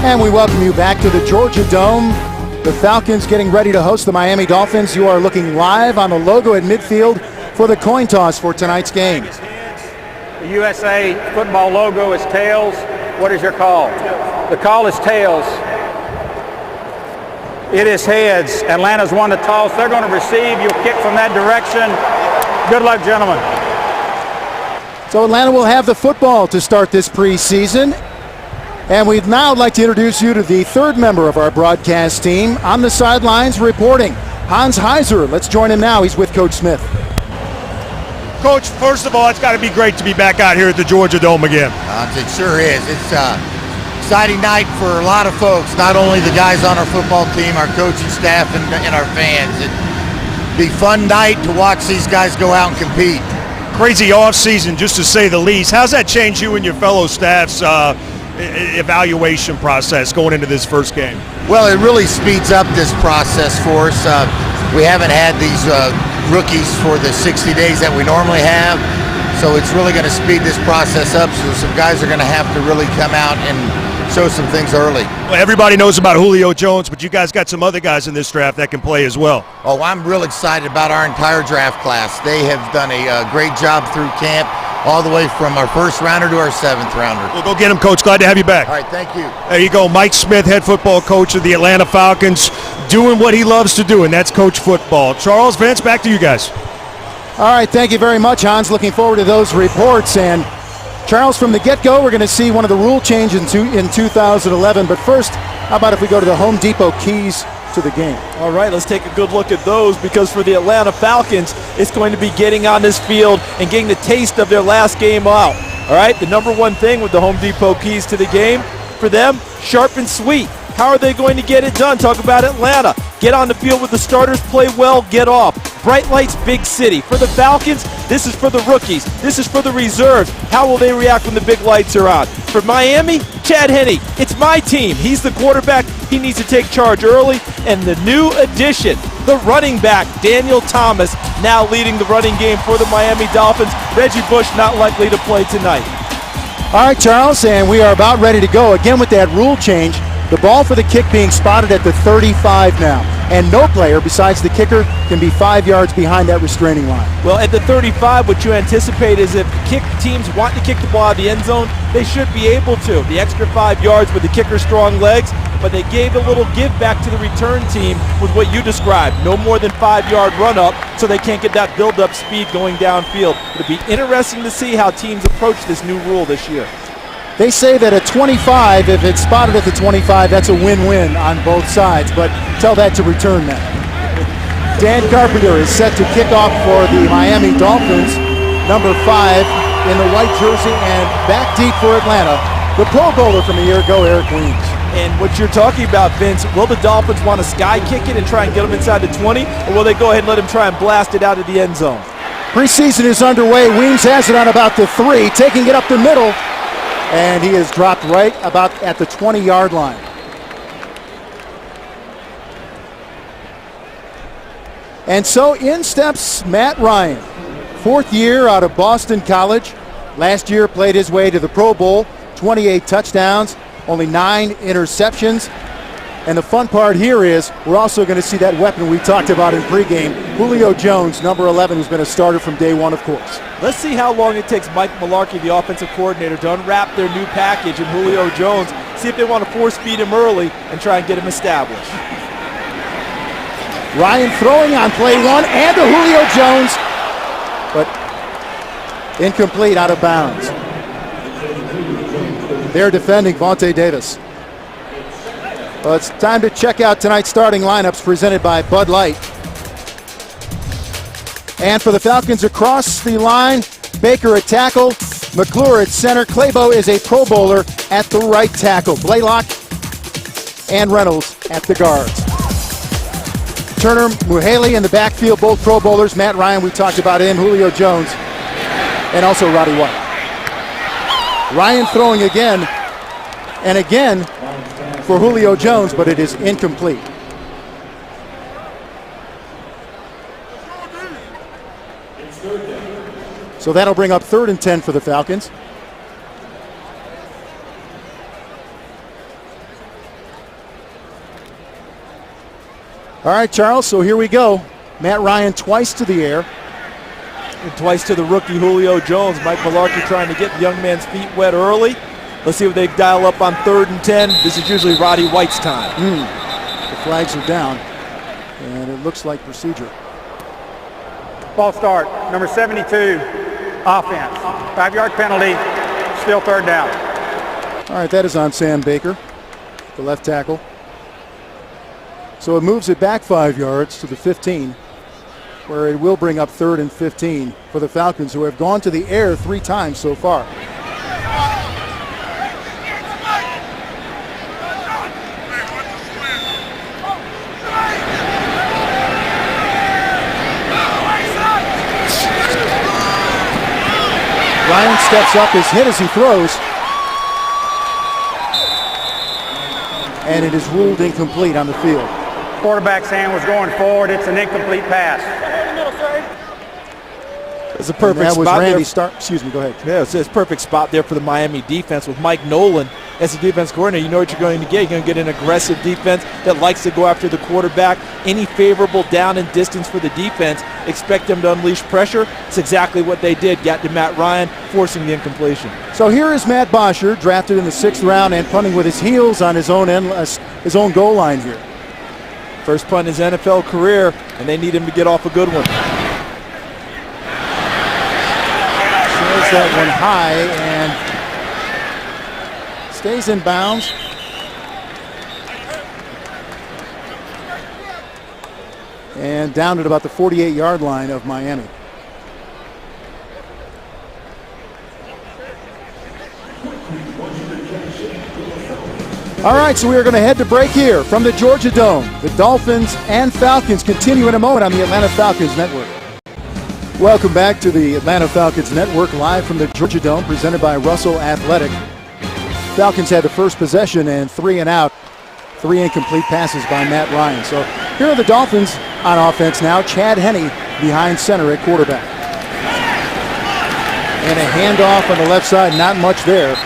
And we welcome you back to the Georgia Dome. The Falcons getting ready to host the Miami Dolphins. You are looking live on the logo at midfield for the coin toss for tonight's game. The USA football logo is tails. What is your call? The call is tails. It is heads. Atlanta's won the toss. They're going to receive. You'll kick from that direction. Good luck, gentlemen. So Atlanta will have the football to start this preseason. And we'd now like to introduce you to the third member of our broadcast team on the sidelines reporting, Hans Heiser. Let's join him now. He's with Coach Smith. Coach, first of all, it's got to be great to be back out here at the Georgia Dome again. It sure is. It's an exciting night for a lot of folks, not only the guys on our football team, our coaching staff, and our fans. It'd be a fun night to watch these guys go out and compete. Crazy off-season, just to say the least. How's that changed you and your fellow staff's evaluation process going into this first game? Well, it really speeds up this process for us. We haven't had these rookies for the 60 days that we normally have, so it's really going to speed this process up. So some guys are going to have to really come out and show some things early. Well, everybody knows about Julio Jones, but you guys got some other guys in this draft that can play as well. Oh, I'm real excited about our entire draft class. They have done a great job through camp, all the way from our first rounder to our seventh rounder. Well, go get him, Coach. Glad to have you back. All right, thank you. There you go. Mike Smith, head football coach of the Atlanta Falcons, doing what he loves to do, and that's coach football. Charles, Vince, back to you guys. All right, thank you very much, Hans. Looking forward to those reports. And Charles, from the get-go, we're going to see one of the rule changes in 2011. But first, how about if we go to the Home Depot keys to the game? All right, let's take a good look at those, because for the Atlanta Falcons, it's going to be getting on this field and getting the taste of their last game out. All right, the number one thing with the Home Depot keys to the game, for them, sharp and sweet. How are they going to get it done? Talk about Atlanta. Get on the field with the starters, play well, get off. Bright lights, big city. For the Falcons, this is for the rookies. This is for the reserves. How will they react when the big lights are on? For Miami, Chad Henne. It's my team. He's the quarterback. He needs to take charge early. And the new addition, the running back, Daniel Thomas, now leading the running game for the Miami Dolphins. Reggie Bush not likely to play tonight. All right, Charles, and we are about ready to go. Again with that rule change, the ball for the kick being spotted at the 35 now. And no player besides the kicker can be 5 yards behind that restraining line. Well, at the 35, what you anticipate is if kick teams want to kick the ball out of the end zone, they should be able to. The extra 5 yards with the kicker's strong legs, but they gave a little give back to the return team with what you described. No more than 5-yard run up, so they can't get that build-up speed going downfield. It'll be interesting to see how teams approach this new rule this year. They say that at 25, if it's spotted at the 25, that's a win-win on both sides, but tell that to return men. Dan Carpenter is set to kick off for the Miami Dolphins, number 5 in the white jersey, and back deep for Atlanta, the Pro Bowler from a year ago, Eric Weems. And what you're talking about, Vince, will the Dolphins want to sky kick it and try and get them inside the 20, or will they go ahead and let him try and blast it out of the end zone? Preseason is underway. Weems has it on about the 3, taking it up the middle. And he is dropped right about at the 20-yard line. And so in steps Matt Ryan, 4th year out of Boston College. Last year played his way to the Pro Bowl, 28 touchdowns, only 9 interceptions. And the fun part here is we're also going to see that weapon we talked about in pregame, Julio Jones, number 11, who's been a starter from day one, of course. Let's see how long it takes Mike Mularkey, the offensive coordinator, to unwrap their new package in Julio Jones, see if they want to force-feed him early and try and get him established. Ryan throwing on play 1 and to Julio Jones, but incomplete, out of bounds. They're defending Vontae Davis. Well, it's time to check out tonight's starting lineups presented by Bud Light. And for the Falcons across the line, Baker at tackle, McClure at center, Claybo is a Pro Bowler at the right tackle, Blaylock and Reynolds at the guards. Turner, Muhaley in the backfield, both Pro Bowlers. Matt Ryan, we talked about him, Julio Jones, and also Roddy White. Ryan throwing again and again for Julio Jones, but it is incomplete. So that'll bring up 3rd and 10 for the Falcons. All right, Charles, so here we go. Matt Ryan twice to the air. And twice to the rookie Julio Jones. Mike Mularkey trying to get the young man's feet wet early. Let's see what they dial up on 3rd and 10. This is usually Roddy White's time. The flags are down, and it looks like procedure. Ball start, number 72, offense. 5-yard penalty, still 3rd down. All right, that is on Sam Baker, the left tackle. So it moves it back 5 yards to the 15, where it will bring up 3rd and 15 for the Falcons, who have gone to the air 3 times so far. Ryan steps up, is hit as he throws, and it is ruled incomplete on the field. Quarterback's hand was going forward. It's an incomplete pass. It's a perfect that was spot Randy there. Excuse me, go ahead. Yeah, it's a perfect spot there for the Miami defense with Mike Nolan as the defense coordinator. You know what you're going to get. You're going to get an aggressive defense that likes to go after the quarterback. Any favorable down and distance for the defense, expect them to unleash pressure. It's exactly what they did. Got to Matt Ryan, forcing the incompletion. So here is Matt Bosher, drafted in the 6th round and punting with his heels on his own goal line here. First punt in his NFL career, and they need him to get off a good one. Sails that one high and stays in bounds. And down at about the 48-yard line of Miami. All right, so we are going to head to break here from the Georgia Dome. The Dolphins and Falcons continue in a moment on the Atlanta Falcons Network. Welcome back to the Atlanta Falcons Network, live from the Georgia Dome, presented by Russell Athletic. Falcons had the first possession and 3 and out. 3 incomplete passes by Matt Ryan. So here are the Dolphins on offense now. Chad Henne behind center at quarterback. And a handoff on the left side, not much there.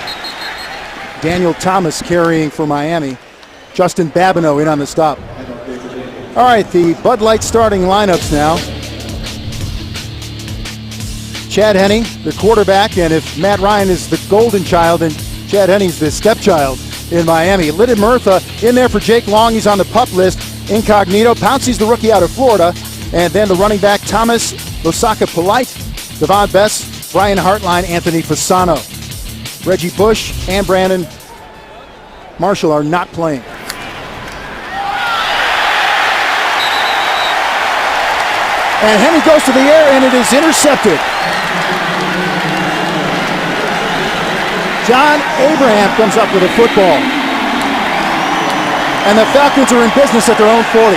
Daniel Thomas carrying for Miami. Justin Babineau in on the stop. All right, the Bud Light starting lineups now. Chad Henne, the quarterback, and if Matt Ryan is the golden child, then Chad Henne's the stepchild in Miami. Lyndon Murtha in there for Jake Long. He's on the PUP list. Incognito. Pouncey's the rookie out of Florida. And then the running back, Thomas Losaka Polite, Devon Bess, Brian Hartline, Anthony Fasano. Reggie Bush and Brandon Marshall are not playing. And Henne goes to the air, and it is intercepted. John Abraham comes up with a football. And the Falcons are in business at their own 40.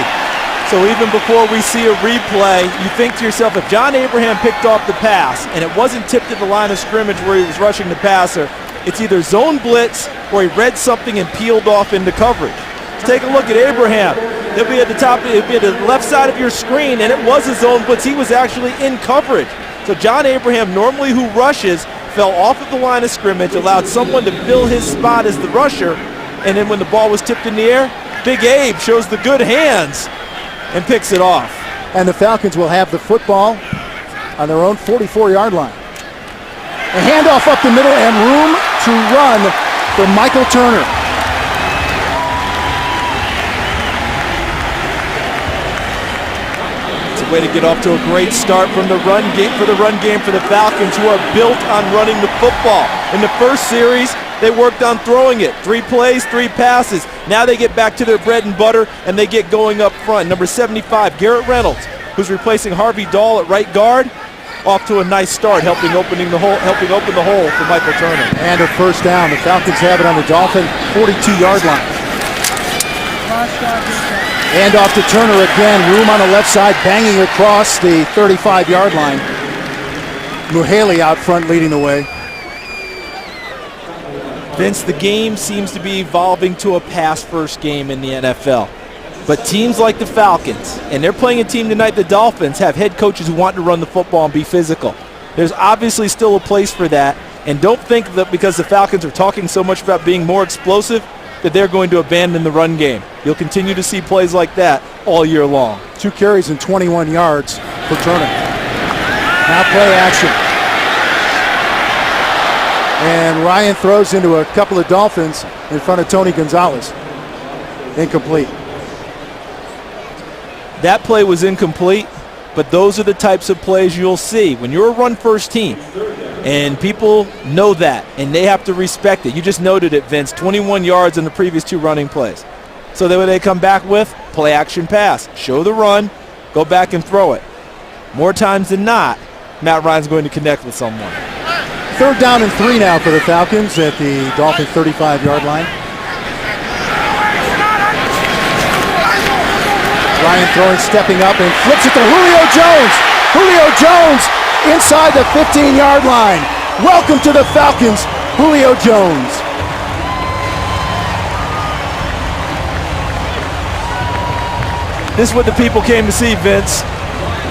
So even before we see a replay, you think to yourself, if John Abraham picked off the pass and it wasn't tipped at the line of scrimmage where he was rushing the passer, it's either zone blitz or he read something and peeled off into coverage. Take a look at Abraham. It'll be at the top, it'll be at the left side of your screen, and it was a zone blitz. He was actually in coverage. So John Abraham, normally who rushes, fell off of the line of scrimmage, allowed someone to fill his spot as the rusher, and then when the ball was tipped in the air, Big Abe shows the good hands and picks it off. And the Falcons will have the football on their own 44-yard line. A handoff up the middle and room to run for Michael Turner. It's a way to get off to a great start from the run game for the Falcons, who are built on running the football. In the first series, they worked on throwing it. 3 plays, 3 passes. Now they get back to their bread and butter, and they get going up front. Number 75, Garrett Reynolds, who's replacing Harvey Dahl at right guard, off to a nice start, helping open the hole for Michael Turner. And a first down. The Falcons have it on the Dolphin 42-yard line. And off to Turner again. Room on the left side, banging across the 35-yard line. Muhaley out front leading the way. Vince, the game seems to be evolving to a pass-first game in the NFL. But teams like the Falcons, and they're playing a team tonight, the Dolphins, have head coaches who want to run the football and be physical. There's obviously still a place for that. And don't think that because the Falcons are talking so much about being more explosive, that they're going to abandon the run game. You'll continue to see plays like that all year long. 2 carries and 21 yards for Turner. Now play action. And Ryan throws into a couple of Dolphins in front of Tony Gonzalez. Incomplete. That play was incomplete, but those are the types of plays you'll see when you're a run-first team. And people know that, and they have to respect it. You just noted it, Vince, 21 yards in the previous 2 running plays. So then when they come back with play action pass, show the run, go back and throw it. More times than not, Matt Ryan's going to connect with someone. 3rd down and 3 now for the Falcons at the Dolphins 35-yard line. Ryan throwing, stepping up, and flips it to Julio Jones. Julio Jones inside the 15-yard line. Welcome to the Falcons, Julio Jones. This is what the people came to see, Vince.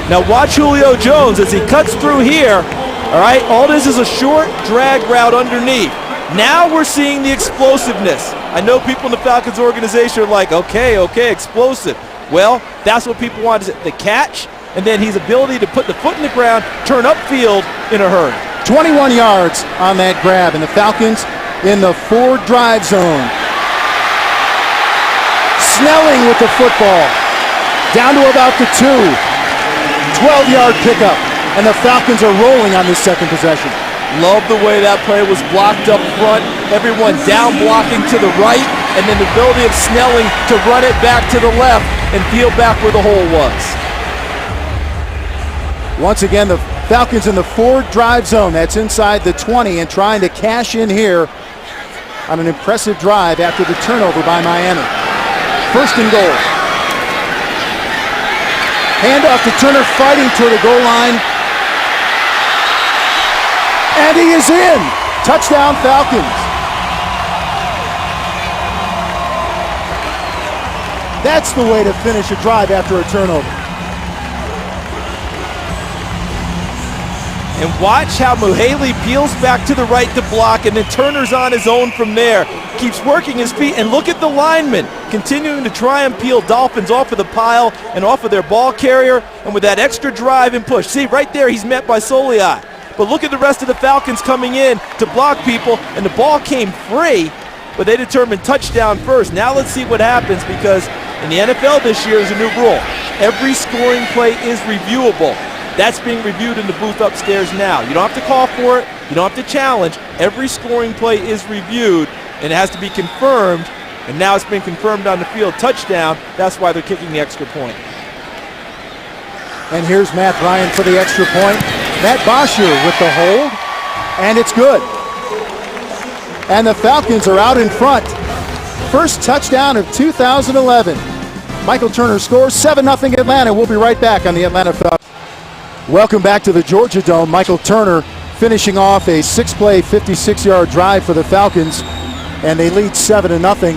Now watch Julio Jones as he cuts through here. All right, all this is a short drag route underneath. Now we're seeing the explosiveness. I know people in the Falcons organization are like, okay, explosive. Well, that's what people want, is the catch, and then his ability to put the foot in the ground, turn upfield in a hurry. 21 yards on that grab, and the Falcons in the 4 drive zone. Snelling with the football. Down to about the 2. 12-yard pickup, and the Falcons are rolling on this second possession. Love the way that play was blocked up front. Everyone down blocking to the right, and then the ability of Snelling to run it back to the left and peel back where the hole was. Once again, the Falcons in the 4 drive zone. That's inside the 20 and trying to cash in here on an impressive drive after the turnover by Miami. 1st and goal. Handoff to Turner, fighting toward the goal line. And he is in. Touchdown, Falcons. That's the way to finish a drive after a turnover. And watch how Muhaley peels back to the right to block, and then Turner's on his own from there. Keeps working his feet, and look at the linemen continuing to try and peel Dolphins off of the pile and off of their ball carrier, and with that extra drive and push. See, right there he's met by Soliai. But look at the rest of the Falcons coming in to block people, and the ball came free, but they determined touchdown first. Now let's see what happens, because in the NFL this year is a new rule. Every scoring play is reviewable. That's being reviewed in the booth upstairs now. You don't have to call for it. You don't have to challenge. Every scoring play is reviewed, and it has to be confirmed, and now it's been confirmed on the field. Touchdown. That's why they're kicking the extra point. And here's Matt Ryan for the extra point. Matt Bosher with the hold, and it's good. And the Falcons are out in front. First touchdown of 2011. Michael Turner scores 7-0 Atlanta. We'll be right back on the Atlanta Falcons. Welcome back to the Georgia Dome. Michael Turner finishing off a 6-play, 56-yard drive for the Falcons, and they lead 7-0.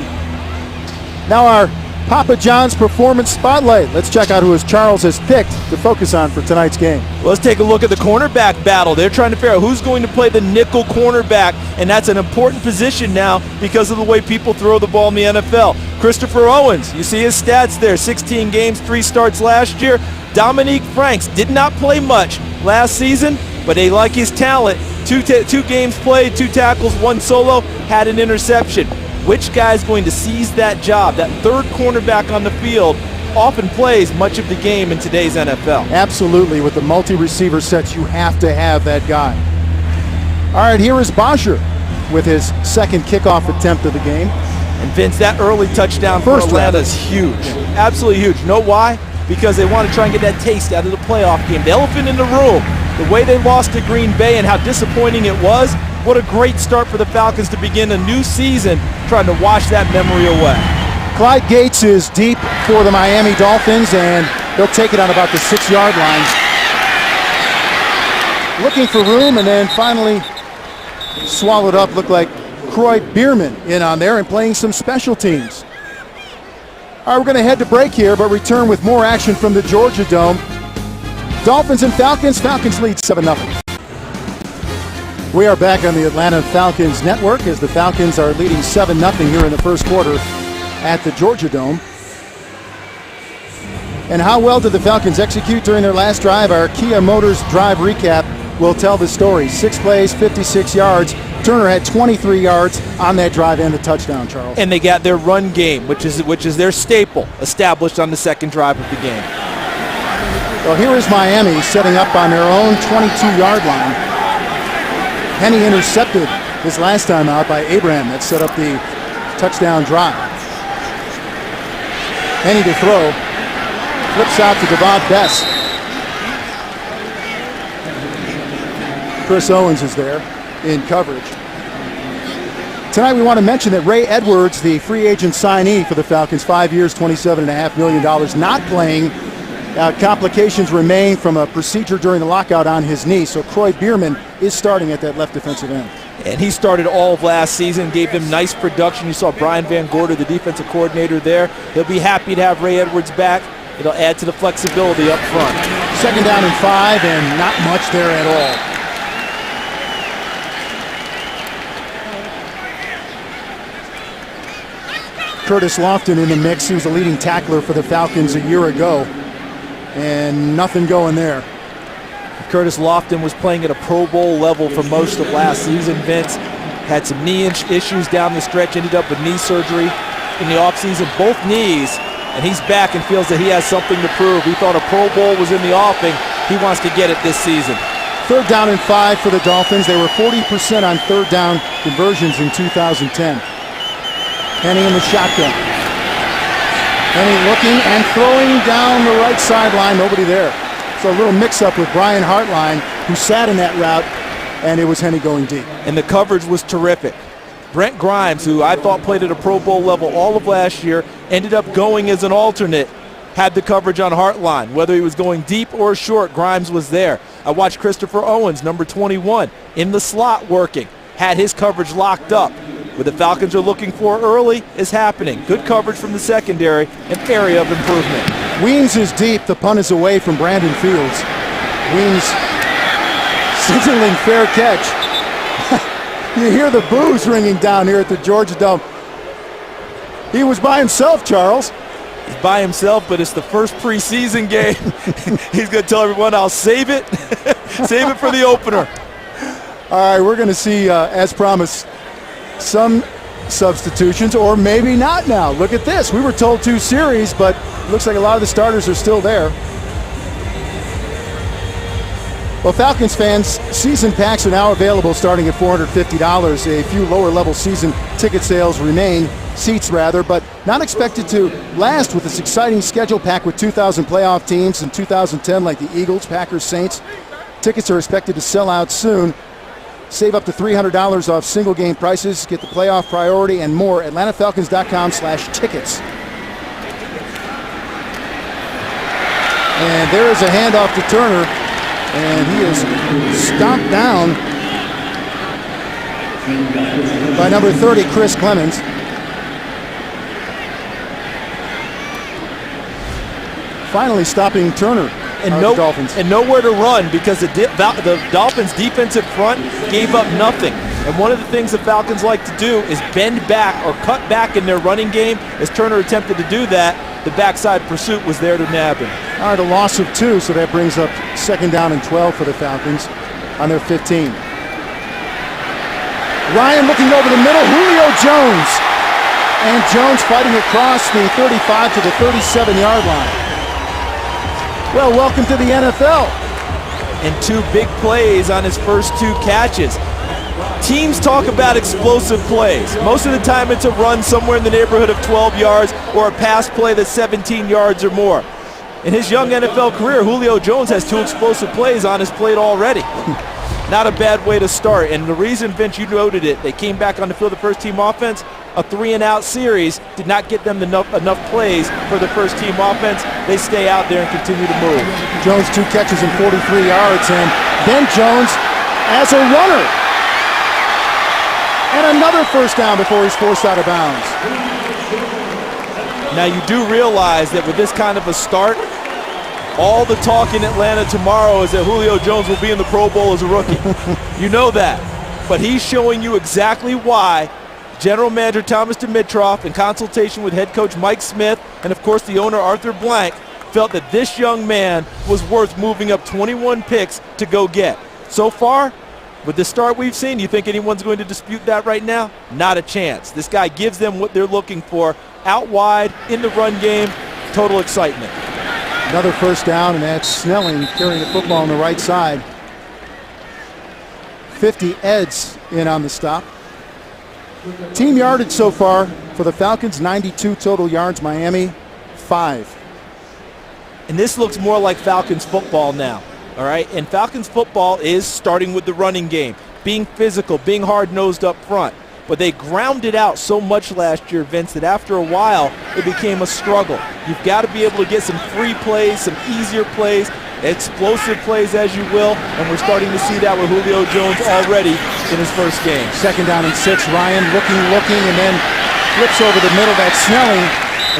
Now our Papa John's Performance Spotlight. Let's check out who Charles has picked to focus on for tonight's game. Let's take a look at the cornerback battle. They're trying to figure out who's going to play the nickel cornerback, and that's an important position now because of the way people throw the ball in the NFL. Christopher Owens, you see his stats there, 16 games, 3 starts last year. Dominique Franks did not play much last season, but they like his talent. 2 games played, 2 tackles, 1 solo, had an interception. Which guy is going to seize that job? That third cornerback on the field often plays much of the game in today's NFL. Absolutely. With the multi-receiver sets, you have to have that guy. All right, here is Bosher with his second kickoff attempt of the game. And Vince, that early touchdown for Atlanta is huge. Absolutely huge. Know why? Because they want to try and get that taste out of the playoff game. The elephant in the room, the way they lost to Green Bay and how disappointing it was, what a great start for the Falcons to begin a new season trying to wash that memory away. Clyde Gates is deep for the Miami Dolphins, and they'll take it on about the 6-yard line. Looking for room, and then finally swallowed up. Looked like Croy Bierman in on there and playing some special teams. All right, we're going to head to break here, but return with more action from the Georgia Dome. Dolphins and Falcons. Falcons lead 7-0. We are back on the Atlanta Falcons network as the Falcons are leading 7-0 here in the first quarter at the Georgia Dome. And how well did the Falcons execute during their last drive? Our Kia Motors drive recap will tell the story. 6 plays, 56 yards. Turner had 23 yards on that drive and the touchdown, Charles. And they got their run game, which is their staple, established on the second drive of the game. Well, here is Miami setting up on their own 22-yard line. Henny intercepted his last time out by Abraham that set up the touchdown drive. Henny to throw. Flips out to Devon Bess. Chris Owens is there in coverage. Tonight we want to mention that Ray Edwards, the free agent signee for the Falcons, 5 years, $27.5 million, not playing. Complications remain from a procedure during the lockout on his knee, so Croy Bierman is starting at that left defensive end. And he started all of last season, gave them nice production. You saw Brian Van Gorder, the defensive coordinator there. He'll be happy to have Ray Edwards back. It'll add to the flexibility up front. 2nd down and 5, and not much there at all. Curtis Lofton in the mix. He was the leading tackler for the Falcons a year ago, and nothing going there. Curtis Lofton was playing at a Pro Bowl level for most of last season. Vince had some knee issues down the stretch, ended up with knee surgery in the offseason, both knees, and he's back and feels that he has something to prove. He thought a Pro Bowl was in the offing. He wants to get it this season. 3rd down and 5 for the Dolphins. They were 40% on 3rd down conversions in 2010. Henny in the shotgun. Henny looking and throwing down the right sideline. Nobody there. So a little mix-up with Brian Hartline, who sat in that route, and it was Henny going deep. And the coverage was terrific. Brent Grimes, who I thought played at a Pro Bowl level all of last year, ended up going as an alternate, had the coverage on Hartline. Whether he was going deep or short, Grimes was there. I watched Christopher Owens, number 21, in the slot working, had his coverage locked up. What the Falcons are looking for early is happening. Good coverage from the secondary, an area of improvement. Weems is deep. The punt is away from Brandon Fields. Weems signaling fair catch. You hear the boos ringing down here at the Georgia Dome. He was by himself, Charles. He's by himself, but it's the first preseason game. He's going to tell everyone, I'll save it. Save it for the opener. All right, we're going to see, as promised, some substitutions, or maybe not now. Look at this. We were told 2 series, but it looks like a lot of the starters are still there. Well, Falcons fans, season packs are now available starting at $450. A few lower-level season ticket sales remain, seats rather, but not expected to last with this exciting schedule pack with 2,000 playoff teams in 2010 like the Eagles, Packers, Saints. Tickets are expected to sell out soon. Save up to $300 off single-game prices, get the playoff priority, and more at AtlantaFalcons.com/tickets. And there is a handoff to Turner, and he is stomped down by number 30, Chris Clemens. Finally stopping Turner. Dolphins. And nowhere to run because the Dolphins' defensive front gave up nothing. And one of the things the Falcons like to do is bend back or cut back in their running game. As Turner attempted to do that, the backside pursuit was there to nab him. All right, a loss of 2, so that brings up 2nd down and 12 for the Falcons on their 15. Ryan looking over the middle, Julio Jones. And Jones fighting across the 35 to the 37-yard line. Well, welcome to the NFL. And 2 big plays on his first 2 catches. Teams talk about explosive plays. Most of the time it's a run somewhere in the neighborhood of 12 yards or a pass play that's 17 yards or more. In his young NFL career, Julio Jones has 2 explosive plays on his plate already. Not a bad way to start. And the reason, Vince, you noted it, they came back on the field, the first-team offense, a 3-and-out series did not get them enough plays for the first-team offense. They stay out there and continue to move. Jones 2 catches and 43 yards, and then Jones as a runner. And another first down before he's forced out of bounds. Now you do realize that with this kind of a start, all the talk in Atlanta tomorrow is that Julio Jones will be in the Pro Bowl as a rookie. You know that. but he's showing you exactly why General Manager Thomas Dimitroff, in consultation with head coach Mike Smith and, of course, the owner Arthur Blank, felt that this young man was worth moving up 21 picks to go get. So far, with the start we've seen, you think anyone's going to dispute that right now? Not a chance. This guy gives them what they're looking for. Out wide, in the run game, total excitement. Another first down, and that's Snelling carrying the football on the right side. 50 Eds in on the stop. Team yardage so far for the Falcons, 92 total yards. Miami, 5. And this looks more like Falcons football now, all right? And Falcons football is starting with the running game, being physical, being hard-nosed up front. But they grounded out so much last year, Vince, that after a while, it became a struggle. You've got to be able to get some free plays, some easier plays, explosive plays, as you will, and we're starting to see that with Julio Jones already in his first game. Second down and 6. Ryan looking, and then flips over the middle. That's Snelling,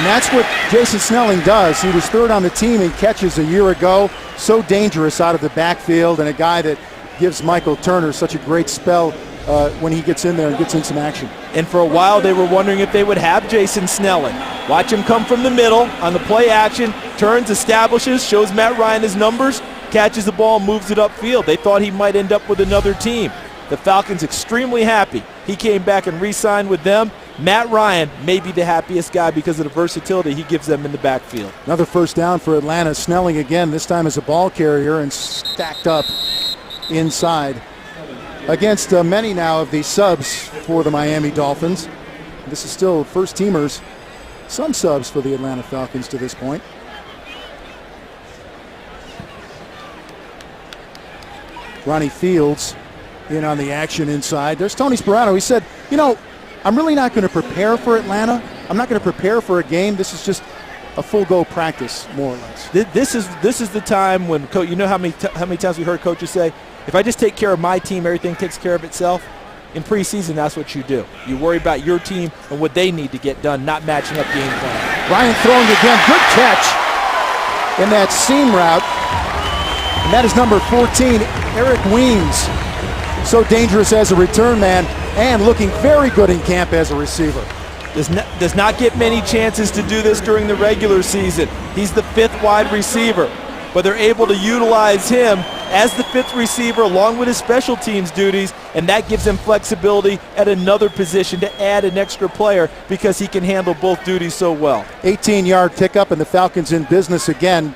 and that's what Jason Snelling does. He was third on the team in catches a year ago. So dangerous out of the backfield, and a guy that gives Michael Turner such a great spell when he gets in there and gets in some action. And for a while, they were wondering if they would have Jason Snelling. Watch him come from the middle on the play action, turns, establishes, shows Matt Ryan his numbers, catches the ball, moves it upfield. They thought he might end up with another team. The Falcons extremely happy. He came back and re-signed with them. Matt Ryan may be the happiest guy because of the versatility he gives them in the backfield. Another first down for Atlanta. Snelling again, this time as a ball carrier and stacked up inside. Against many now of the subs for the Miami Dolphins. This is still first teamers, some subs for the Atlanta Falcons to this point. Ronnie Fields in on the action inside. There's Tony Sperano. He said, you know, I'm really not going to prepare for Atlanta. I'm not going to prepare for a game. This is just a full-go practice, more or less. This is the time when, you know how many times we heard coaches say, if I just take care of my team, everything takes care of itself. In preseason, that's what you do. You worry about your team and what they need to get done, not matching up game plan. Ryan throwing again. Good catch in that seam route. And that is number 14, Eric Weems. So dangerous as a return man and looking very good in camp as a receiver. Does not get many chances to do this during the regular season. He's the 5th wide receiver, but they're able to utilize him as the 5th receiver along with his special teams duties, and that gives him flexibility at another position to add an extra player because he can handle both duties so well. 18-yard pickup, and the Falcons in business again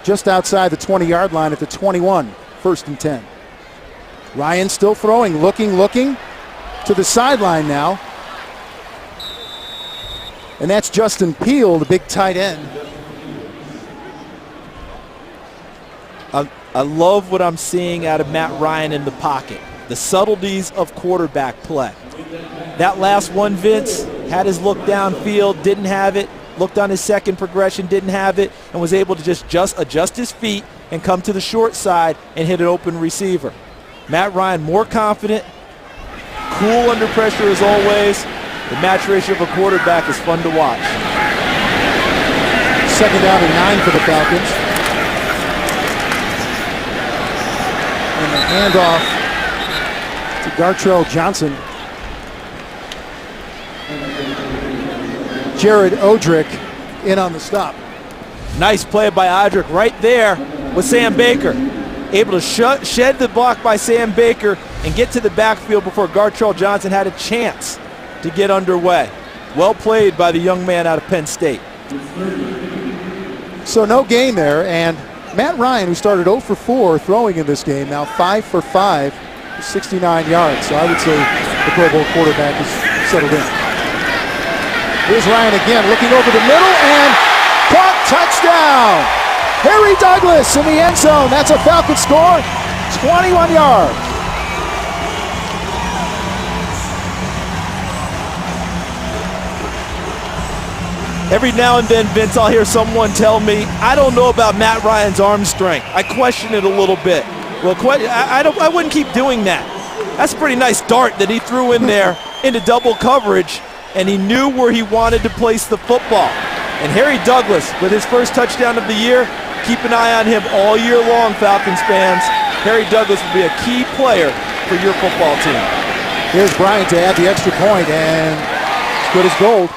just outside the 20-yard line at the 21, 1st and 10. Ryan still throwing, looking to the sideline now. And that's Justin Peele, the big tight end. I love what I'm seeing out of Matt Ryan in the pocket. The subtleties of quarterback play. That last one, Vince, had his look downfield, didn't have it. Looked on his second progression, didn't have it, and was able to just adjust his feet and come to the short side and hit an open receiver. Matt Ryan more confident, cool under pressure as always. The match ratio of a quarterback is fun to watch. Second down and 9 for the Falcons. And the handoff to Gartrell Johnson. Jared Odrick in on the stop. Nice play by Odrick right there with Sam Baker. Able to shed the block by Sam Baker and get to the backfield before Gartrell Johnson had a chance to get underway. Well played by the young man out of Penn State. So no gain there, and Matt Ryan, who started 0 for 4 throwing in this game, now 5 for 5, 69 yards. So I would say the Pro Bowl quarterback is settled in. Here's Ryan again, looking over the middle, and caught, touchdown! Harry Douglas in the end zone. That's a Falcon score, 21 yards. Every now and then, Vince, I'll hear someone tell me, I don't know about Matt Ryan's arm strength. I question it a little bit. Well, I wouldn't keep doing that. That's a pretty nice dart that he threw in there into double coverage, and he knew where he wanted to place the football. And Harry Douglas, with his first touchdown of the year, keep an eye on him all year long, Falcons fans. Harry Douglas will be a key player for your football team. Here's Bryant to add the extra point, and it's good as gold.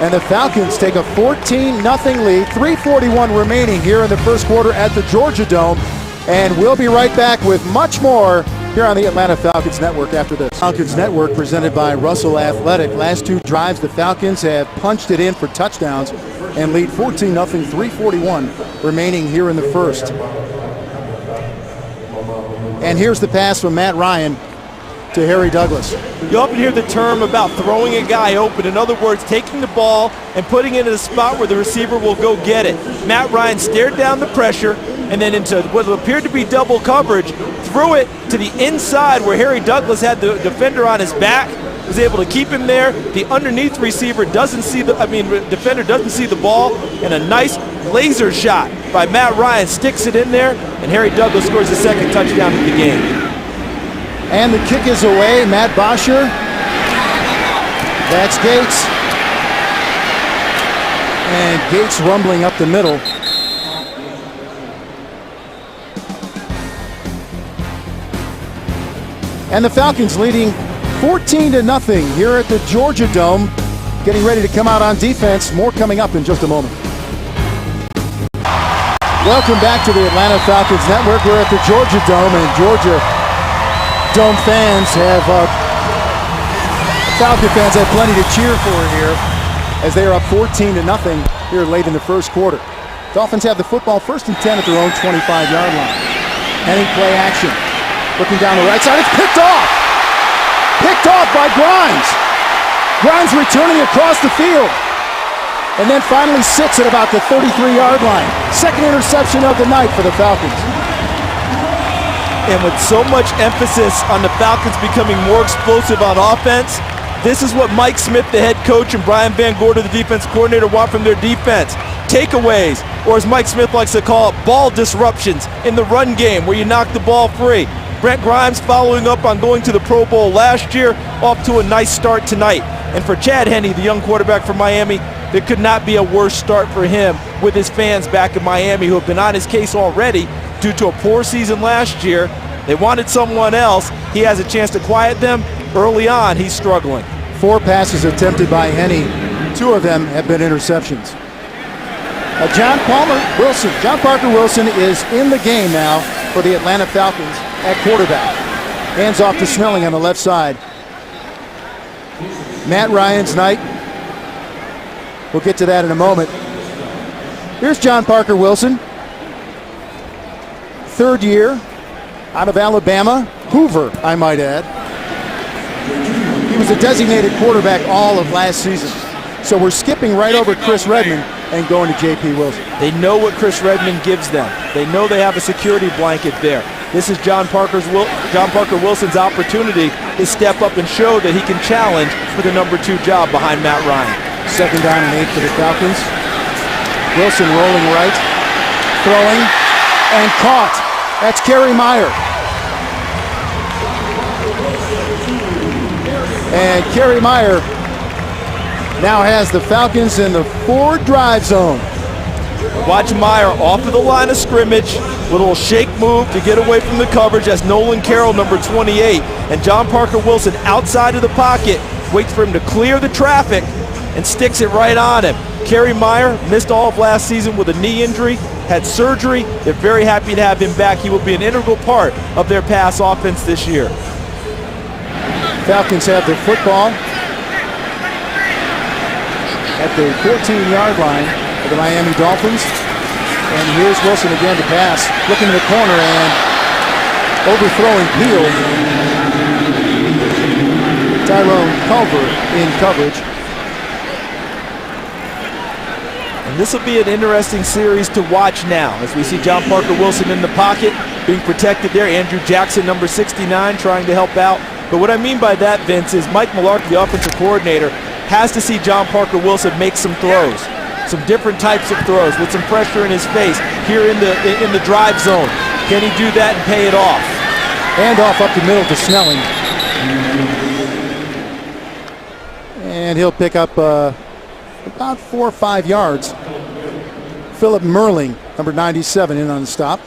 And the Falcons take a 14-0 lead, 3:41 remaining here in the first quarter at the Georgia Dome. And we'll be right back with much more here on the Atlanta Falcons Network after this. Falcons Network presented by Russell Athletic. Last two drives, the Falcons have punched it in for touchdowns and lead 14-0, 3:41 remaining here in the first. And here's the pass from Matt Ryan to Harry Douglas. You often hear the term about throwing a guy open. In other words, taking the ball and putting it in a spot where the receiver will go get it. Matt Ryan stared down the pressure and then into what appeared to be double coverage, threw it to the inside where Harry Douglas had the defender on his back, was able to keep him there. The underneath receiver defender doesn't see the ball, and a nice laser shot by Matt Ryan sticks it in there, and Harry Douglas scores the second touchdown of the game. And the kick is away. Matt Bosher. That's Gates. And Gates rumbling up the middle. And the Falcons leading 14-0 here at the Georgia Dome. Getting ready to come out on defense. More coming up in just a moment. Welcome back to the Atlanta Falcons Network. We're at the Georgia Dome, and Georgia Dome fans have, Falcon fans have plenty to cheer for here as they are up 14-0 here late in the first quarter. Dolphins have the football 1st and 10 at their own 25-yard line. Heading play action. Looking down the right side, it's picked off! Picked off by Grimes! Grimes returning across the field. And then finally sits at about the 33-yard line. Second interception of the night for the Falcons. And with so much emphasis on the Falcons becoming more explosive on offense, this is what Mike Smith, the head coach, and Brian Van Gorder, the defense coordinator, want from their defense. Takeaways, or as Mike Smith likes to call it, ball disruptions in the run game where you knock the ball free. Brent Grimes following up on going to the Pro Bowl last year, off to a nice start tonight. And for Chad Henne, the young quarterback from Miami, there could not be a worse start for him with his fans back in Miami who have been on his case already due to a poor season last year. They wanted someone else. He has a chance to quiet them. Early on, he's struggling. 4 passes attempted by Henne. 2 of them have been interceptions. John Parker Wilson is in the game now for the Atlanta Falcons at quarterback. Hands off to Snelling on the left side. Matt Ryan's night. We'll get to that in a moment. Here's John Parker Wilson. 3rd year out of Alabama. Hoover, I might add. He was a designated quarterback all of last season. So we're skipping right over Chris Redmond and going to J.P. Wilson. They know what Chris Redmond gives them. They know they have a security blanket there. This is John Parker Wilson's opportunity to step up and show that he can challenge for the number 2 job behind Matt Ryan. 2nd down and 8 for the Falcons. Wilson rolling right, throwing, and caught. That's Kerry Meyer. And Kerry Meyer now has the Falcons in the 4 drive zone. Watch Meyer off of the line of scrimmage, little shake move to get away from the coverage. That's Nolan Carroll, number 28. And John Parker Wilson outside of the pocket, waits for him to clear the traffic and sticks it right on him. Kerry Meyer missed all of last season with a knee injury, had surgery. They're very happy to have him back. He will be an integral part of their pass offense this year. Falcons have the football at the 14-yard line of the Miami Dolphins. And here's Wilson again to pass. Looking in the corner and overthrowing Peel. Tyrone Culver in coverage. And this will be an interesting series to watch now as we see John Parker Wilson in the pocket being protected there. Andrew Jackson, number 69, trying to help out. But what I mean by that, Vince, is Mike Mularkey, the offensive coordinator, has to see John Parker Wilson make some throws, some different types of throws with some pressure in his face here in the drive zone. Can he do that and pay it off? Hand off up the middle to Snelling. And he'll pick up about 4 or 5 yards. Philip Merling, number 97, in on the stop.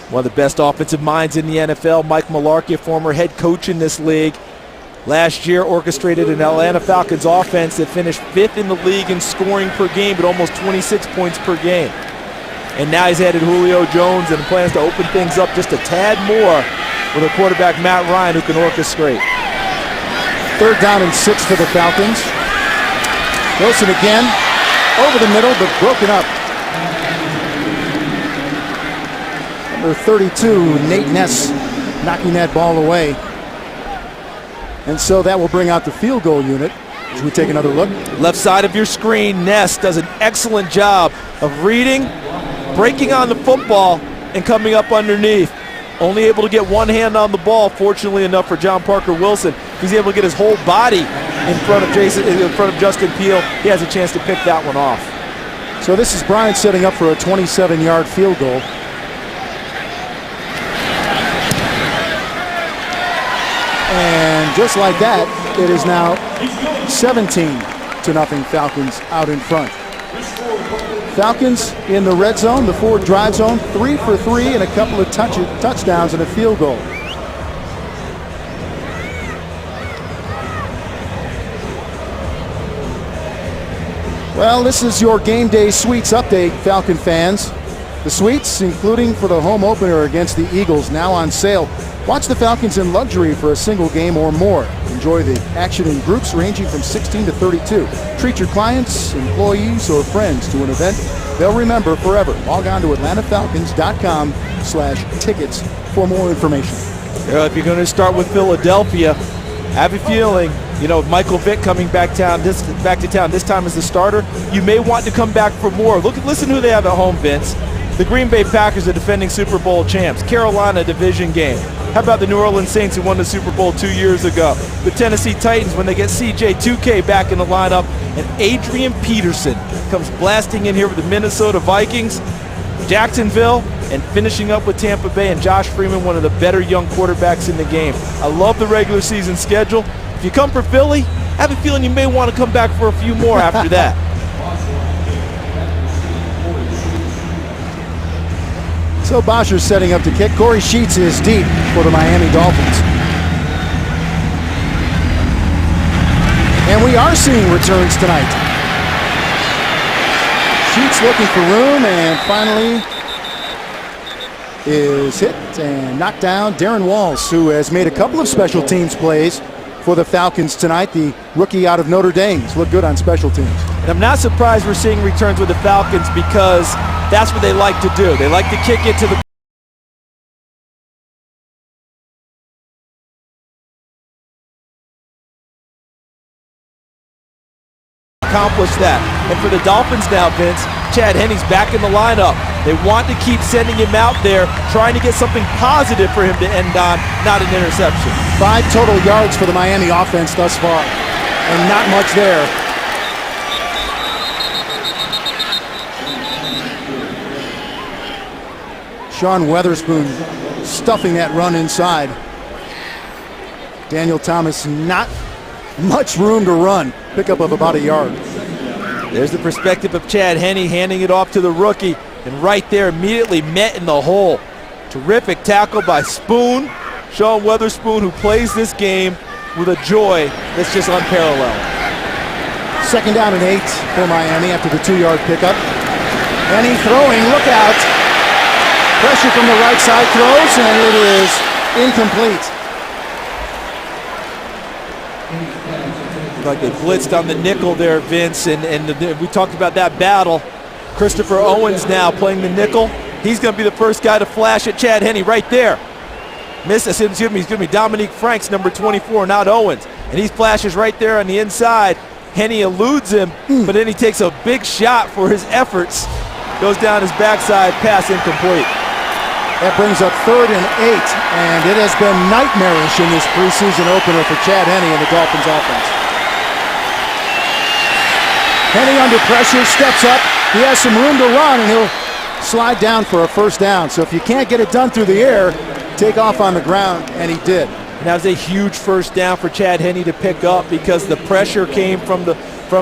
One of the best offensive minds in the NFL, Mike Mularkey, a former head coach in this league. Last year orchestrated an Atlanta Falcons offense that finished 5th in the league in scoring per game at almost 26 points per game. And now he's added Julio Jones and plans to open things up just a tad more with a quarterback, Matt Ryan, who can orchestrate. 3rd down and 6 for the Falcons. Wilson again, over the middle, but broken up. Number 32, Nate Ness, knocking that ball away. And so that will bring out the field goal unit. Should we take another look? Left side of your screen, Ness does an excellent job of reading, breaking on the football, and coming up underneath. Only able to get one hand on the ball, fortunately enough for John Parker Wilson. He's able to get his whole body in front of Justin Peele. He has a chance to pick that one off. So this is Bryant setting up for a 27-yard field goal. And just like that, it is now 17-0 Falcons out in front. Falcons in the red zone, the forward drive zone, 3 for 3 and a couple of touchdowns and a field goal. Well, this is your game day suites update, Falcon fans. The suites, including for the home opener against the Eagles, now on sale. Watch the Falcons in luxury for a single game or more. Enjoy the action in groups ranging from 16 to 32. Treat your clients, employees, or friends to an event they'll remember forever. Log on to atlantafalcons.com/tickets for more information. If you're going to start with Philadelphia, I have a feeling, Michael Vick coming back to town this time as the starter, you may want to come back for more. Listen who they have at home, Vince. The Green Bay Packers are defending Super Bowl champs. Carolina, division game. How about the New Orleans Saints, who won the Super Bowl 2 years ago? The Tennessee Titans, when they get CJ 2K back in the lineup. And Adrian Peterson comes blasting in here with the Minnesota Vikings. Jacksonville, and finishing up with Tampa Bay, and Josh Freeman, one of the better young quarterbacks in the game. I love the regular season schedule. If you come for Philly, I have a feeling you may want to come back for a few more after that. So Bosher's setting up to kick. Corey Sheets is deep for the Miami Dolphins. And we are seeing returns tonight. Sheets looking for room and finally is hit and knocked down. Darren Walls, who has made a couple of special teams plays for the Falcons tonight, the rookie out of Notre Dame. He's looked good on special teams. And I'm not surprised we're seeing returns with the Falcons because that's what they like to do. They like to kick it to the accomplish that. And for the Dolphins now, Vince, Chad Henne's back in the lineup. They want to keep sending him out there, trying to get something positive for him to end on, not an interception. 5 total yards for the Miami offense thus far, and not much there. Sean Weatherspoon stuffing that run inside. Daniel Thomas, not much room to run. Pickup of about a yard. There's the perspective of Chad Henne handing it off to the rookie, and right there immediately met in the hole. Terrific tackle by Spoon. Sean Weatherspoon, who plays this game with a joy that's just unparalleled. 2nd down and 8 for Miami after the 2-yard pickup. Henne throwing, look out. Pressure from the right side, throws, and it is incomplete. Like they blitzed on the nickel there, Vince, and we talked about that battle. Christopher Owens now playing the nickel. He's going to be the first guy to flash at Chad Henne right there. Excuse me, Dominique Franks, number 24, not Owens. And he flashes right there on the inside. Henne eludes him, but then he takes a big shot for his efforts. Goes down his backside, pass incomplete. That brings up 3rd and 8, and it has been nightmarish in this preseason opener for Chad Henne and the Dolphins offense. Henne under pressure, steps up. He has some room to run, and he'll slide down for a 1st down. So if you can't get it done through the air, take off on the ground, and he did. And that was a huge 1st down for Chad Henne to pick up because the pressure came from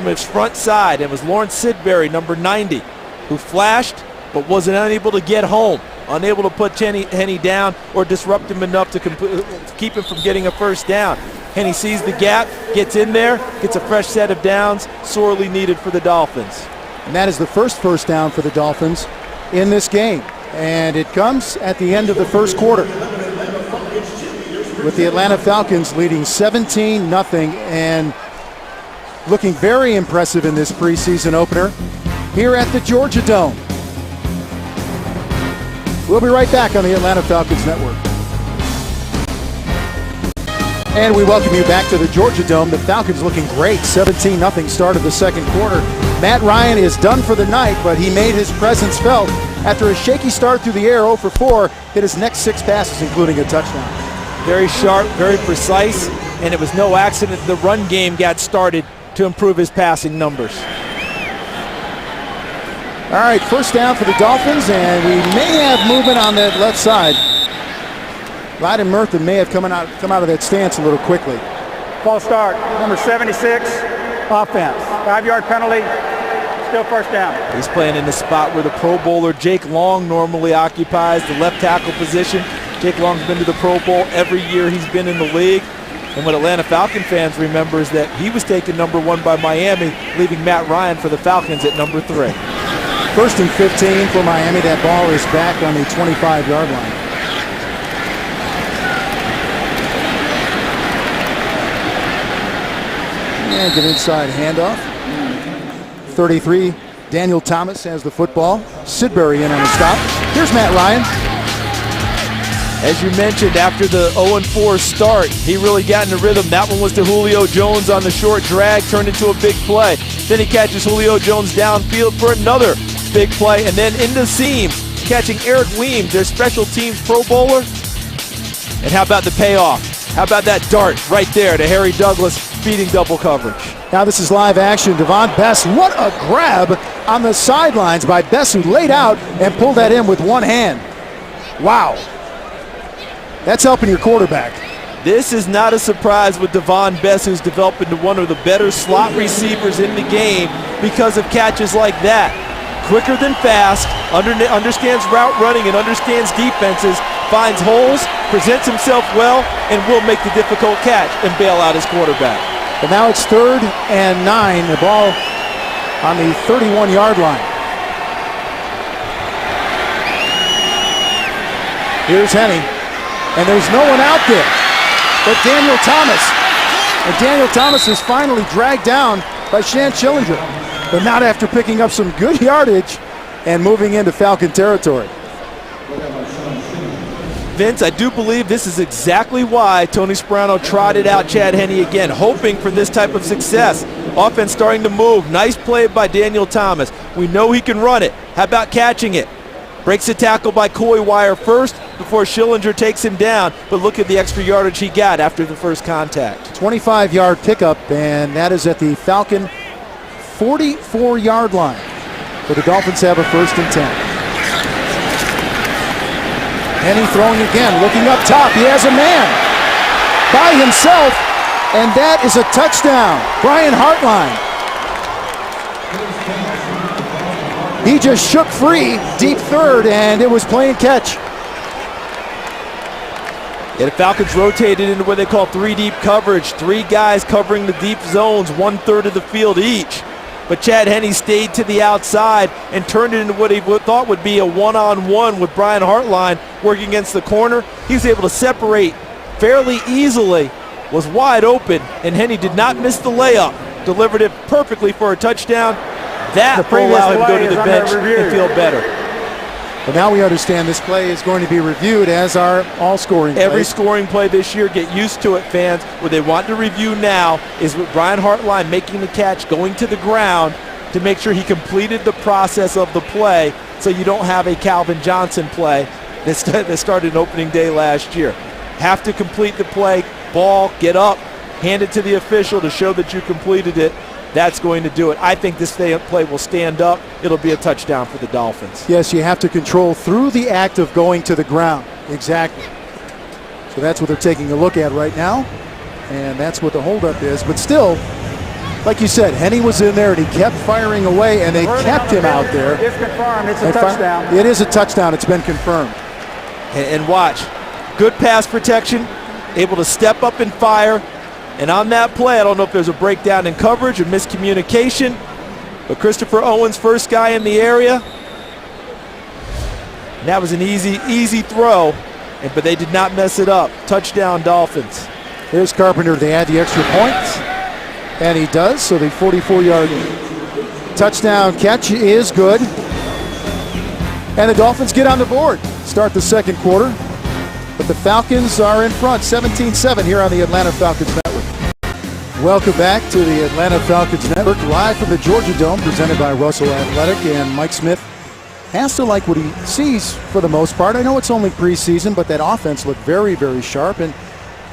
his front side. It was Lawrence Sidbury, number 90, who flashed but wasn't unable to get home. unable to put Henne down or disrupt him enough to keep him from getting a first down. Henne sees the gap, gets in there, gets a fresh set of downs, sorely needed for the Dolphins. And that is the first down for the Dolphins in this game. And it comes at the end of the first quarter, with the Atlanta Falcons leading 17-0 and looking very impressive in this preseason opener here at the Georgia Dome. We'll be right back on the Atlanta Falcons Network. And we welcome you back to the Georgia Dome. The Falcons looking great. 17-0 start of the second quarter. Matt Ryan is done for the night, but he made his presence felt after a shaky start through the air. 0 for 4, hit his next 6 passes, including a touchdown. Very sharp, very precise, and it was no accident the run game got started to improve his passing numbers. All right, first down for the Dolphins, and we may have movement on that left side. Lyden Murtha may have come out of that stance a little quickly. False start, number 76, offense. 5-yard penalty, still first down. He's playing in the spot where the Pro Bowler Jake Long normally occupies, the left tackle position. Jake Long's been to the Pro Bowl every year he's been in the league. And what Atlanta Falcon fans remember is that he was taken number 1 by Miami, leaving Matt Ryan for the Falcons at number 3. First and 15 for Miami. That ball is back on the 25-yard line. And an inside handoff. 33, Daniel Thomas has the football. Sidbury in on the stop. Here's Matt Ryan. As you mentioned, after the 0-4 start, he really got in the rhythm. That one was to Julio Jones on the short drag, turned into a big play. Then he catches Julio Jones downfield for another big play, and then in the seam, catching Eric Weems, their special teams Pro Bowler. And how about the payoff? How about that dart right there to Harry Douglas, beating double coverage? Now this is live action. Devon Bess, what a grab on the sidelines by Bess, who laid out and pulled that in with one hand. Wow. That's helping your quarterback. This is not a surprise with Devon Bess, who's developed into one of the better slot receivers in the game because of catches like that. Quicker than fast, understands route running and understands defenses, finds holes, presents himself well, and will make the difficult catch and bail out his quarterback. But now it's 3rd and 9, the ball on the 31-yard line. Here's Henne, and there's no one out there but Daniel Thomas. And Daniel Thomas is finally dragged down by Shan Schillinger, but not after picking up some good yardage and moving into Falcon territory. Vince, I do believe this is exactly why Tony Sparano trotted out Chad Henne again, hoping for this type of success. Offense starting to move. Nice play by Daniel Thomas. We know he can run it. How about catching it? Breaks the tackle by Coy Wire first before Schillinger takes him down, but look at the extra yardage he got after the first contact. 25-yard pickup, and that is at the Falcon 44-yard line. But the Dolphins have a 1st and 10. Henne throwing again, looking up top. He has a man by himself, and that is a touchdown. Brian Hartline. He just shook free, deep 3rd, and it was plain catch. Yeah, the Falcons rotated into what they call 3 deep coverage. 3 guys covering the deep zones, 1/3 of the field each. But Chad Henne stayed to the outside and turned it into what he thought would be a one-on-one with Brian Hartline working against the corner. He was able to separate fairly easily, was wide open, and Henne did not miss the layup. Delivered it perfectly for a touchdown. That will allow him to go to the bench and feel better. But now we understand this play is going to be reviewed, as are all scoring plays. Every scoring play this year, get used to it, fans. What they want to review now is with Brian Hartline making the catch, going to the ground to make sure he completed the process of the play, so you don't have a Calvin Johnson play that started opening day last year. Have to complete the play, ball, get up, hand it to the official to show that you completed it. That's going to do it. I think this play will stand up. It'll be a touchdown for the Dolphins. Yes, you have to control through the act of going to the ground. Exactly. So that's what they're taking a look at right now, and that's what the holdup is. But still, Like you said, Henny was in there and he kept firing away, and they kept him out there. It's confirmed. It's a touchdown. It is a touchdown. It's been confirmed. And watch, good pass protection, able to step up and fire. And on that play, I don't know if there's a breakdown in coverage or miscommunication, but Christopher Owens, first guy in the area. And that was an easy throw, but they did not mess it up. Touchdown, Dolphins. Here's Carpenter to add the extra points. And he does, so the 44-yard touchdown catch is good. And the Dolphins get on the board, start the second quarter. But the Falcons are in front, 17-7 here on the Atlanta Falcons Network. Welcome back to the Atlanta Falcons Network, live from the Georgia Dome, presented by Russell Athletic. And Mike Smith has to like what he sees for the most part. I know it's only preseason, but that offense looked very, very sharp. And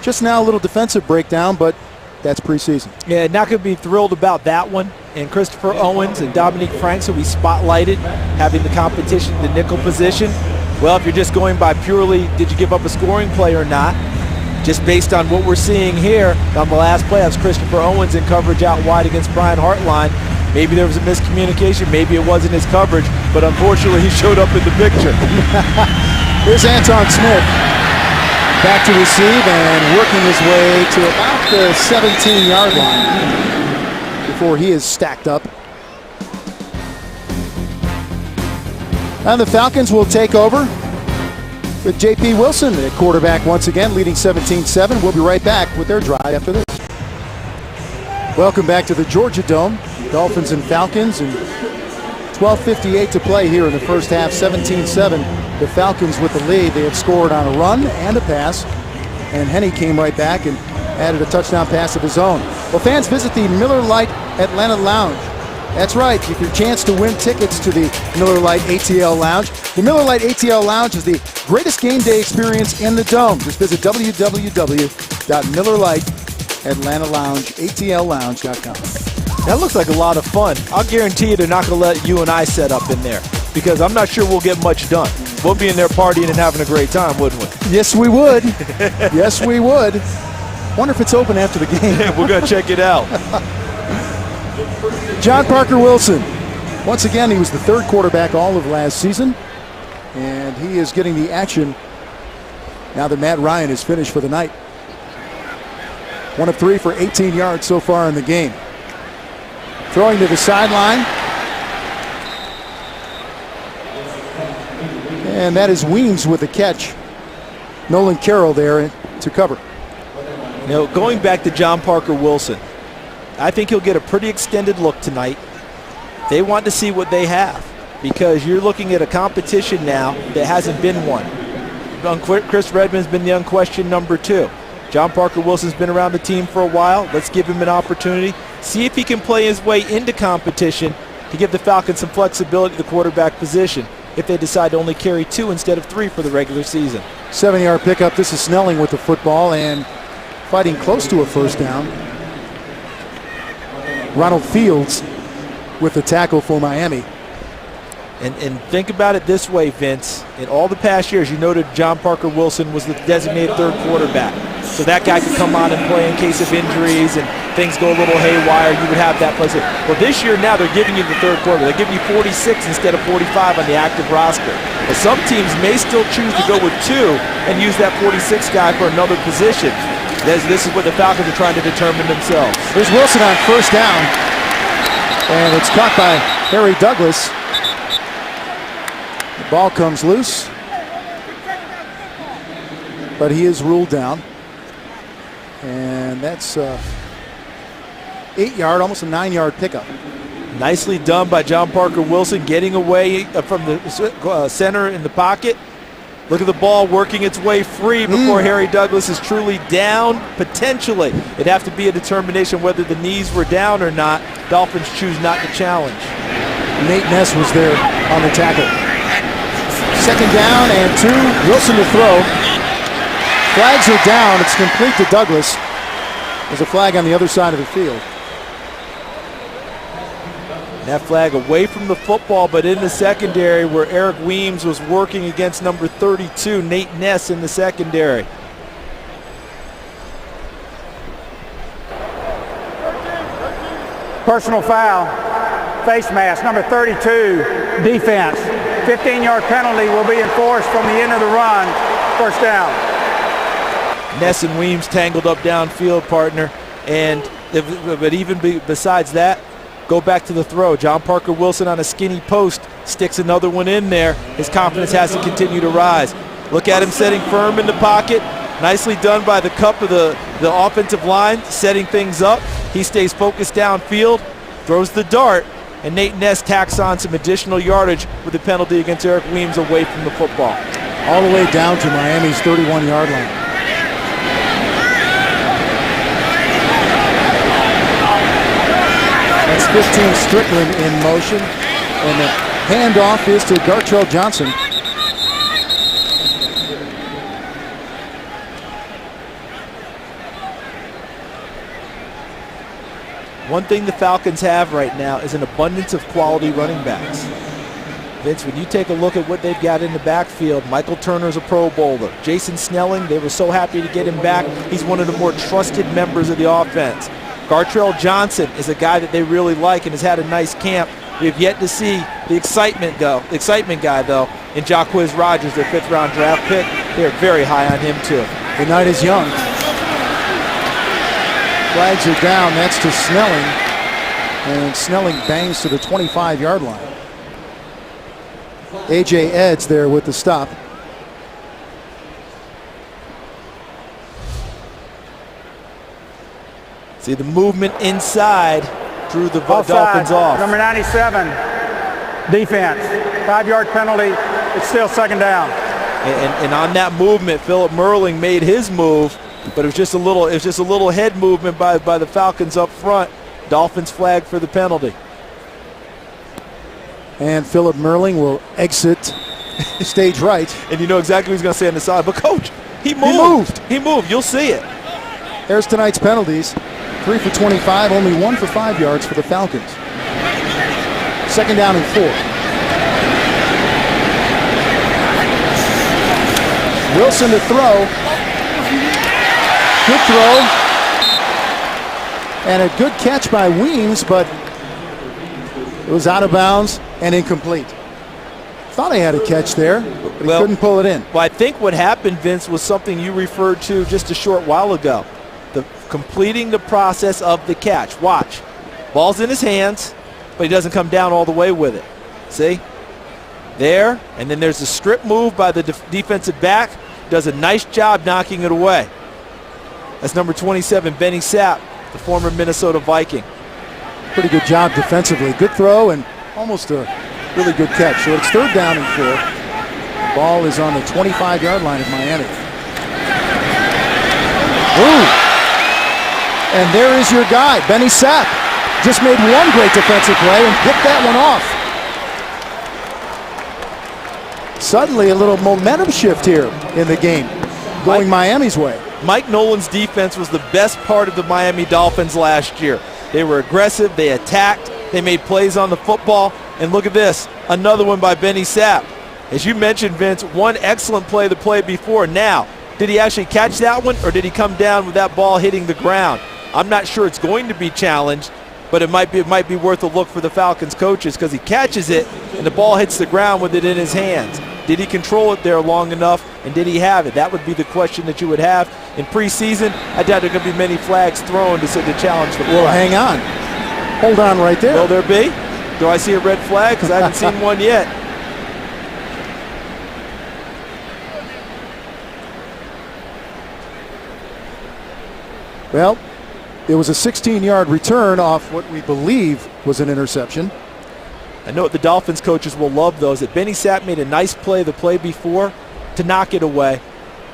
just now a little defensive breakdown, but that's preseason. Yeah, not going to be thrilled about that one. And Christopher Owens and Dominique Franks, who we spotlighted, having the competition in the nickel position. Well, if you're just going by purely did you give up a scoring play or not, just based on what we're seeing here on the last play, that's Christopher Owens in coverage out wide against Brian Hartline. Maybe there was a miscommunication, maybe it wasn't his coverage, but unfortunately he showed up in the picture. Here's Anton Smith. Back to receive and working his way to about the 17-yard line before he is stacked up. And the Falcons will take over with J.P. Wilson at quarterback once again, leading 17-7. We'll be right back with their drive after this. Welcome back to the Georgia Dome. Dolphins and Falcons, and 12:58 to play here in the first half, 17-7. The Falcons with the lead. They had scored on a run and a pass, and Henny came right back and added a touchdown pass of his own. Well, fans, visit the Miller Lite Atlanta Lounge. That's right, get your chance to win tickets to the Miller Lite ATL Lounge. The Miller Lite ATL Lounge is the greatest game day experience in the Dome. Just visit www.MillerLiteAtlantaLounge.com. That looks like a lot of fun. I'll guarantee you they're not going to let you and I set up in there, because I'm not sure we'll get much done. We'll be in there partying and having a great time, wouldn't we? Yes, we would. Yes, we would. Wonder if it's open after the game. We're going to check it out. John Parker Wilson. Once again, he was the third quarterback all of last season, and he is getting the action now that Matt Ryan is finished for the night. 1 of 3 for 18 yards so far in the game. Throwing to the sideline. And that is Weems with the catch. Nolan Carroll there to cover. You know, going back to John Parker Wilson, I think he'll get a pretty extended look tonight. They want to see what they have, because you're looking at a competition now that hasn't been one. Chris Redman's been the unquestioned number 2. John Parker Wilson's been around the team for a while. Let's give him an opportunity. See if he can play his way into competition to give the Falcons some flexibility at the quarterback position if they decide to only carry 2 instead of 3 for the regular season. 7-yard pickup. This is Snelling with the football and fighting close to a first down. Ronald Fields with the tackle for Miami. And think about it this way, Vince. In all the past years, you noted John Parker Wilson was the designated third quarterback. So that guy could come on and play in case of injuries and things go a little haywire. You would have that place. Well, this year now they're giving you the third quarter. They're giving you 46 instead of 45 on the active roster. But some teams may still choose to go with 2 and use that 46 guy for another position. This is what the Falcons are trying to determine themselves. There's Wilson on first down. And it's caught by Harry Douglas. The ball comes loose, but he is ruled down. And that's 8-yard, almost a 9-yard pickup. Nicely done by John Parker Wilson, getting away from the center in the pocket. Look at the ball working its way free before Harry Douglas is truly down, potentially. It'd have to be a determination whether the knees were down or not. Dolphins choose not to challenge. Nate Ness was there on the tackle. Second down and 2. Wilson to throw. Flags are down. It's complete to Douglas. There's a flag on the other side of the field. That flag away from the football, but in the secondary where Eric Weems was working against number 32, Nate Ness in the secondary. Personal foul, face mask, number 32, defense. 15-yard penalty will be enforced from the end of the run. First down. Ness and Weems tangled up downfield, partner. But even besides that, go back to the throw. John Parker Wilson on a skinny post sticks another one in there. His confidence has to continue to rise. Look at him setting firm in the pocket. Nicely done by the cup of the offensive line, setting things up. He stays focused downfield, throws the dart, and Nate Ness tacks on some additional yardage with the penalty against Eric Weems away from the football. All the way down to Miami's 31-yard line. That's 15 Strickland in motion, and the handoff is to Gartrell Johnson. One thing the Falcons have right now is an abundance of quality running backs. Vince, when you take a look at what they've got in the backfield, Michael Turner's a Pro Bowler. Jason Snelling, they were so happy to get him back. He's one of the more trusted members of the offense. Gartrell Johnson is a guy that they really like and has had a nice camp. We have yet to see the excitement guy, though, in Jacquizz Rodgers, their 5th-round draft pick. They're very high on him, too. The night is young. Flags are down. That's to Snelling. And Snelling bangs to the 25-yard line. A.J. Edds there with the stop. See the movement inside drew the Dolphins off. Number 97, defense. 5-yard penalty. It's still second down. And on that movement, Philip Merling made his move, but it was just a little head movement by the Falcons up front. Dolphins flag for the penalty. And Philip Merling will exit stage right. And you know exactly what he's going to say on the side. But, Coach, he moved. He moved. You'll see it. There's tonight's penalties. 3 for 25, only 1 for 5 yards for the Falcons. Second down and 4. Wilson to throw. Good throw. And a good catch by Weems, but it was out of bounds and incomplete. Thought he had a catch there, but he couldn't pull it in. Well, I think what happened, Vince, was something you referred to just a short while ago. Completing the process of the catch. Watch. Ball's in his hands, but he doesn't come down all the way with it. See? There, and then there's a strip move by the defensive back. Does a nice job knocking it away. That's number 27, Benny Sapp, the former Minnesota Viking. Pretty good job defensively. Good throw and almost a really good catch. So it's third down and 4. The ball is on the 25-yard line of Miami. Ooh. And there is your guy, Benny Sapp. Just made one great defensive play and picked that one off. Suddenly a little momentum shift here in the game, going Miami's way. Mike Nolan's defense was the best part of the Miami Dolphins last year. They were aggressive, they attacked, they made plays on the football, and look at this, another one by Benny Sapp. As you mentioned, Vince, one excellent play the play before. Now, did he actually catch that one, or did he come down with that ball hitting the ground? I'm not sure it's going to be challenged, but it might be worth a look for the Falcons coaches because he catches it and the ball hits the ground with it in his hands. Did he control it there long enough, and did he have it? That would be the question that you would have. In preseason, I doubt there are going to be many flags thrown to challenge the play. Well, hang on. Hold on right there. Will there be? Do I see a red flag? Because I haven't seen one yet. Well, it was a 16-yard return off what we believe was an interception. I know what the Dolphins coaches will love, though, is that Benny Sapp made a nice play the play before to knock it away,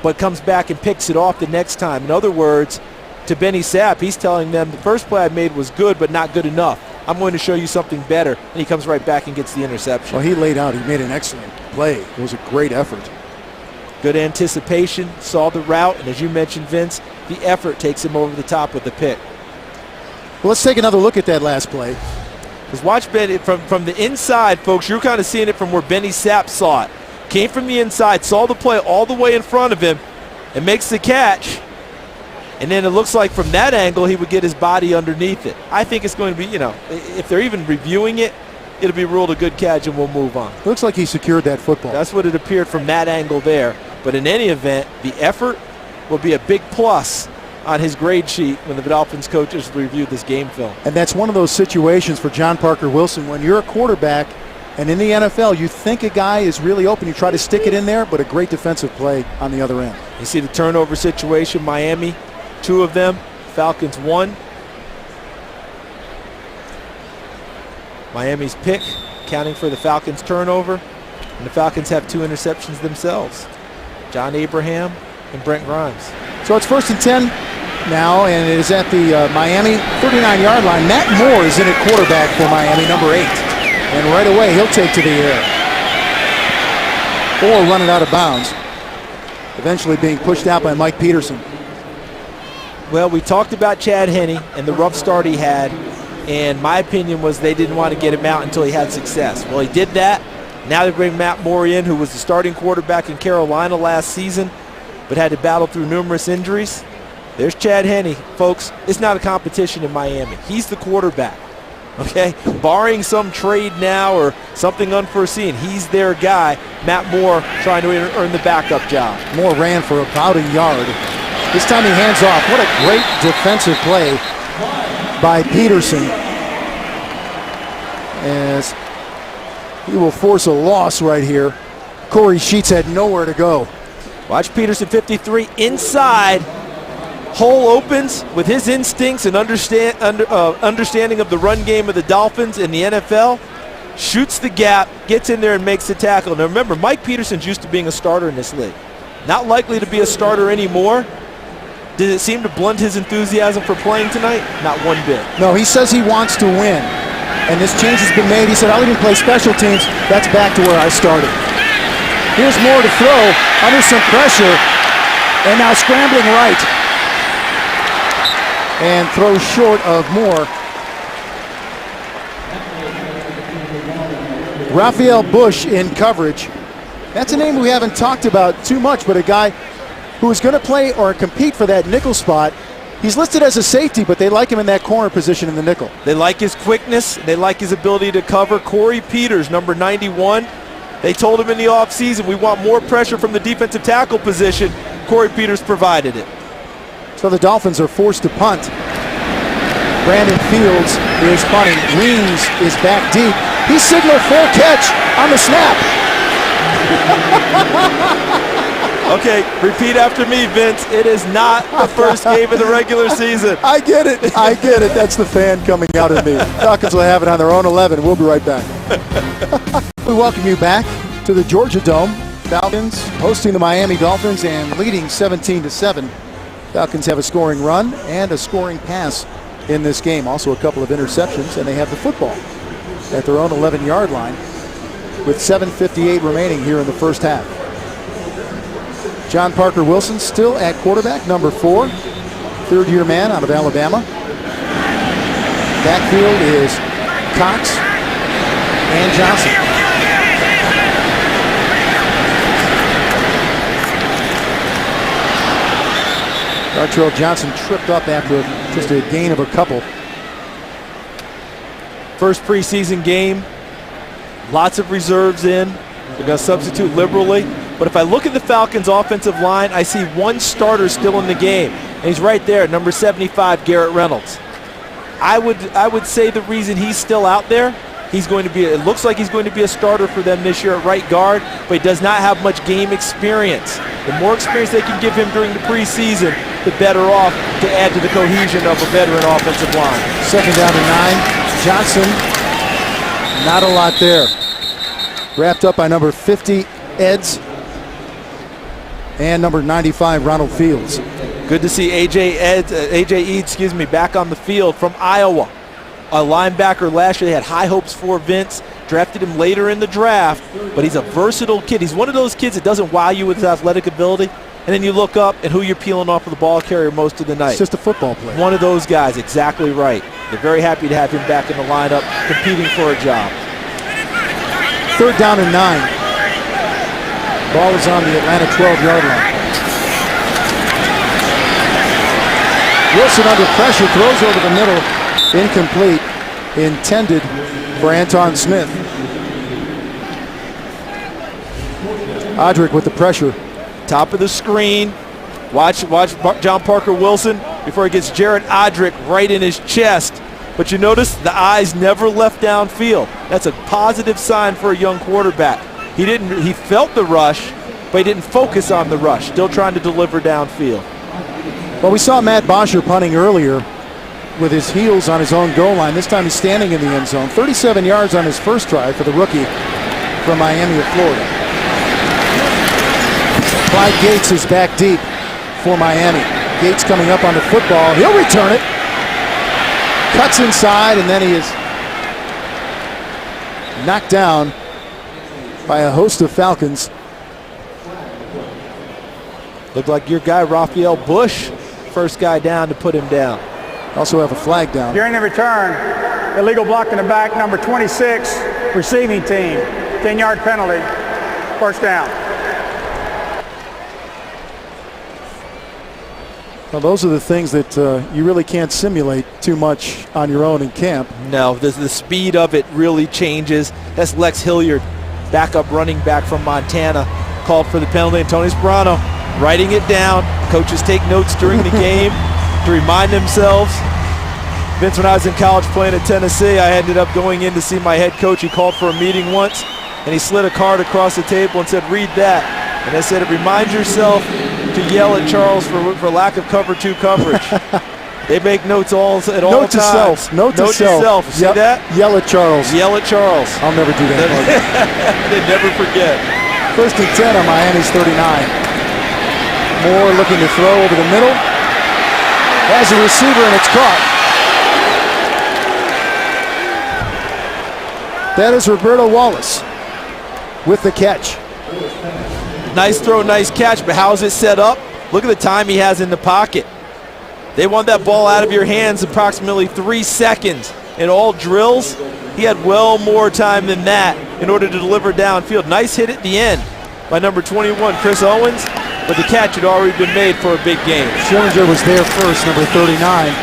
but comes back and picks it off the next time. In other words, to Benny Sapp, he's telling them the first play I made was good, but not good enough. I'm going to show you something better. And he comes right back and gets the interception. Well, he laid out. He made an excellent play. It was a great effort. Good anticipation, saw the route, and as you mentioned, Vince, the effort takes him over the top with the pick. Well, let's take another look at that last play. Because watch Benny from the inside, folks. You're kind of seeing it from where Benny Sapp saw it. Came from the inside, saw the play all the way in front of him, and makes the catch. And then it looks like from that angle, he would get his body underneath it. I think it's going to be, if they're even reviewing it, it'll be ruled a good catch and we'll move on. Looks like he secured that football. That's what it appeared from that angle there. But in any event, the effort will be a big plus on his grade sheet when the Dolphins coaches review this game film. And that's one of those situations for John Parker Wilson. When you're a quarterback and in the NFL, you think a guy is really open, you try to stick it in there, but a great defensive play on the other end. You see the turnover situation, Miami, 2 of them, Falcons 1. Miami's pick, counting for the Falcons turnover, and the Falcons have 2 interceptions themselves. John Abraham and Brent Grimes. So it's 1st and 10 now, and it is at the Miami 39-yard line. Matt Moore is in at quarterback for Miami, number 8. And right away, he'll take to the air. Or run it out of bounds. Eventually being pushed out by Mike Peterson. Well, we talked about Chad Henne and the rough start he had, and my opinion was they didn't want to get him out until he had success. Well, he did that. Now they bring Matt Moore in, who was the starting quarterback in Carolina last season, but had to battle through numerous injuries. There's Chad Henne, folks. It's not a competition in Miami. He's the quarterback, okay? Barring some trade now or something unforeseen, he's their guy. Matt Moore trying to earn the backup job. Moore ran for about a yard. This time he hands off. What a great defensive play by Peterson, as he will force a loss right here. Corey Sheets had nowhere to go. Watch Peterson, 53, inside. Hole opens with his instincts and understanding of the run game of the Dolphins in the NFL. Shoots the gap, gets in there and makes the tackle. Now remember, Mike Peterson's used to being a starter in this league. Not likely to be a starter anymore. Did it seem to blunt his enthusiasm for playing tonight? Not one bit. No, he says he wants to win. And this change has been made. He said, I'll even play special teams. That's back to where I started. Here's Moore to throw under some pressure. And now scrambling right. And throws short of Moore. Raphael Bush in coverage. That's a name we haven't talked about too much, but a guy who is going to play or compete for that nickel spot. He's listed as a safety, but they like him in that corner position in the nickel. They like his quickness. They like his ability to cover. Corey Peters, number 91. They told him in the offseason, we want more pressure from the defensive tackle position. Corey Peters provided it. So the Dolphins are forced to punt. Brandon Fields is punting. Weems is back deep. He signaled full catch on the snap. Okay, repeat after me, Vince. It is not the first game of the regular season. I get it. That's the fan coming out of me. Falcons will have it on their own 11. We'll be right back. We welcome you back to the Georgia Dome. Falcons hosting the Miami Dolphins and leading 17-7. Falcons have a scoring run and a scoring pass in this game. Also a couple of interceptions, and they have the football at their own 11-yard line with 7:58 remaining here in the first half. John Parker Wilson still at quarterback, number 4, third-year man out of Alabama. Backfield is Cox and Johnson. Gartrell Johnson tripped up after just a gain of a couple. First preseason game, lots of reserves in. They're going to substitute liberally. But if I look at the Falcons' offensive line, I see one starter still in the game. And he's right there, number 75, Garrett Reynolds. I would say the reason he's still out there, it looks like he's going to be a starter for them this year at right guard, but he does not have much game experience. The more experience they can give him during the preseason, the better off to add to the cohesion of a veteran offensive line. 2nd down and 9. Johnson, not a lot there. Wrapped up by number 50, Eds, and number 95, Ronald Fields. Good to see AJ Eads, back on the field from Iowa. A linebacker last year they had high hopes for. Vince drafted him later in the draft, but he's a versatile kid. He's one of those kids that doesn't wow you with his athletic ability, and then you look up and who you're peeling off of the ball carrier most of the night. It's just a football player. One of those guys, exactly right. They're very happy to have him back in the lineup, competing for a job. 3rd down and 9. Ball is on the Atlanta 12-yard line. Wilson under pressure, throws over the middle, incomplete, intended for Anton Smith. Odrick with the pressure. Top of the screen. Watch John Parker Wilson before he gets Jared Odrick right in his chest. But you notice the eyes never left downfield. That's a positive sign for a young quarterback. He felt the rush, but he didn't focus on the rush. Still trying to deliver downfield. Well, we saw Matt Bosher punting earlier with his heels on his own goal line. This time he's standing in the end zone. 37 yards on his first try for the rookie from Miami of Florida. Clyde Gates is back deep for Miami. Gates coming up on the football. He'll return it. Cuts inside, and then he is knocked down by a host of Falcons. Looked like your guy, Raphael Bush, first guy down to put him down. Also have a flag down. During the return, illegal block in the back, number 26, receiving team. 10-yard penalty, first down. Well, those are the things that you really can't simulate too much on your own in camp. No, the speed of it really changes. That's Lex Hilliard, backup running back from Montana, called for the penalty. And Tony Sperano writing it down. Coaches take notes during the game to remind themselves. Vince, when I was in college playing at Tennessee, I ended up going in to see my head coach. He called for a meeting once, and he slid a card across the table and said, "Read that." And I said, "Remind yourself to yell at Charles for lack of cover 2 coverage." They make notes at all Note to times. self. Note to self. See that? Yell at Charles. Yell at Charles. I'll never do that. They never forget. 1st and 10 on Miami's 39. Moore looking to throw over the middle. Has a receiver, and it's caught. That is Roberto Wallace with the catch. Nice throw, nice catch, but how is it set up? Look at the time he has in the pocket. They want that ball out of your hands approximately 3 seconds. In all drills, he had well more time than that in order to deliver downfield. Nice hit at the end by number 21, Chris Owens, but the catch had already been made for a big game. Schillinger was there first, number 39.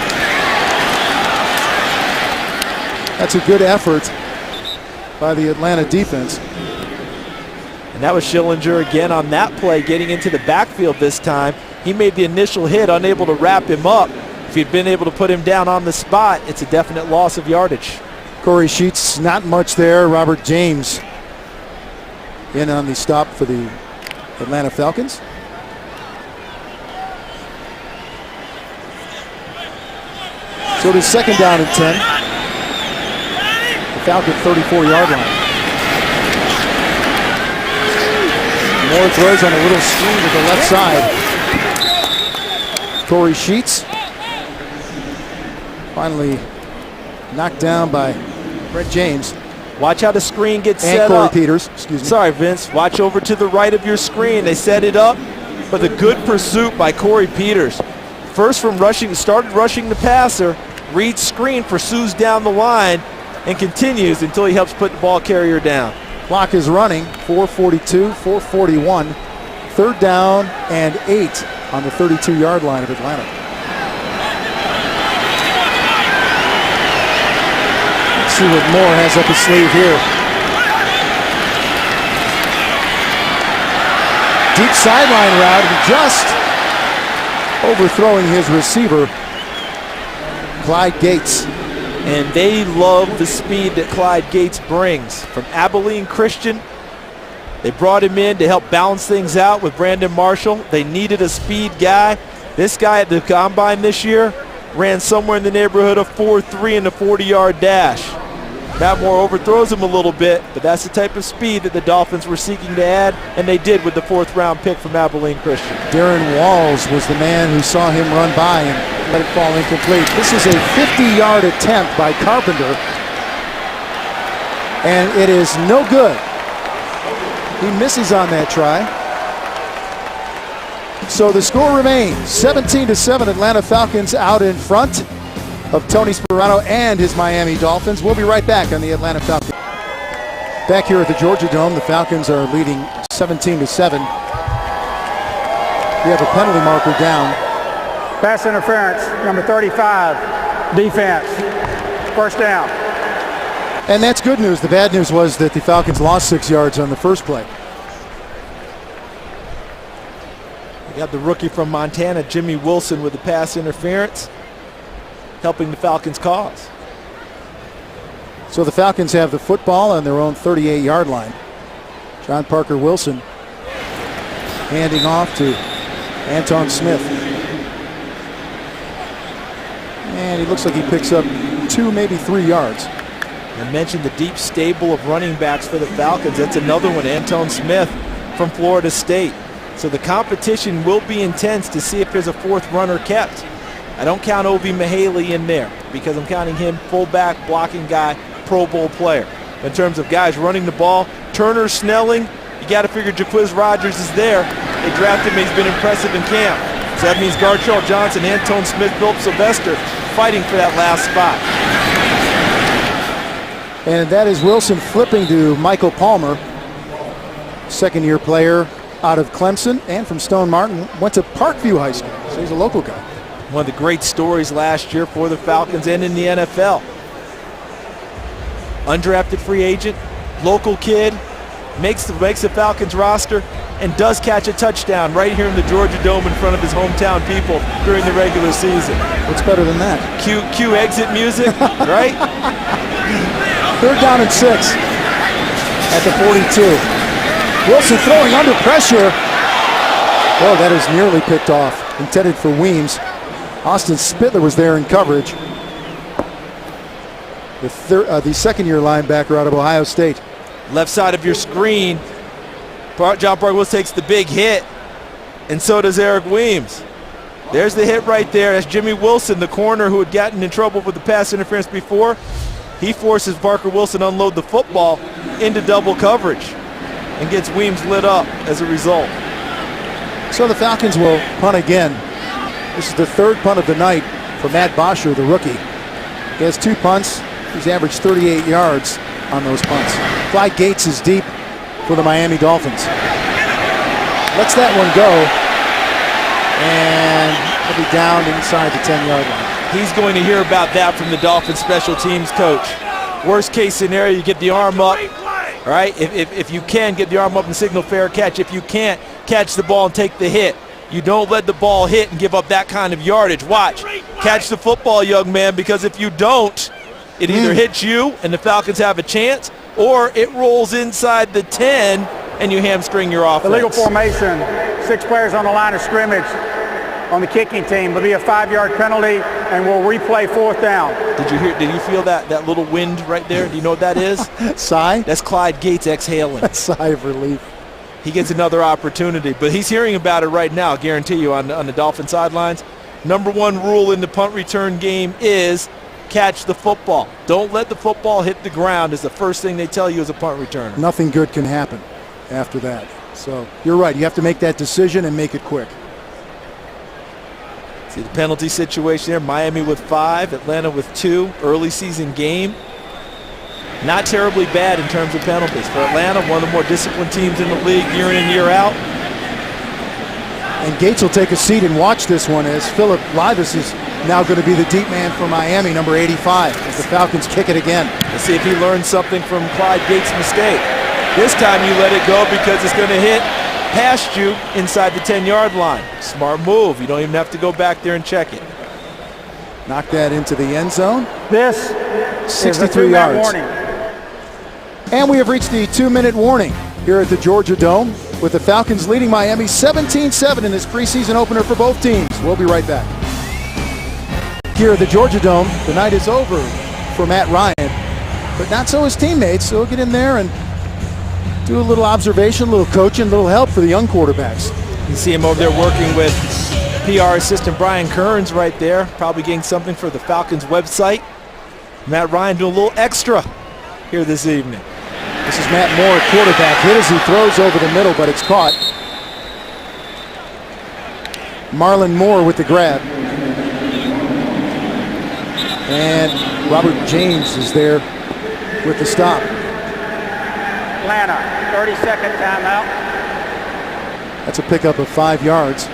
That's a good effort by the Atlanta defense. And that was Schillinger again on that play, getting into the backfield this time. He made the initial hit, unable to wrap him up. If he'd been able to put him down on the spot, it's a definite loss of yardage. Corey Sheets, not much there. Robert James in on the stop for the Atlanta Falcons. So it is 2nd down and 10. The Falcon 34-yard line. Moore throws on a little screen to the left side. Corey Sheets finally knocked down by Brett James. Watch how the screen gets and set Corey up. Peters, excuse me. Sorry, Vince. Watch over to the right of your screen. They set it up, but the good pursuit by Corey Peters. First from rushing, started rushing the passer, reads screen, pursues down the line, and continues until he helps put the ball carrier down. Clock is running, 4:42, 4:41. 3rd down and 8 on the 32-yard line of Atlanta. Let's see what Moore has up his sleeve here. Deep sideline route, just overthrowing his receiver, Clyde Gates. And they love the speed that Clyde Gates brings. From Abilene Christian, they brought him in to help balance things out with Brandon Marshall. They needed a speed guy. This guy at the Combine this year ran somewhere in the neighborhood of 4.3 in the 40-yard dash. Matt Moore overthrows him a little bit, but that's the type of speed that the Dolphins were seeking to add, and they did with the 4th-round pick from Abilene Christian. Darren Walls was the man who saw him run by and let it fall incomplete. This is a 50-yard attempt by Carpenter, and it is no good. He misses on that try. So the score remains 17-7. Atlanta Falcons out in front of Tony Sperano and his Miami Dolphins. We'll be right back on the Atlanta Falcons. Back here at the Georgia Dome, the Falcons are leading 17-7. We have a penalty marker down. Pass interference, number 35, defense. First down. And that's good news. The bad news was that the Falcons lost 6 yards on the first play. You got the rookie from Montana, Jimmy Wilson, with the pass interference, helping the Falcons' cause. So the Falcons have the football on their own 38-yard line. John Parker Wilson handing off to Anton Smith. And he looks like he picks up 2, maybe 3 yards. I mentioned the deep stable of running backs for the Falcons. That's another one, Anton Smith from Florida State. So the competition will be intense to see if there's a fourth runner kept. I don't count Obi Mihaly in there because I'm counting him fullback, blocking guy, Pro Bowl player. In terms of guys running the ball, Turner, Snelling, you got to figure Jaquiz Rogers is there. They drafted him. He's been impressive in camp. So that means Gartrell Johnson, Anton Smith, Philip Sylvester fighting for that last spot. And that is Wilson flipping to Michael Palmer, second-year player out of Clemson and from Stone Martin. Went to Parkview High School, so he's a local guy. One of the great stories last year for the Falcons and in the NFL. Undrafted free agent, local kid, makes the Falcons roster, and does catch a touchdown right here in the Georgia Dome in front of his hometown people during the regular season. What's better than that? Cue exit music, right? 3rd down and 6 at the 42. Wilson throwing under pressure. Oh, that is nearly picked off. Intended for Weems. Austin Spittler was there in coverage. The second-year linebacker out of Ohio State. Left side of your screen, John Parker Wilson takes the big hit, and so does Eric Weems. There's the hit right there. That's Jimmy Wilson, the corner who had gotten in trouble with the pass interference before. He forces Parker Wilson to unload the football into double coverage and gets Weems lit up as a result. So the Falcons will punt again. This is the 3rd punt of the night for Matt Bosher, the rookie. He has 2 punts. He's averaged 38 yards on those punts. Clyde Gates is deep for the Miami Dolphins. Lets that one go, and he'll be down inside the 10-yard line. He's going to hear about that from the Dolphins special teams coach. Worst case scenario, you get the arm up, right? If you can, get the arm up and signal fair catch. If you can't, catch the ball and take the hit. You don't let the ball hit and give up that kind of yardage. Watch. Catch the football, young man, because if you don't, it either hits you and the Falcons have a chance, or it rolls inside the 10 and you hamstring your offense. Illegal formation, 6 players on the line of scrimmage on the kicking team. It'll be a 5-yard penalty, and we'll replay 4th down. Did you feel that little wind right there? Do you know what that is? Sigh? That's Clyde Gates exhaling. Sigh of relief. He gets another opportunity, but he's hearing about it right now, I guarantee you, on the Dolphin sidelines. Number 1 rule in the punt return game is catch the football. Don't let the football hit the ground is the first thing they tell you as a punt returner. Nothing good can happen after that. So you're right. You have to make that decision and make it quick. See the penalty situation there. Miami with 5, Atlanta with 2. Early season game. Not terribly bad in terms of penalties. For Atlanta, one of the more disciplined teams in the league year in and year out. And Gates will take a seat and watch this one as Philip Livis is now going to be the deep man for Miami, number 85, as the Falcons kick it again. Let's see if he learns something from Clyde Gates' mistake. This time you let it go because it's going to hit past you inside the 10-yard line. Smart move. You don't even have to go back there and check it. Knock that into the end zone. This 63 yards. Warning. And we have reached the 2-minute warning here at the Georgia Dome, with the Falcons leading Miami 17-7 in this preseason opener for both teams. We'll be right back. Here at the Georgia Dome, the night is over for Matt Ryan, but not so his teammates. So he'll get in there and do a little observation, a little coaching, a little help for the young quarterbacks. You see him over there working with PR assistant Brian Kearns right there, probably getting something for the Falcons website. Matt Ryan doing a little extra here this evening. This is Matt Moore, quarterback, hit as he throws over the middle, but it's caught. Marlon Moore with the grab. And Robert James is there with the stop. Atlanta, 30-second timeout. That's a pickup of 5 yards.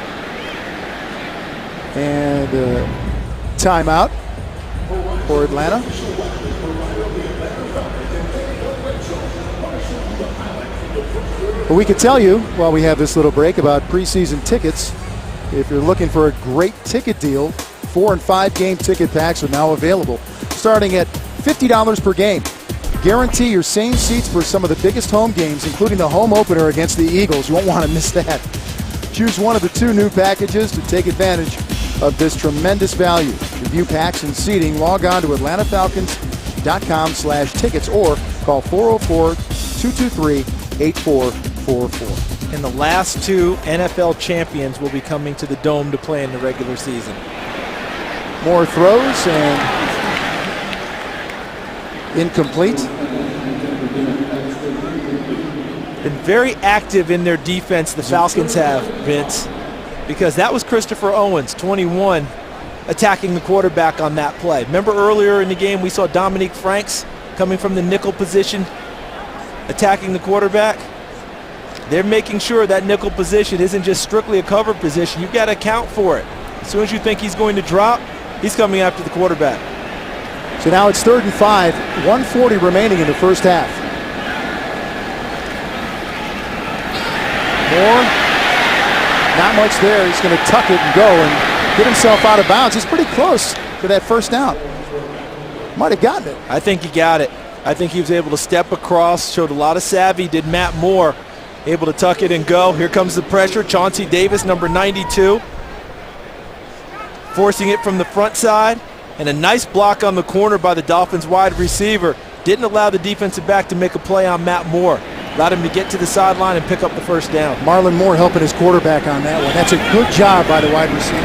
And timeout for Atlanta. But we can tell you while we have this little break about preseason tickets. If you're looking for a great ticket deal, 4 and 5 game ticket packs are now available, starting at $50 per game. Guarantee your same seats for some of the biggest home games, including the home opener against the Eagles. You won't want to miss that. Choose one of the 2 new packages to take advantage of this tremendous value. To view packs and seating, log on to atlantafalcons.com/tickets or call 404-223-8444. And the last 2 NFL champions will be coming to the Dome to play in the regular season. More throws and incomplete. Been very active in their defense, the Falcons have, Vince, because that was Christopher Owens, 21, attacking the quarterback on that play. Remember earlier in the game we saw Dominique Franks coming from the nickel position, attacking the quarterback? They're making sure that nickel position isn't just strictly a cover position. You've got to account for it. As soon as you think he's going to drop, he's coming after the quarterback. So now it's 3rd and 5, 1:40 remaining in the first half. Moore, not much there. He's going to tuck it and go and get himself out of bounds. He's pretty close to that first down. Might have gotten it. I think he got it. I think he was able to step across, showed a lot of savvy, did Matt Moore, able to tuck it and go. Here comes the pressure. Chauncey Davis, number 92, forcing it from the front side. And a nice block on the corner by the Dolphins wide receiver. Didn't allow the defensive back to make a play on Matt Moore. Allowed him to get to the sideline and pick up the first down. Marlon Moore helping his quarterback on that one. That's a good job by the wide receiver.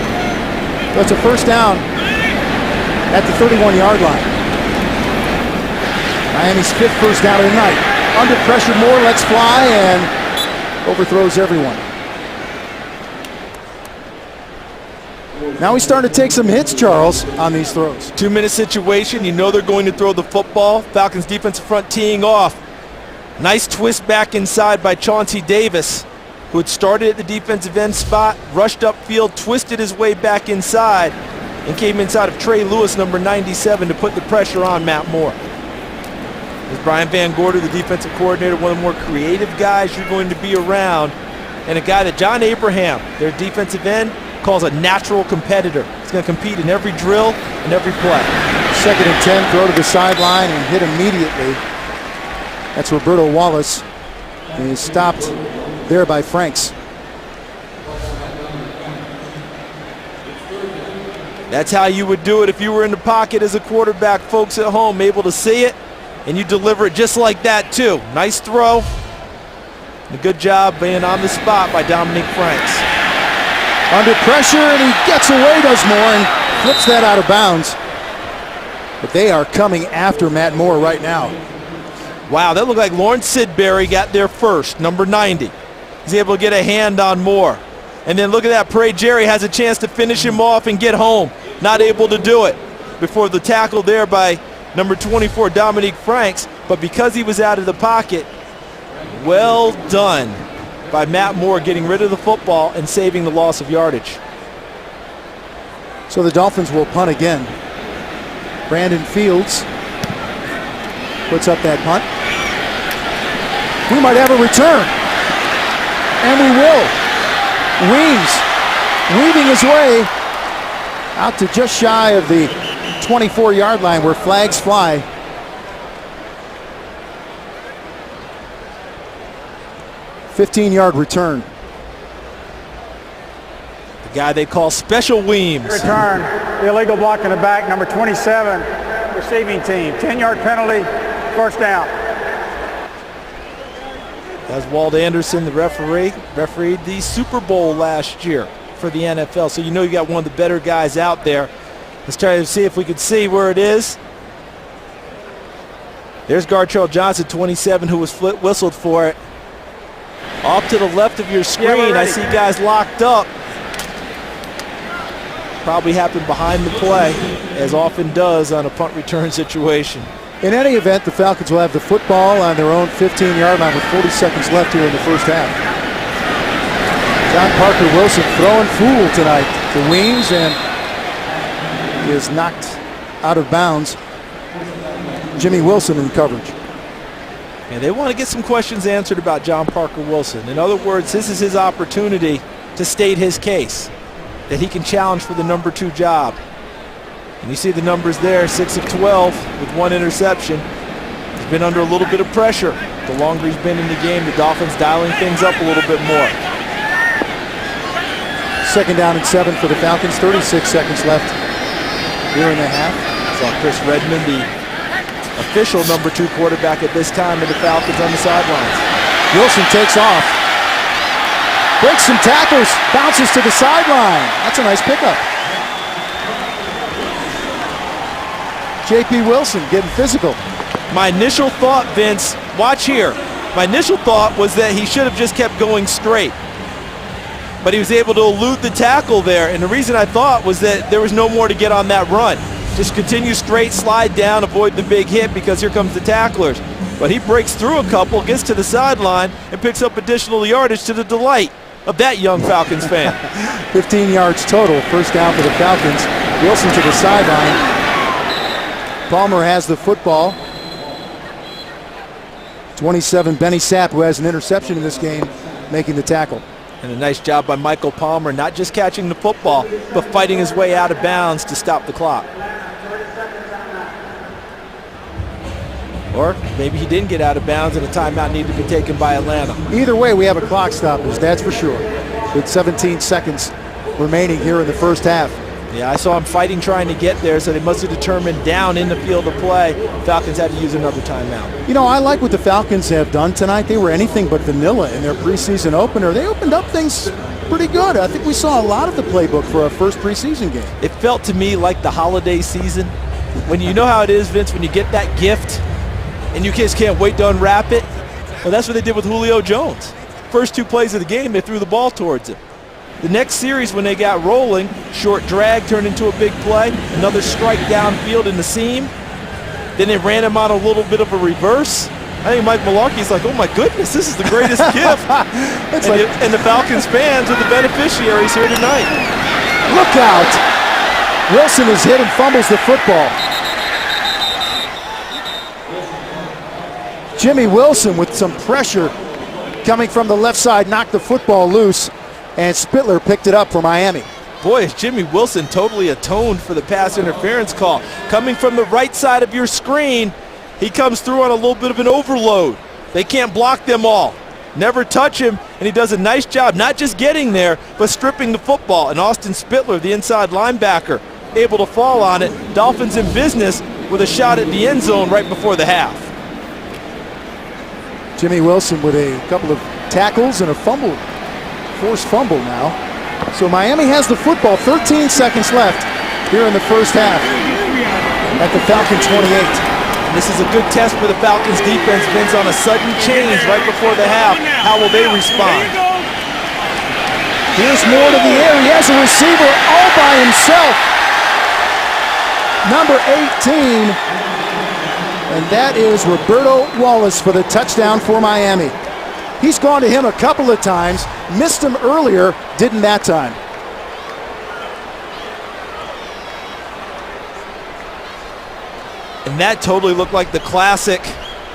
So it's a first down at the 31-yard line. Miami's 5th first down of the night. Under pressure, Moore lets fly and overthrows everyone. Now he's starting to take some hits, Charles, on these throws. 2-minute situation. You know they're going to throw the football. Falcons defensive front teeing off. Nice twist back inside by Chauncey Davis, who had started at the defensive end spot, rushed upfield, twisted his way back inside, and came inside of Trey Lewis, number 97, to put the pressure on Matt Moore. As Brian Van Gorder, the defensive coordinator, one of the more creative guys you're going to be around, and a guy that John Abraham, their defensive end, calls a natural competitor. He's going to compete in every drill and every play. 2nd and 10, throw to the sideline and hit immediately. That's Roberto Wallace. And he's stopped there by Franks. That's how you would do it if you were in the pocket as a quarterback. Folks at home able to see it, and you deliver it just like that too. Nice throw. And a good job being on the spot by Dominique Franks. Under pressure, and he gets away, does Moore, and flips that out of bounds. But they are coming after Matt Moore right now. Wow, that looked like Lawrence Sidbury got there first, number 90. He's able to get a hand on Moore. And then look at that, Pray Jerry has a chance to finish him off and get home. Not able to do it before the tackle there by number 24, Dominique Franks. But because he was out of the pocket, well done by Matt Moore getting rid of the football and saving the loss of yardage. So the Dolphins will punt again. Brandon Fields puts up that punt. We might have a return. And we will. Weems weaving his way out to just shy of the 24-yard line where flags fly. $15-yard return. The guy they call Special Weems. Return, the illegal block in the back, number 27, receiving team. 10-yard penalty, first down. That's Walt Anderson, the referee, refereed the Super Bowl last year for the NFL. So you know you got one of the better guys out there. Let's try to see if we can see where it is. There's Gartrell Johnson, 27, who was whistled for it. Off to the left of your screen, I see guys locked up. Probably happened behind the play, as often does on a punt return situation. In any event, the Falcons will have the football on their own 15-yard line with 40 seconds left here in the first half. John Parker Wilson throwing fool tonight. the wings and is knocked out of bounds. Jimmy Wilson in coverage. And they want to get some questions answered about John Parker Wilson. In other words, this is his opportunity to state his case, that he can challenge for the number 2 job. And you see the numbers there, 6 of 12 with 1 interception. He's been under a little bit of pressure. The longer he's been in the game, the Dolphins dialing things up a little bit more. 2nd down and 7 for the Falcons, 36 seconds left here in the half. Saw Chris Redmond, the official number 2 quarterback at this time of the Falcons, on the sidelines. Wilson takes off. Breaks some tackles, bounces to the sideline. That's a nice pickup. J.P. Wilson getting physical. My initial thought, Vince, watch here. My initial thought was that he should have just kept going straight. But he was able to elude the tackle there. And the reason I thought was that there was no more to get on that run. Just continue straight, slide down, avoid the big hit because here comes the tacklers. But he breaks through a couple, gets to the sideline, and picks up additional yardage to the delight of that young Falcons fan. 15 yards total, 1st down for the Falcons. Wilson to the sideline. Palmer has the football. 27, Benny Sapp, who has an interception in this game, making the tackle. And a nice job by Michael Palmer, not just catching the football, but fighting his way out of bounds to stop the clock. Or maybe he didn't get out of bounds and a timeout needed to be taken by Atlanta. Either way, we have a clock stoppage, that's for sure. With 17 seconds remaining here in the first half. Yeah, I saw him fighting, trying to get there, so they must have determined down in the field of play, Falcons had to use another timeout. You know, I like what the Falcons have done tonight. They were anything but vanilla in their preseason opener. They opened up things pretty good. I think we saw a lot of the playbook for our first preseason game. It felt to me like the holiday season. When you know how it is, Vince, when you get that gift and you kids can't wait to unwrap it. Well, that's what they did with Julio Jones. First 2 plays of the game, they threw the ball towards him. The next series, when they got rolling, short drag turned into a big play, another strike downfield in the seam. Then they ran him on a little bit of a reverse. I think Mike Malarkey's like, oh my goodness, this is the greatest gift. And the Falcons fans are the beneficiaries here tonight. Look out! Wilson is hit and fumbles the football. Jimmy Wilson with some pressure coming from the left side knocked the football loose, and Spittler picked it up for Miami. Boy, is Jimmy Wilson totally atoned for the pass interference call. Coming from the right side of your screen, he comes through on a little bit of an overload. They can't block them all. Never touch him, and he does a nice job, not just getting there, but stripping the football. And Austin Spittler, the inside linebacker, able to fall on it. Dolphins in business with a shot at the end zone right before the half. Jimmy Wilson with a couple of tackles and a fumble. Forced fumble now. So Miami has the football, 13 seconds left here in the first half at the Falcon 28. This is a good test for the Falcons defense, Vince, on a sudden change right before the half. How will they respond? Here's Moore to the air. He has a receiver all by himself. Number 18. And that is Roberto Wallace for the touchdown for Miami. He's gone to him a couple of times, missed him earlier, didn't that time. And that totally looked like the classic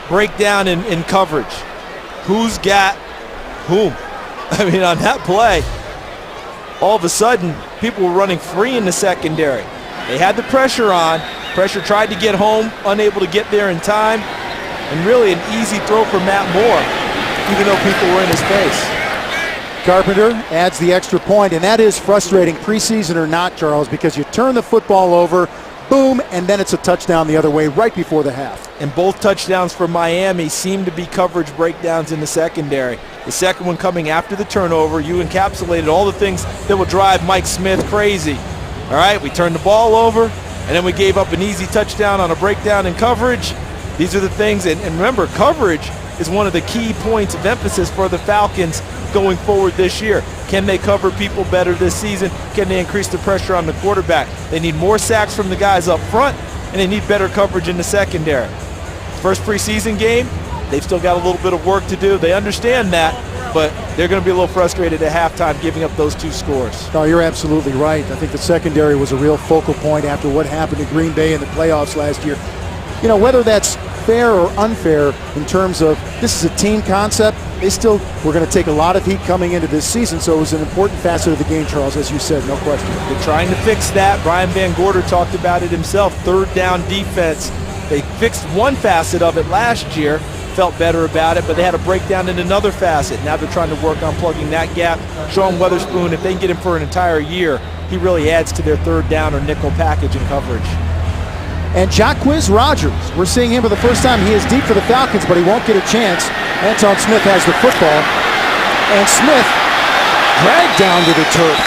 breakdown in coverage. Who's got whom? I mean, on that play, all of a sudden, people were running free in the secondary. They had the pressure on. Pressure tried to get home, unable to get there in time. And really an easy throw for Matt Moore, even though people were in his face. Carpenter adds the extra point, and that is frustrating, preseason or not, Charles, because you turn the football over, boom, and then it's a touchdown the other way right before the half. And both touchdowns for Miami seem to be coverage breakdowns in the secondary. The second one coming after the turnover, you encapsulated all the things that will drive Mike Smith crazy. All right, we turned the ball over, and then we gave up an easy touchdown on a breakdown in coverage. These are the things, and remember, coverage is one of the key points of emphasis for the Falcons going forward this year. Can they cover people better this season? Can they increase the pressure on the quarterback? They need more sacks from the guys up front, and they need better coverage in the secondary. First preseason game, they've still got a little bit of work to do. They understand that, but they're going to be a little frustrated at halftime giving up those 2 scores. No, you're absolutely right. I think the secondary was a real focal point after what happened to Green Bay in the playoffs last year. You know, whether that's fair or unfair in terms of this is a team concept, they still were going to take a lot of heat coming into this season, so it was an important facet of the game, Charles, as you said, no question. They're trying to fix that. Brian Van Gorder talked about it himself, third down defense. They fixed one facet of it last year, felt better about it, but they had to break down in another facet. Now they're trying to work on plugging that gap. Sean Weatherspoon, if they can get him for an entire year, he really adds to their third down or nickel package and coverage. And Jacquizz Rodgers, we're seeing him for the first time. He is deep for the Falcons, but he won't get a chance. Anton Smith has the football, and Smith dragged down to the turf.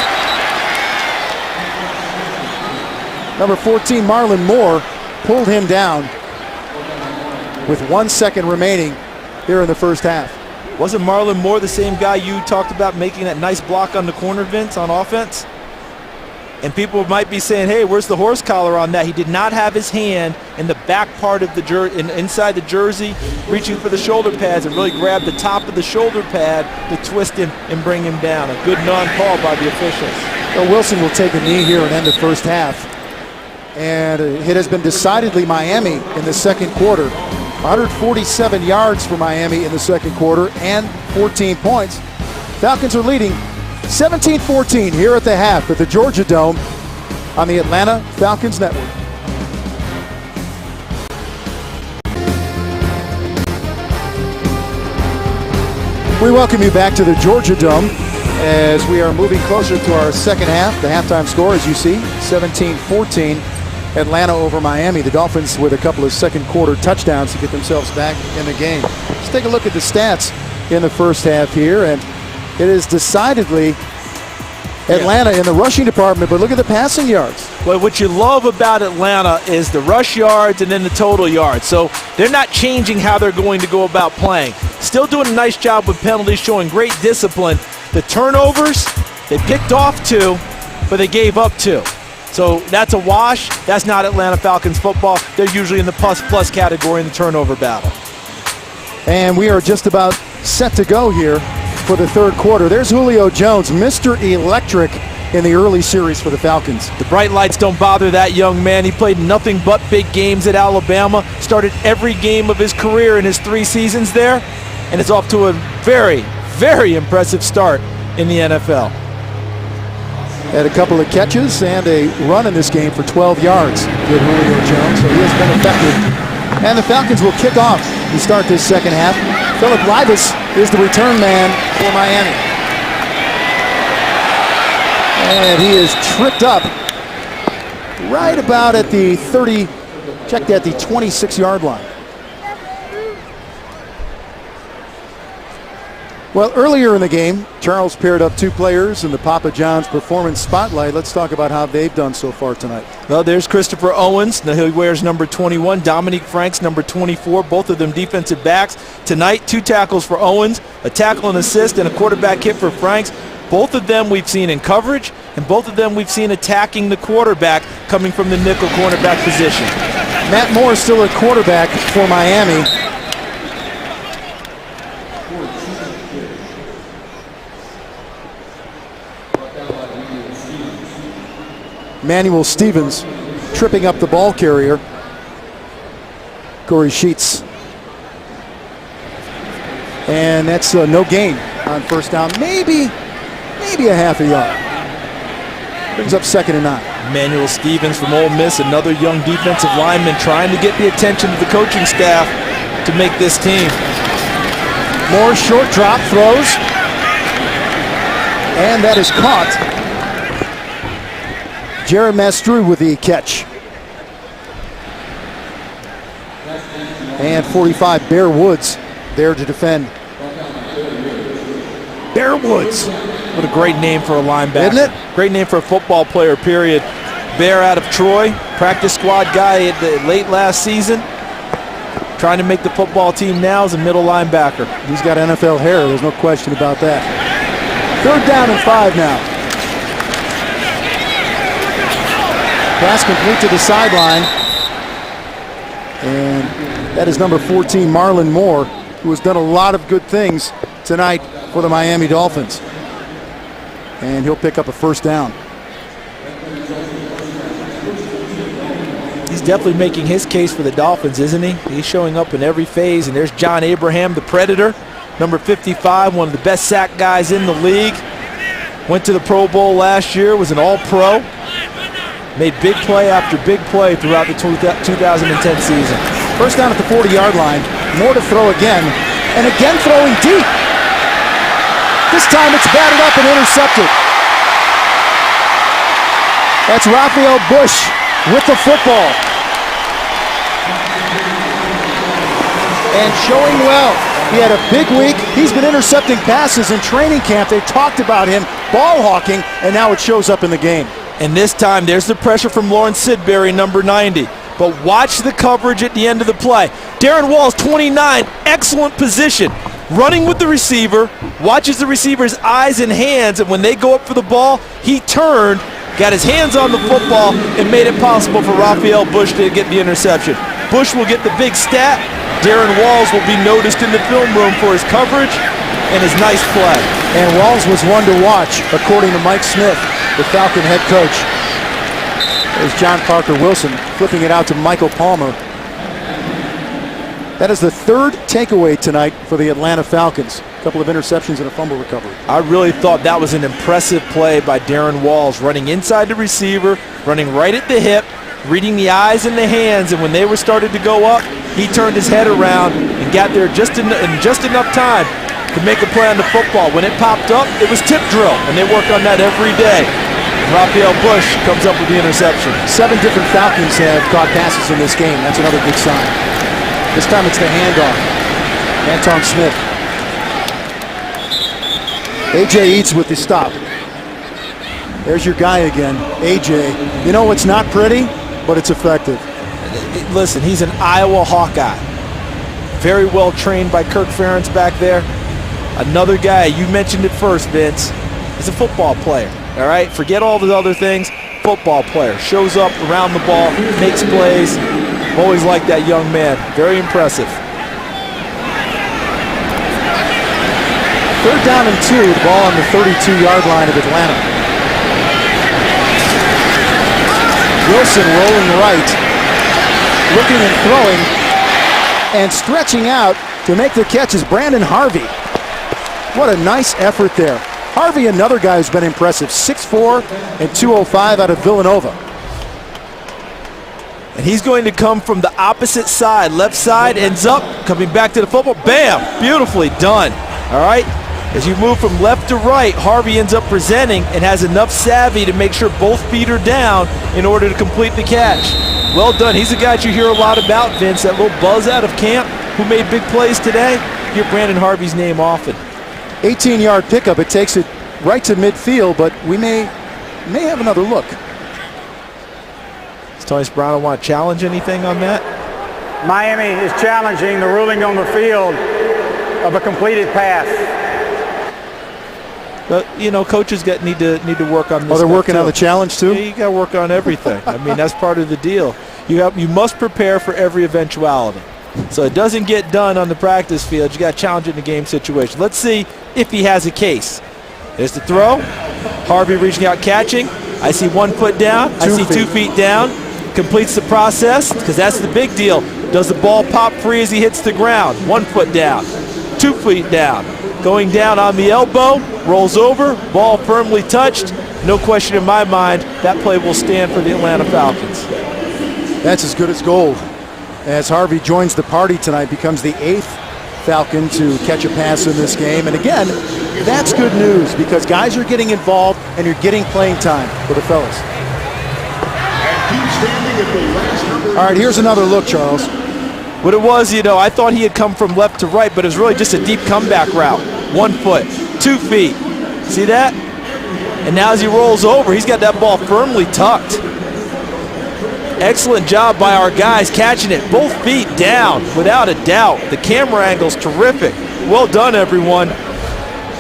Number 14, Marlon Moore, pulled him down with 1 second remaining here in the first half. Wasn't Marlon Moore the same guy you talked about making that nice block on the corner, Vince, on offense? And people might be saying, hey, where's the horse collar on that? He did not have his hand in the back part of the jersey, inside the jersey, reaching for the shoulder pads and really grabbed the top of the shoulder pad to twist him and bring him down. A good non-call by the officials. Well, Wilson will take a knee here and end the first half. And it has been decidedly Miami in the second quarter. 147 yards for Miami in the second quarter and 14 points. Falcons are leading 17-14 here at the half at the Georgia Dome on the Atlanta Falcons Network. We welcome you back to the Georgia Dome as we are moving closer to our second half. The halftime score, as you see, 17-14, Atlanta over Miami. The Dolphins with a couple of second quarter touchdowns to get themselves back in the game. Let's take a look at the stats in the first half here, and it is decidedly Atlanta in the rushing department, but look at the passing yards. Well, what you love about Atlanta is the rush yards and then the total yards. So they're not changing how they're going to go about playing. Still doing a nice job with penalties, showing great discipline. The turnovers, they picked off 2, but they gave up 2. So that's a wash. That's not Atlanta Falcons football. They're usually in the plus category in the turnover battle. And we are just about set to go here for the third quarter. There's Julio Jones, Mr. Electric in the early series for the Falcons. The bright lights don't bother that young man. He played nothing but big games at Alabama, started every game of his career in his 3 seasons there, and it's off to a very, very impressive start in the NFL. Had a couple of catches and a run in this game for 12 yards with Julio Jones, so he has been effective. And the Falcons will kick off to start this second half. Philip Livas is the return man for Miami. And he is tripped up right about at the 30, checked at the 26-yard line. Well, earlier in the game, Charles paired up 2 players in the Papa John's Performance Spotlight. Let's talk about how they've done so far tonight. Well, there's Christopher Owens. Now he wears number 21. Dominique Franks, number 24. Both of them defensive backs. Tonight, 2 tackles for Owens, a tackle and assist, and a quarterback hit for Franks. Both of them we've seen in coverage, and both of them we've seen attacking the quarterback coming from the nickel cornerback position. Matt Moore still at quarterback for Miami. Manuel Stevens tripping up the ball carrier. Corey Sheets. And that's no gain on first down. Maybe a half a yard. Brings up 2nd and 9. Manuel Stevens from Ole Miss, another young defensive lineman trying to get the attention of the coaching staff to make this team. More short drop throws. And that is caught. Jared Mastrue with the catch. And 45, Bear Woods there to defend. Bear Woods. What a great name for a linebacker. Isn't it? Great name for a football player, period. Bear out of Troy, practice squad guy late last season. Trying to make the football team now as a middle linebacker. He's got NFL hair, there's no question about that. 3rd down and 5 now. Pass complete to the sideline. And that is number 14, Marlon Moore, who has done a lot of good things tonight for the Miami Dolphins. And he'll pick up a first down. He's definitely making his case for the Dolphins, isn't he? He's showing up in every phase, and there's John Abraham, the Predator, number 55, one of the best sack guys in the league. Went to the Pro Bowl last year, was an All-Pro. Made big play after big play throughout the 2010 season. First down at the 40-yard line. More to throw again, and again throwing deep. This time it's batted up and intercepted. That's Raphael Bush with the football. And showing well. He had a big week. He's been intercepting passes in training camp. They talked about him ball hawking, and now it shows up in the game. And this time, there's the pressure from Lawrence Sidbury, number 90. But watch the coverage at the end of the play. Darren Walls, 29, excellent position. Running with the receiver, watches the receiver's eyes and hands, and when they go up for the ball, he turned, got his hands on the football, and made it possible for Raphael Bush to get the interception. Bush will get the big stat. Darren Walls will be noticed in the film room for his coverage and his nice play. And Walls was one to watch, according to Mike Smith, the Falcon head coach. There's John Parker Wilson flipping it out to Michael Palmer. That is the third takeaway tonight for the Atlanta Falcons. A couple of interceptions and a fumble recovery. I really thought that was an impressive play by Darren Walls, running inside the receiver, running right at the hip, reading the eyes and the hands, and when they were started to go up, he turned his head around and got there in just enough time to make a play on the football. When it popped up, it was tip drill, and they work on that every day. And Raphael Bush comes up with the interception. 7 different Falcons have caught passes in this game. That's another big sign. This time it's the handoff. Anton Smith. A.J. Eats with the stop. There's your guy again, A.J. You know, it's not pretty, but it's effective. Listen, he's an Iowa Hawkeye. Very well trained by Kirk Ferentz back there. Another guy, you mentioned it first, Vince. He's a football player, all right? Forget all the other things. Football player. Shows up around the ball, makes plays. I've always liked that young man. Very impressive. Third down and 2, the ball on the 32-yard line of Atlanta. Wilson rolling right, looking and throwing, and stretching out to make the catch is Brandon Harvey. What a nice effort there. Harvey, another guy who's been impressive, 6'4" and 205 out of Villanova. And he's going to come from the opposite side. Left side, ends up coming back to the football. Bam! Beautifully done. All right? As you move from left to right, Harvey ends up presenting and has enough savvy to make sure both feet are down in order to complete the catch. Well done. He's a guy that you hear a lot about, Vince. That little buzz out of camp who made big plays today. You hear Brandon Harvey's name often. 18-yard pickup. It takes it right to midfield, but we may have another look. Does Tony Sparano want to challenge anything on that? Miami is challenging the ruling on the field of a completed pass. But, you know, coaches need to work on this. Oh, they're working on the challenge too? Yeah, you got to work on everything. I mean, that's part of the deal. You must prepare for every eventuality. So it doesn't get done on the practice field. You got to challenge it in a game situation. Let's see if he has a case. There's the throw. Harvey reaching out, catching. I see 1 foot down. I see 2 feet down. Completes the process because that's the big deal. Does the ball pop free as he hits the ground? 1 foot down. 2 feet down. Going down on the elbow, rolls over, ball firmly touched. No question in my mind, that play will stand for the Atlanta Falcons. That's as good as gold. As Harvey joins the party tonight, becomes the 8th Falcon to catch a pass in this game. And again, that's good news because guys are getting involved and you're getting playing time for the fellas. All right, here's another look, Charles. What it was, you know, I thought he had come from left to right, but it was really just a deep comeback route. 1 foot, 2 feet. See that? And now as he rolls over, he's got that ball firmly tucked. Excellent job by our guys catching it. Both feet down, without a doubt. The camera angle's terrific. Well done, everyone.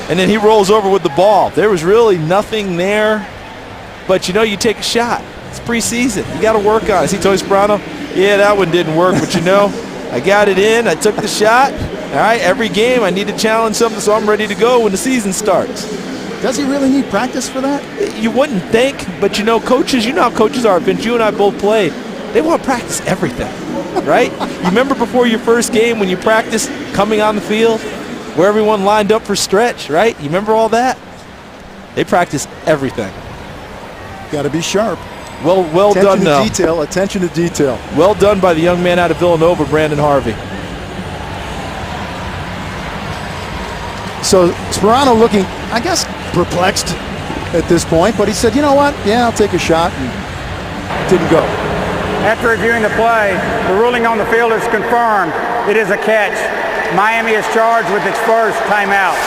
And then he rolls over with the ball. There was really nothing there. But, you know, you take a shot. It's preseason. You got to work on it. See Tony Sparano? Yeah, that one didn't work, but, you know, I got it in. I took the shot. All right, every game I need to challenge something, so I'm ready to go when the season starts. Does he really need practice for that? You wouldn't think, but coaches, how coaches are. Vince, you and I both played. They want to practice everything, right? You remember before your first game when you practiced coming on the field, where everyone lined up for stretch, right? You remember all that? They practice everything. Got to be sharp. Well done, though. Attention to detail. Well done by the young man out of Villanova, Brandon Harvey. So Sperano looking, I guess, perplexed at this point, but he said, you know what? Yeah, I'll take a shot, and didn't go. After reviewing the play, the ruling on the field is confirmed. It is a catch. Miami is charged with its first timeout.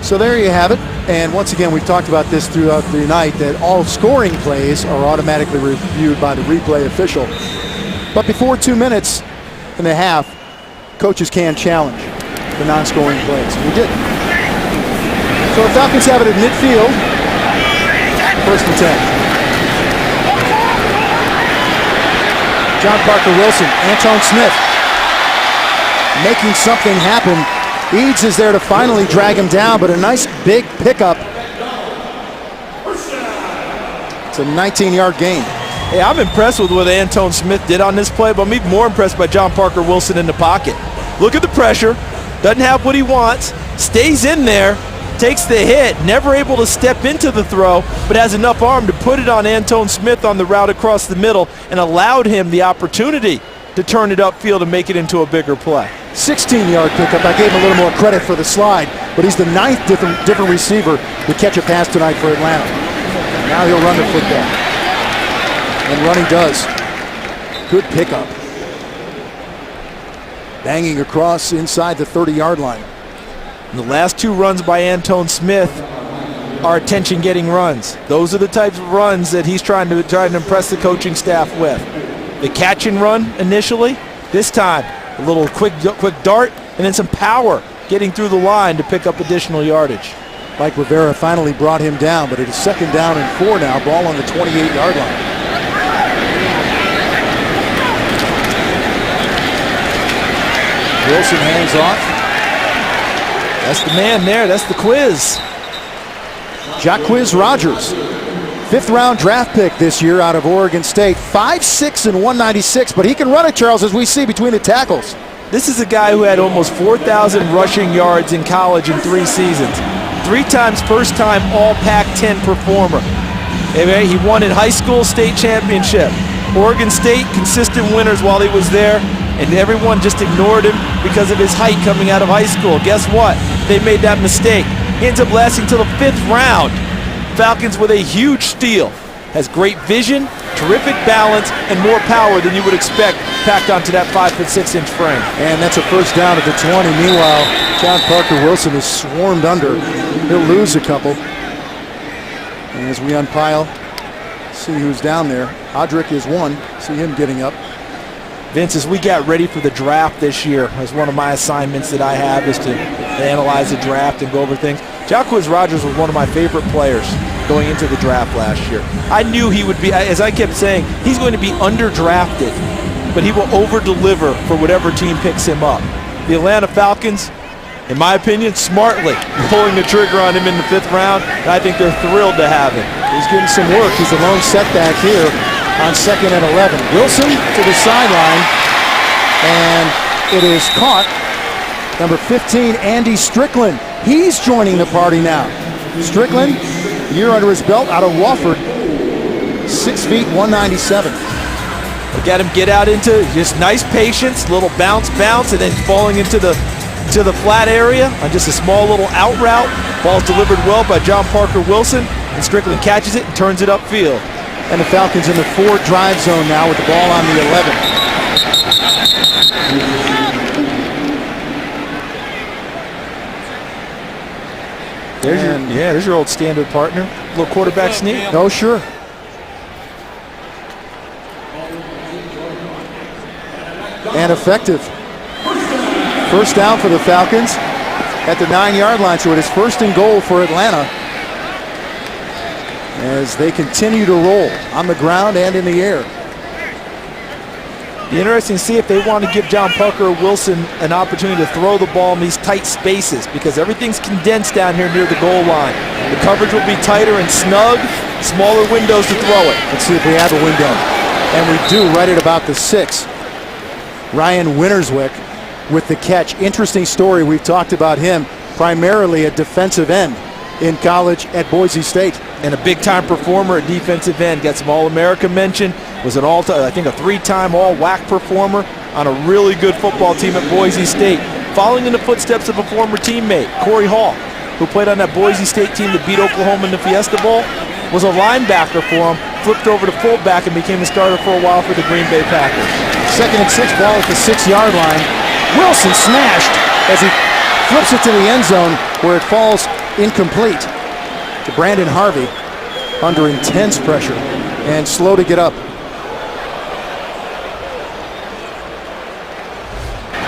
So there you have it. And once again, we've talked about this throughout the night, that all scoring plays are automatically reviewed by the replay official. But before 2 minutes and a half, coaches can challenge the non-scoring plays. We did. So the Falcons have it at midfield. 1st and 10. John Parker Wilson, Antone Smith making something happen. Eads is there to finally drag him down, but a nice big pickup. It's a 19-yard gain. Hey, I'm impressed with what Antone Smith did on this play, but I'm even more impressed by John Parker Wilson in the pocket. Look at the pressure. Doesn't have what he wants. Stays in there. Takes the hit. Never able to step into the throw, but has enough arm to put it on Antone Smith on the route across the middle and allowed him the opportunity to turn it upfield and make it into a bigger play. 16-yard pickup. I gave him a little more credit for the slide, but he's the 9th different receiver to catch a pass tonight for Atlanta. Now he'll run the football. And run he does. Good pickup. Banging across inside the 30-yard line. And the last 2 runs by Antone Smith are attention-getting runs. Those are the types of runs that he's trying to impress the coaching staff with. The catch and run initially. This time, a little quick dart, and then some power getting through the line to pick up additional yardage. Mike Rivera finally brought him down, but it is 2nd down and 4 now. Ball on the 28-yard line. Wilson hands off. That's the man there. That's the quiz. Jacquizz Rodgers, 5th-round draft pick this year out of Oregon State. 5'6" and 196, but he can run it, Charles, as we see between the tackles. This is a guy who had almost 4,000 rushing yards in college in 3 seasons. 3 times first-time All-Pac-10 performer. He won in high school state championship. Oregon State, consistent winners while he was there, and everyone just ignored him because of his height coming out of high school. Guess what? They made that mistake. He ends up lasting till the 5th round. Falcons with a huge steal. Has great vision, terrific balance, and more power than you would expect packed onto that 5'6" frame. And that's a first down at the 20. Meanwhile, John Parker Wilson is swarmed under. He'll lose a couple. And as we unpile, see who's down there. Odrick is one. See him getting up. Vince, as we got ready for the draft this year, as one of my assignments that I have is to analyze the draft and go over things. Jacquizz Rodgers was one of my favorite players going into the draft last year. I knew he would be, as I kept saying, he's going to be underdrafted, but he will over-deliver for whatever team picks him up. The Atlanta Falcons, in my opinion, smartly pulling the trigger on him in the 5th round, and I think they're thrilled to have him. He's getting some work. He's the lone setback here on 2nd and 11. Wilson to the sideline, and it is caught. Number 15, Andy Strickland. He's joining the party now. Strickland, year under his belt out of Wofford, 6 feet, 197. Look at him get out into just nice patience, little bounce, and then falling into the flat area on just a small little out route. Ball's delivered well by John Parker Wilson, and Strickland catches it and turns it upfield. And the Falcons in the 4 drive zone now with the ball on the 11. There's your old standard partner. Little quarterback sneak. No, sure. And effective. First down for the Falcons at the 9-yard line, so it is 1st and goal for Atlanta. as they continue to roll on the ground and in the air. Be interesting to see if they want to give John Parker or Wilson an opportunity to throw the ball in these tight spaces, because everything's condensed down here near the goal line. The coverage will be tighter and snug, smaller windows to throw it. Let's see if we have a window. And we do, right at about the 6. Ryan Winterswick with the catch. Interesting story. We've talked about him, primarily a defensive end in college at Boise State. And a big-time performer at defensive end. Got some All-America mention. Was an all-time, I think, a 3-time All-WAC performer on a really good football team at Boise State. Following in the footsteps of a former teammate, Corey Hall, who played on that Boise State team that beat Oklahoma in the Fiesta Bowl, was a linebacker for him, flipped over to fullback and became a starter for a while for the Green Bay Packers. 2nd and 6, ball at the 6-yard line. Wilson smashed as he flips it to the end zone, where it falls incomplete to Brandon Harvey under intense pressure and slow to get up.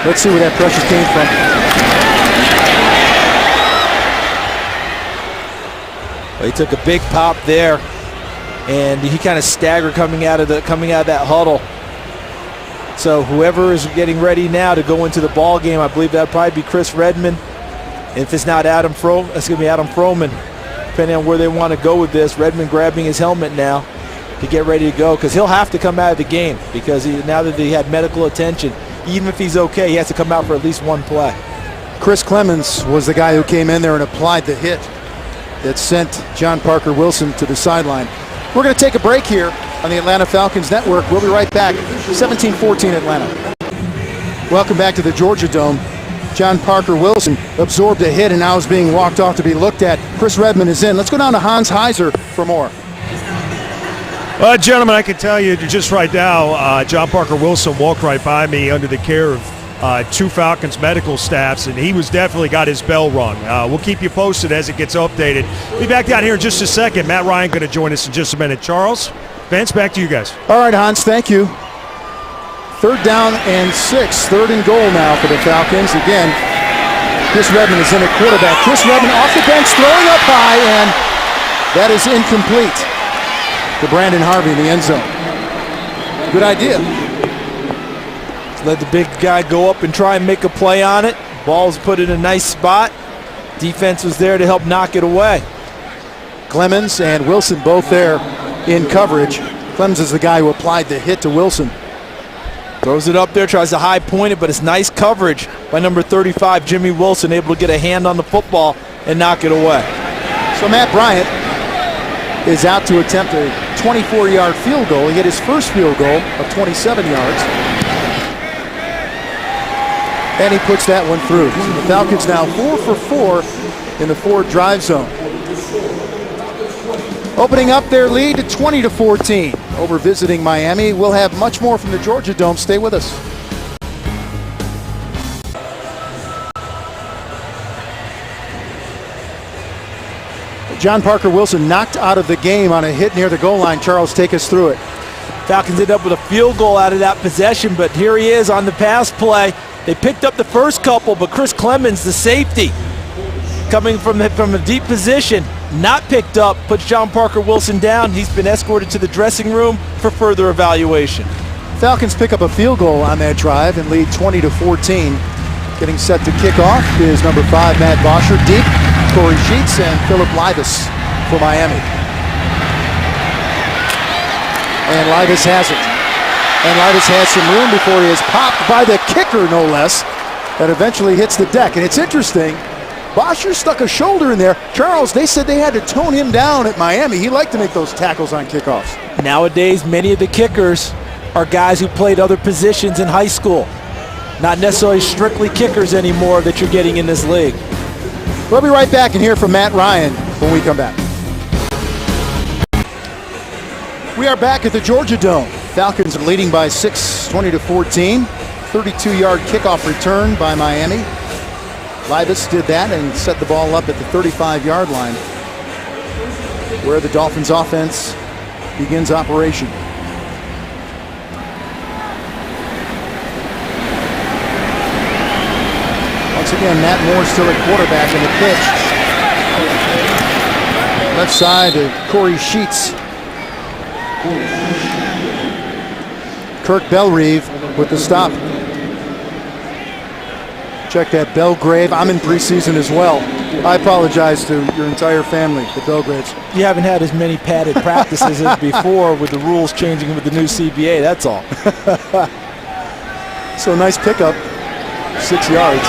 Let's see where that pressure came from. Well, he took a big pop there, and he kind of staggered coming out of that huddle. So whoever is getting ready now to go into the ball game, I believe that'd probably be Chris Redmond. If it's not Adam Froman, it's going to be Adam Froman, depending on where they want to go with this. Redmond grabbing his helmet now to get ready to go, because he'll have to come out of the game, because now that he had medical attention, even if he's okay, he has to come out for at least one play. Chris Clemens was the guy who came in there and applied the hit that sent John Parker Wilson to the sideline. We're going to take a break here on the Atlanta Falcons Network. We'll be right back. 17-14 Atlanta. Welcome back to the Georgia Dome. John Parker Wilson absorbed a hit and now is being walked off to be looked at. Chris Redmond is in. Let's go down to Hans Heiser for more. Well, gentlemen, I can tell you just right now, John Parker Wilson walked right by me under the care of 2 Falcons medical staffs, and he was definitely got his bell rung. We'll keep you posted as it gets updated. Be back down here in just a second. Matt Ryan going to join us in just a minute. Charles, Vince, back to you guys. All right, Hans, thank you. 3rd down and 6, 3rd and goal now for the Falcons. Again, Chris Redmond is in at quarterback. Chris Redmond off the bench, throwing up high, and that is incomplete to Brandon Harvey in the end zone. Good idea. Let the big guy go up and try and make a play on it. Ball's put in a nice spot. Defense was there to help knock it away. Clemens and Wilson both there in coverage. Clemens is the guy who applied the hit to Wilson. Throws it up there, tries to high point it, but it's nice coverage by number 35, Jimmy Wilson, able to get a hand on the football and knock it away. So Matt Bryant is out to attempt a 24-yard field goal. He hit his first field goal of 27 yards. And he puts that one through. So the Falcons now 4 for 4 in the Ford drive zone. Opening up their lead to 20-14 over visiting Miami. We'll have much more from the Georgia Dome. Stay with us. John Parker Wilson knocked out of the game on a hit near the goal line. Charles, take us through it. Falcons ended up with a field goal out of that possession, but here he is on the pass play. They picked up the first couple, but Chris Clemens, the safety, coming from a deep position, not picked up, puts John Parker Wilson down. He's been escorted to the dressing room for further evaluation. Falcons pick up a field goal on that drive and lead 20-14. Getting set to kick off is number 5, Matt Bosher, deep, Corey Sheets, and Philip Livas for Miami. And Livas has it. And Livas has some room before he is popped by the kicker, no less, that eventually hits the deck. And it's interesting, Bosher stuck a shoulder in there. Charles, they said they had to tone him down at Miami. He liked to make those tackles on kickoffs. Nowadays, many of the kickers are guys who played other positions in high school. Not necessarily strictly kickers anymore that you're getting in this league. We'll be right back and hear from Matt Ryan when we come back. We are back at the Georgia Dome. Falcons are leading by 6, 20-14. 32-yard kickoff return by Miami. Livas did that and set the ball up at the 35-yard line, where the Dolphins offense begins operation. Once again, Matt Moore still at quarterback in the pitch. Left side to Corey Sheets. Kirk Belrive with the stop. Check that, Belgrave. I'm in preseason as well. I apologize to your entire family, the Belgraves. You haven't had as many padded practices as before with the rules changing with the new CBA, that's all. So nice pickup, 6 yards.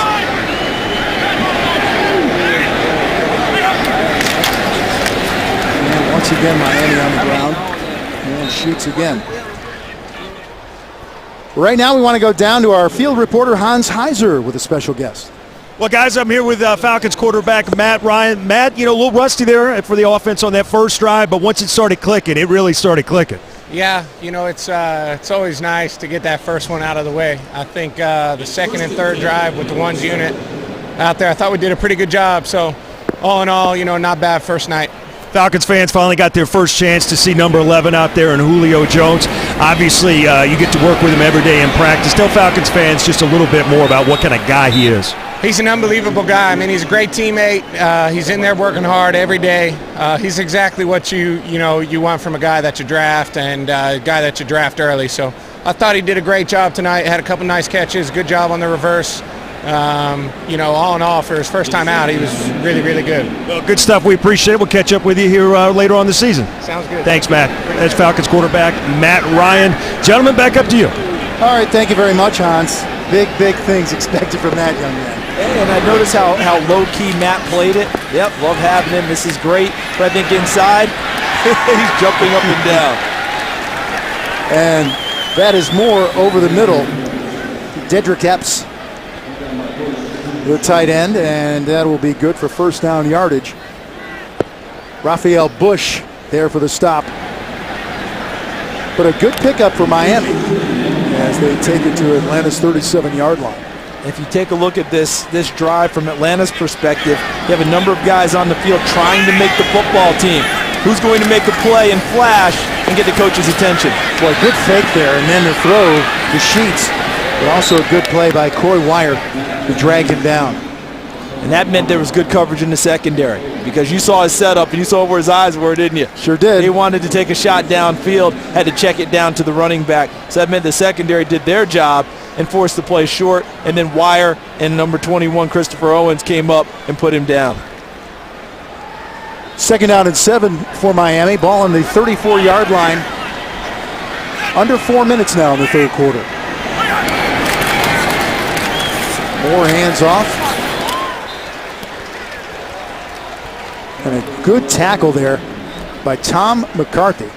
And once again, Miami on the ground. And Sheets again. Right now, we want to go down to our field reporter, Hans Heiser, with a special guest. Well, guys, I'm here with Falcons quarterback Matt Ryan. Matt, a little rusty there for the offense on that first drive, but once it started clicking, it really started clicking. Yeah, it's always nice to get that first one out of the way. I think the second and third drive with the ones unit out there, I thought we did a pretty good job. So all in all, not bad first night. Falcons fans finally got their first chance to see number 11 out there in Julio Jones. Obviously, you get to work with him every day in practice. Tell Falcons fans just a little bit more about what kind of guy he is. He's an unbelievable guy. I mean, he's a great teammate. He's in there working hard every day. He's exactly what you want from a guy that you draft and a guy that you draft early. So I thought he did a great job tonight. Had a couple nice catches. Good job on the reverse. All in all, for his first time out, he was really, really good. Well, good stuff. We appreciate it. We'll catch up with you here later on the season. Sounds good. Thanks, Matt. That's Falcons quarterback Matt Ryan. Gentlemen, back up to you. All right, thank you very much, Hans. Big things expected from that young man. And I noticed how low-key Matt played it. Yep, love having him. This is great. But I think inside, he's jumping up and down. And that is more over the middle. Dedrick Epps, the tight end, and that will be good for first down yardage. Raphael Bush there for the stop. But a good pickup for Miami as they take it to Atlanta's 37-yard line. If you take a look at this drive from Atlanta's perspective, you have a number of guys on the field trying to make the football team. Who's going to make a play and flash and get the coach's attention? Boy, good fake there, and then the throw to Sheets. But also a good play by Coy Wire to drag him down. And that meant there was good coverage in the secondary because you saw his setup and you saw where his eyes were, didn't you? Sure did. They wanted to take a shot downfield, had to check it down to the running back. So that meant the secondary did their job and forced the play short, and then Wire and number 21, Christopher Owens, came up and put him down. 2nd down and 7 for Miami. Ball on the 34-yard line. Under 4 minutes now in the third quarter. More hands off. And a good tackle there by Tom McCarthy.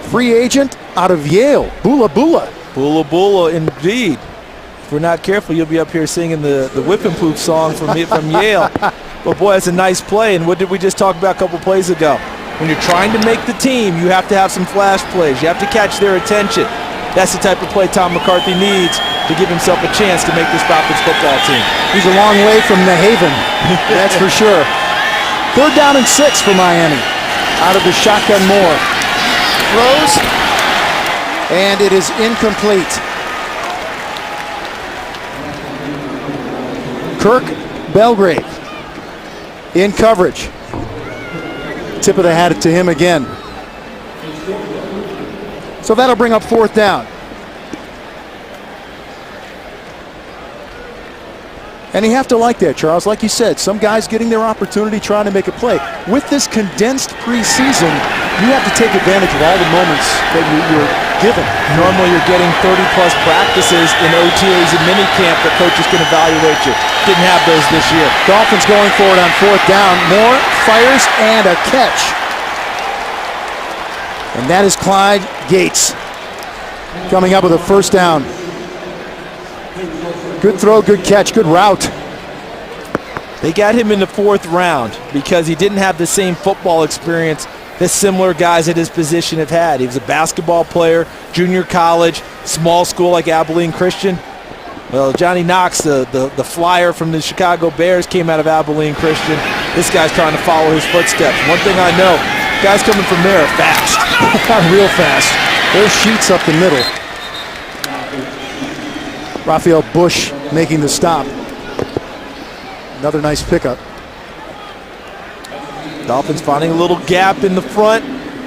Free agent out of Yale, Bula Bula. Bula Bula, indeed. If we're not careful, you'll be up here singing the Whip and Poop song from Yale. But boy, that's a nice play. And what did we just talk about a couple plays ago? When you're trying to make the team, you have to have some flash plays. You have to catch their attention. That's the type of play Tom McCarthy needs to give himself a chance to make this Falcons football team. He's a long way from the haven, that's for sure. 3rd down and 6 for Miami. Out of the shotgun more. Throws, and it is incomplete. Kirk Belgrave in coverage. Tip of the hat to him again. So that'll bring up 4th down. And you have to like that, Charles. Like you said, some guys getting their opportunity trying to make a play. With this condensed preseason, you have to take advantage of all the moments that you're given. Normally you're getting 30-plus practices in OTAs and minicamp that coaches can evaluate you. Didn't have those this year. Dolphins going for it on 4th down. Moore fires and a catch. And that is Clyde Gates coming up with a first down. Good throw, good catch, good route. They got him in the 4th round because he didn't have the same football experience that similar guys at his position have had. He was a basketball player, junior college, small school like Abilene Christian. Well, Johnny Knox, the flyer from the Chicago Bears, came out of Abilene Christian. This guy's trying to follow his footsteps. One thing I know, guys coming from there are fast. Real fast. There's Sheets up the middle. Raphael Bush making the stop. Another nice pickup. Dolphins finding a little gap in the front.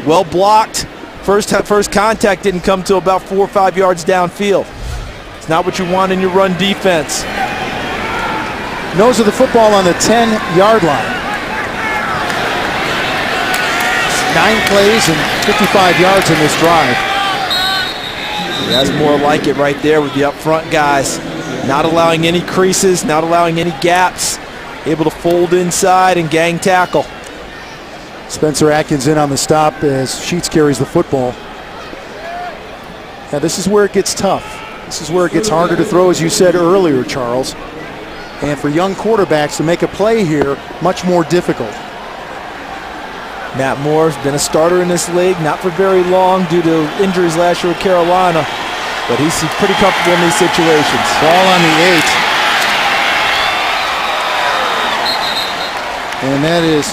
Well blocked. First contact didn't come till about 4 or 5 yards downfield. It's not what you want in your run defense. Nose of the football on the 10-yard line. 9 plays and 55 yards in this drive. That's more like it right there with the up front guys. Not allowing any creases, not allowing any gaps. Able to fold inside and gang tackle. Spencer Atkins in on the stop as Sheets carries the football. Now this is where it gets tough. This is where it gets harder to throw, as you said earlier, Charles. And for young quarterbacks to make a play here, much more difficult. Matt Moore's been a starter in this league, not for very long due to injuries last year with Carolina, but he's pretty comfortable in these situations. Ball on the 8. And that is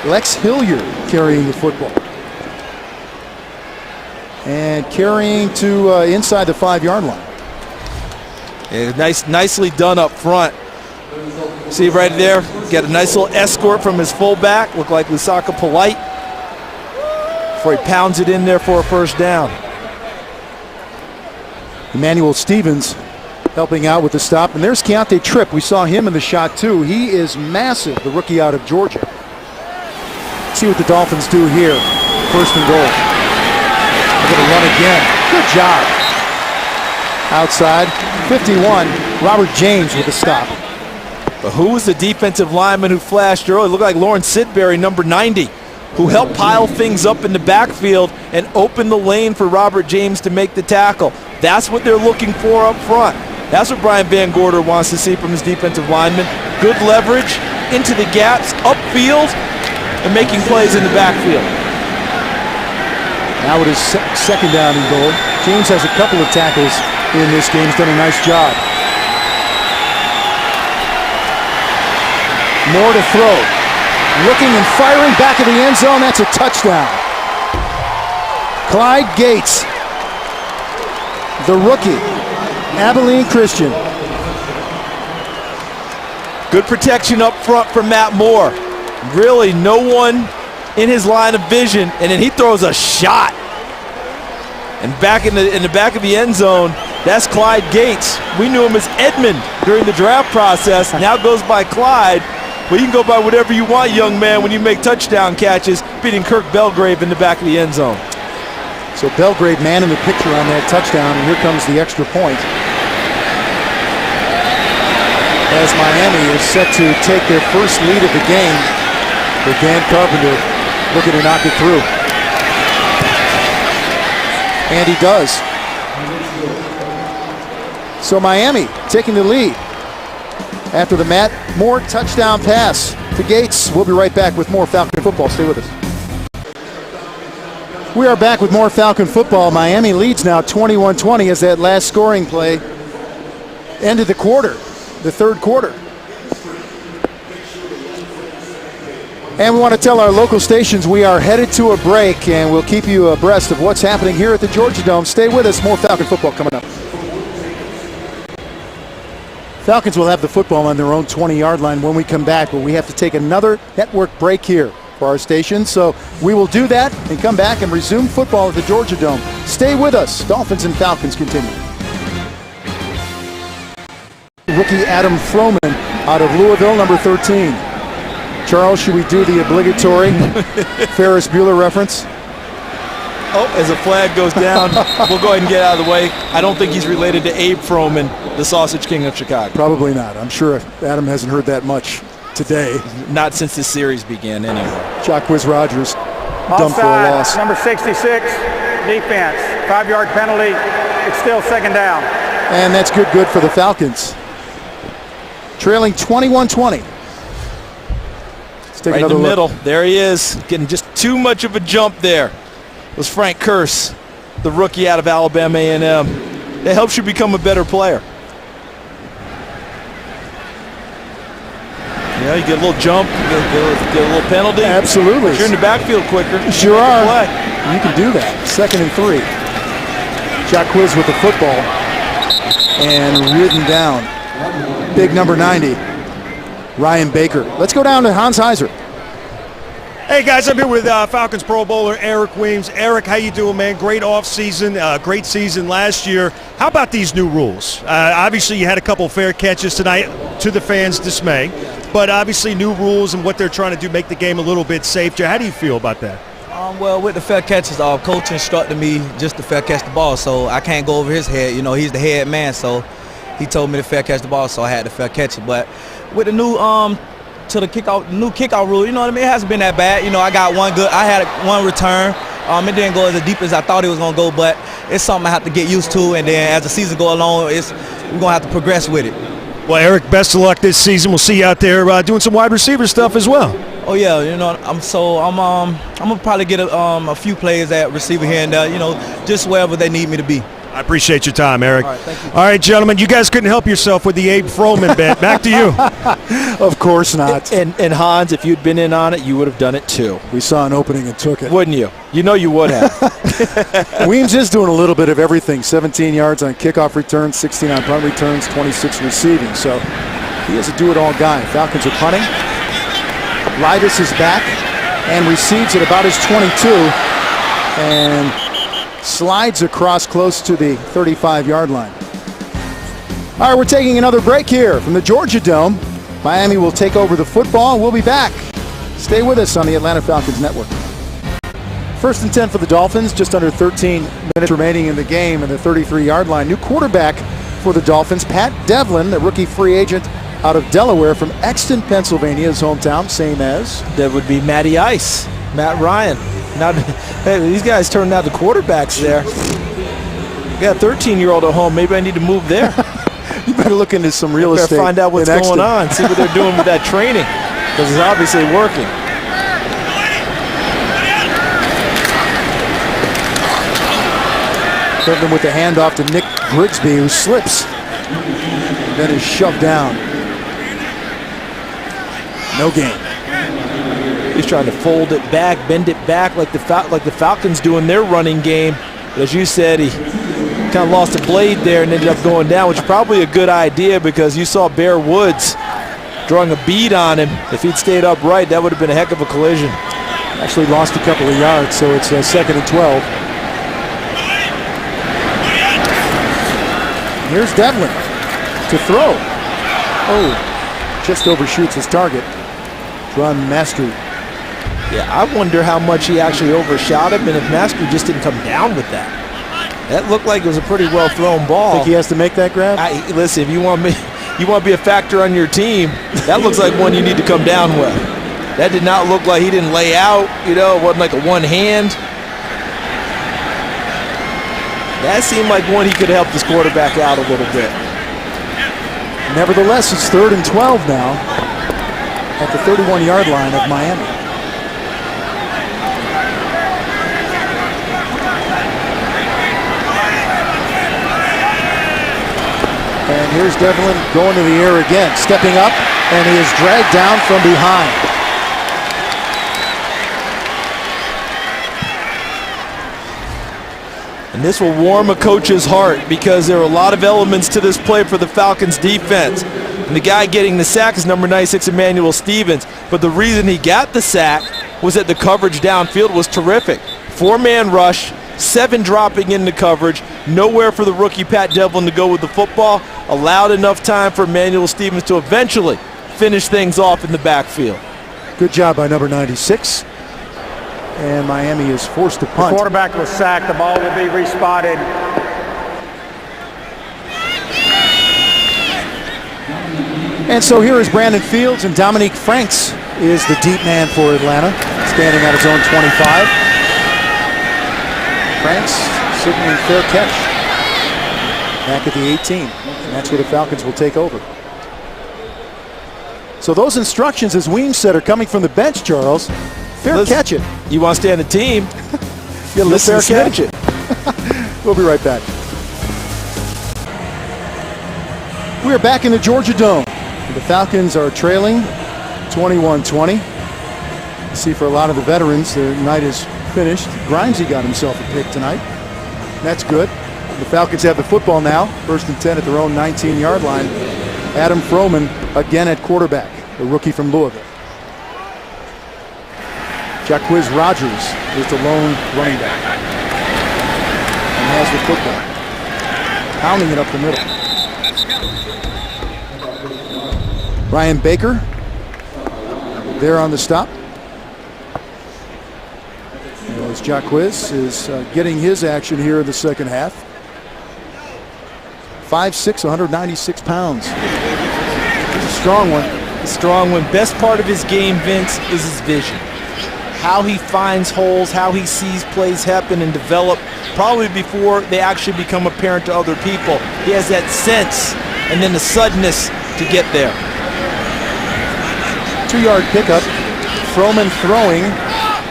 Lex Hilliard carrying the football. And carrying to inside the 5-yard line. Yeah, nicely done up front. See right there, got a nice little escort from his fullback, look like Lusaka Polite, before he pounds it in there for a first down. Emmanuel Stevens helping out with the stop. And there's Keontae Tripp. We saw him in the shot too. He is massive, the rookie out of Georgia. See what the Dolphins do here. First and goal. They're going to run again. Good job. Outside, 51, Robert James with a stop. But who was the defensive lineman who flashed early? Looked like Lawrence Sidbury, number 90, who helped pile things up in the backfield and open the lane for Robert James to make the tackle. That's what they're looking for up front. That's what Brian Van Gorder wants to see from his defensive linemen. Good leverage into the gaps, upfield, and making plays in the backfield. Now it is second down and goal. James has a couple of tackles in this game. He's done a nice job. More to throw. Looking and firing back of the end zone. That's a touchdown. Clyde Gates, the rookie, Abilene Christian. Good protection up front from Matt Moore. Really no one in his line of vision, and then he throws a shot. And back in the back of the end zone, that's Clyde Gates. We knew him as Edmund during the draft process. Now goes by Clyde. Well, you can go by whatever you want, young man, when you make touchdown catches, beating Kirk Belgrave in the back of the end zone. So Belgrave man in the picture on that touchdown, and here comes the extra point. As Miami is set to take their first lead of the game, with Dan Carpenter looking to knock it through. And he does. So Miami taking the lead after the Matt Moore touchdown pass to Gates. We'll be right back with more Falcon football. Stay with us. We are back with more Falcon football. Miami leads now 21-20 as that last scoring play ended the quarter, the third quarter. And we want to tell our local stations we are headed to a break, and we'll keep you abreast of what's happening here at the Georgia Dome. Stay with us. More Falcon football coming up. Falcons will have the football on their own 20-yard line when we come back, but we have to take another network break here for our station. So we will do that and come back and resume football at the Georgia Dome. Stay with us. Dolphins and Falcons continue. Rookie Adam Froman out of Louisville, number 13. Charles, should we do the obligatory Ferris Bueller reference? Oh, as a flag goes down, we'll go ahead and get out of the way. I don't think he's related to Abe Froman, the Sausage King of Chicago. Probably not. I'm sure Adam hasn't heard that much today. Not since this series began, anyway. Jacquizz Rodgers dumped for a loss. Number 66, defense. 5-yard penalty. It's still second down. And that's good for the Falcons. Trailing 21-20. Let's take right in another the look. middle. There he is. Getting just too much of a jump there. It was Frank Curse, the rookie out of Alabama A&M. It helps you become a better player. Yeah, you get a little jump, get a little penalty. Absolutely. You're in the backfield quicker. Sure are. You can do that. 2nd and 3. Jacquizz with the football and ridden down. Big number 90, Ryan Baker. Let's go down to Hans Heiser. Hey guys, I'm here with Falcons Pro Bowler Eric Weems. Eric, how you doing, man? Great offseason, great season last year. How about these new rules? Obviously, you had a couple fair catches tonight, to the fans' dismay. But obviously, new rules and what they're trying to do make the game a little bit safer. How do you feel about that? Well, with the fair catches, coach instructed me just to fair catch the ball, so I can't go over his head. You know, he's the head man, so he told me to fair catch the ball, so I had to fair catch it. But with the new new kickout rule, you know what I mean? It hasn't been that bad. You know, I had one return. It didn't go as deep as I thought it was gonna go, but it's something I have to get used to. And then as the season go along, we're gonna have to progress with it. Well, Eric, best of luck this season. We'll see you out there doing some wide receiver stuff as well. Oh yeah, you know, I'm gonna probably get a few plays at receiver here and there, you know, just wherever they need me to be. I appreciate your time, Eric. All right, thank you. All right, gentlemen, you guys couldn't help yourself with the Abe Froman bet. Back to you. Of course not. And Hans, if you'd been in on it, you would have done it too. We saw an opening and took it. Wouldn't you? You know you would have. Weems is doing a little bit of everything. 17 yards on kickoff returns, 16 on punt returns, 26 receiving. So he is a do-it-all guy. Falcons are punting. Lidus is back and receives at about his 22 and slides across close to the 35-yard line. All right, we're taking another break here from the Georgia Dome. Miami will take over the football. We'll be back. Stay with us on the Atlanta Falcons Network. First and 10 for the Dolphins, just under 13 minutes remaining in the game and the 33-yard line. New quarterback for the Dolphins, Pat Devlin, the rookie free agent out of Delaware from Exton, Pennsylvania, his hometown, same as. That would be Matty Ice, Matt Ryan. Now, hey, these guys turned out the quarterbacks there. Got a 13-year-old at home. Maybe I need to move there. You better look into some real estate. Find out what's going on. See what they're doing with that training, because it's obviously working. Devlin with the handoff to Nick Grigsby, who slips and then is shoved down. No gain. He's trying to fold it back, bend it back like the Falcons do in their running game. But as you said, he kind of lost a blade there and ended up going down, which is probably a good idea because you saw Bear Woods drawing a bead on him. If he'd stayed upright, that would have been a heck of a collision. Actually lost a couple of yards, so it's second and 12. Here's Devlin to throw. Oh, just overshoots his target. Ron Mastery. Yeah, I wonder how much he actually overshot him and if Mastery just didn't come down with that. That looked like it was a pretty well thrown ball. Think he has to make that grab? Listen, if you want to be a factor on your team, that looks like one you need to come down with. That did not look like he didn't lay out, you know, it wasn't like a one hand. That seemed like one he could help this quarterback out a little bit. Nevertheless, it's third and 12 now at the 31-yard line of Miami. And here's Devlin going to the air again, stepping up, and he is dragged down from behind. And this will warm a coach's heart because there are a lot of elements to this play for the Falcons defense. And the guy getting the sack is number 96, Emmanuel Stevens. But the reason he got the sack was that the coverage downfield was terrific. 4-man rush, 7 dropping into coverage, nowhere for the rookie Pat Devlin to go with the football, allowed enough time for Emmanuel Stevens to eventually finish things off in the backfield. Good job by number 96. And Miami is forced to punt. The quarterback was sacked. The ball will be respotted. And so here is Brandon Fields, and Dominique Franks is the deep man for Atlanta, standing at his own 25. Franks signaling fair catch back at the 18, and that's where the Falcons will take over. So those instructions, as Weems said, are coming from the bench, Charles. Fair catch it. You want to stay on the team, you listen to catch it. We'll be right back. We are back in the Georgia Dome. The Falcons are trailing 21-20. See, for a lot of the veterans, the night is finished. Grimesy got himself a pick tonight. That's good. The Falcons have the football now. First and 10 at their own 19-yard line. Adam Froman again at quarterback, the rookie from Louisville. Jacquizz Rodgers is the lone running back and has the football, pounding it up the middle. Ryan Baker there on the stop. As Jacquizz is getting his action here in the second half. 5'6", 196 pounds. It's a strong one. A strong one. Best part of his game, Vince, is his vision. How he finds holes, how he sees plays happen and develop, probably before they actually become apparent to other people. He has that sense and then the suddenness to get there. 2-yard pickup. Froman throwing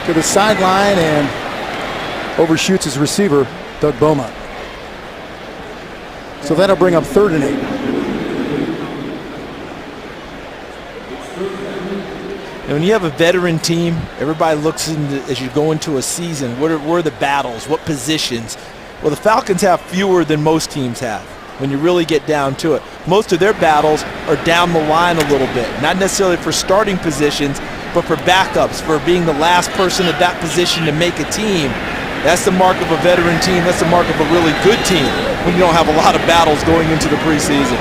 to the sideline and overshoots his receiver, Doug Beaumont. So that'll bring up 3rd and 8. And when you have a veteran team, everybody looks into, as you go into a season, what are the battles, what positions? Well, the Falcons have fewer than most teams have when you really get down to it. Most of their battles are down the line a little bit, not necessarily for starting positions, but for backups, for being the last person at that position to make a team. That's the mark of a veteran team. That's the mark of a really good team when you don't have a lot of battles going into the preseason.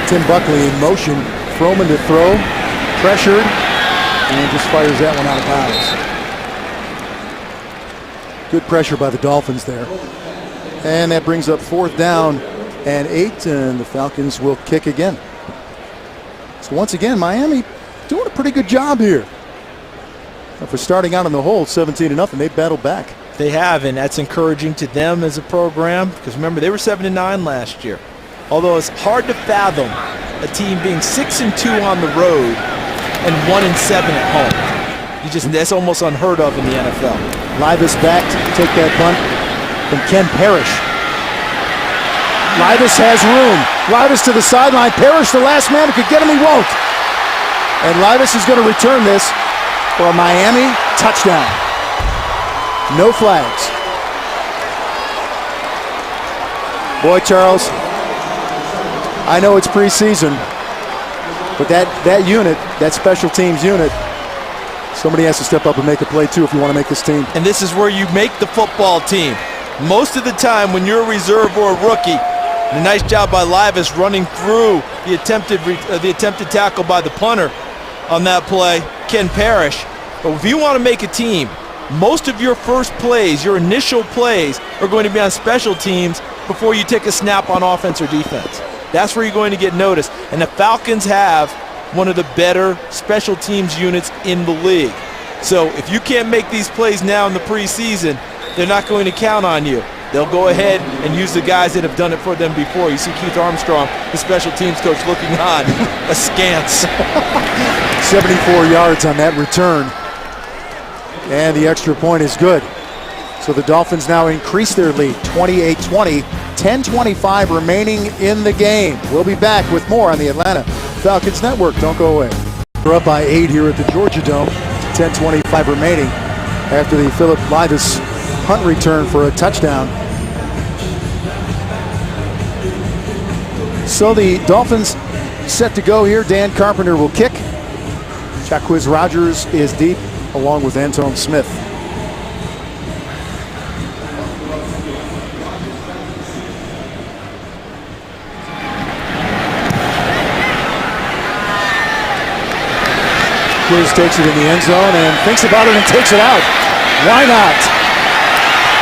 Tim Buckley in motion. Froman to throw. Pressured. And just fires that one out of bounds. Good pressure by the Dolphins there. And that brings up 4th down and 8. And the Falcons will kick again. So once again, Miami doing a pretty good job here. For starting out in the hole, 17-0, they battled back. They have, and that's encouraging to them as a program, because remember, they were 7-9 last year. Although it's hard to fathom a team being 6-2 on the road and 1-7 at home. That's almost unheard of in the NFL. Levis back to take that punt from Ken Parrish. Levis has room. Levis to the sideline. Parrish, the last man who could get him, he won't. And Levis is going to return this for a Miami touchdown. No flags. Boy, Charles, I know it's preseason, but that unit, that special teams unit, somebody has to step up and make a play too if you want to make this team. And this is where you make the football team. Most of the time when you're a reserve or a rookie, and a nice job by Levis running through the attempted tackle by the punter on that play, Ken Parrish. But if you want to make a team, most of your first plays, your initial plays, are going to be on special teams before you take a snap on offense or defense. That's where you're going to get noticed. And the Falcons have one of the better special teams units in the league. So if you can't make these plays now in the preseason, they're not going to count on you. They'll go ahead and use the guys that have done it for them before. You see Keith Armstrong, the special teams coach, looking on askance. 74 yards on that return. And the extra point is good. So the Dolphins now increase their lead, 28-20, 10:25 remaining in the game. We'll be back with more on the Atlanta Falcons Network. Don't go away. We're up by 8 here at the Georgia Dome, 10:25 remaining after the Philip Levis punt return for a touchdown. So the Dolphins set to go here. Dan Carpenter will kick. Jacquizz Rodgers is deep, along with Antone Smith. Jacquizz takes it in the end zone and thinks about it and takes it out. Why not?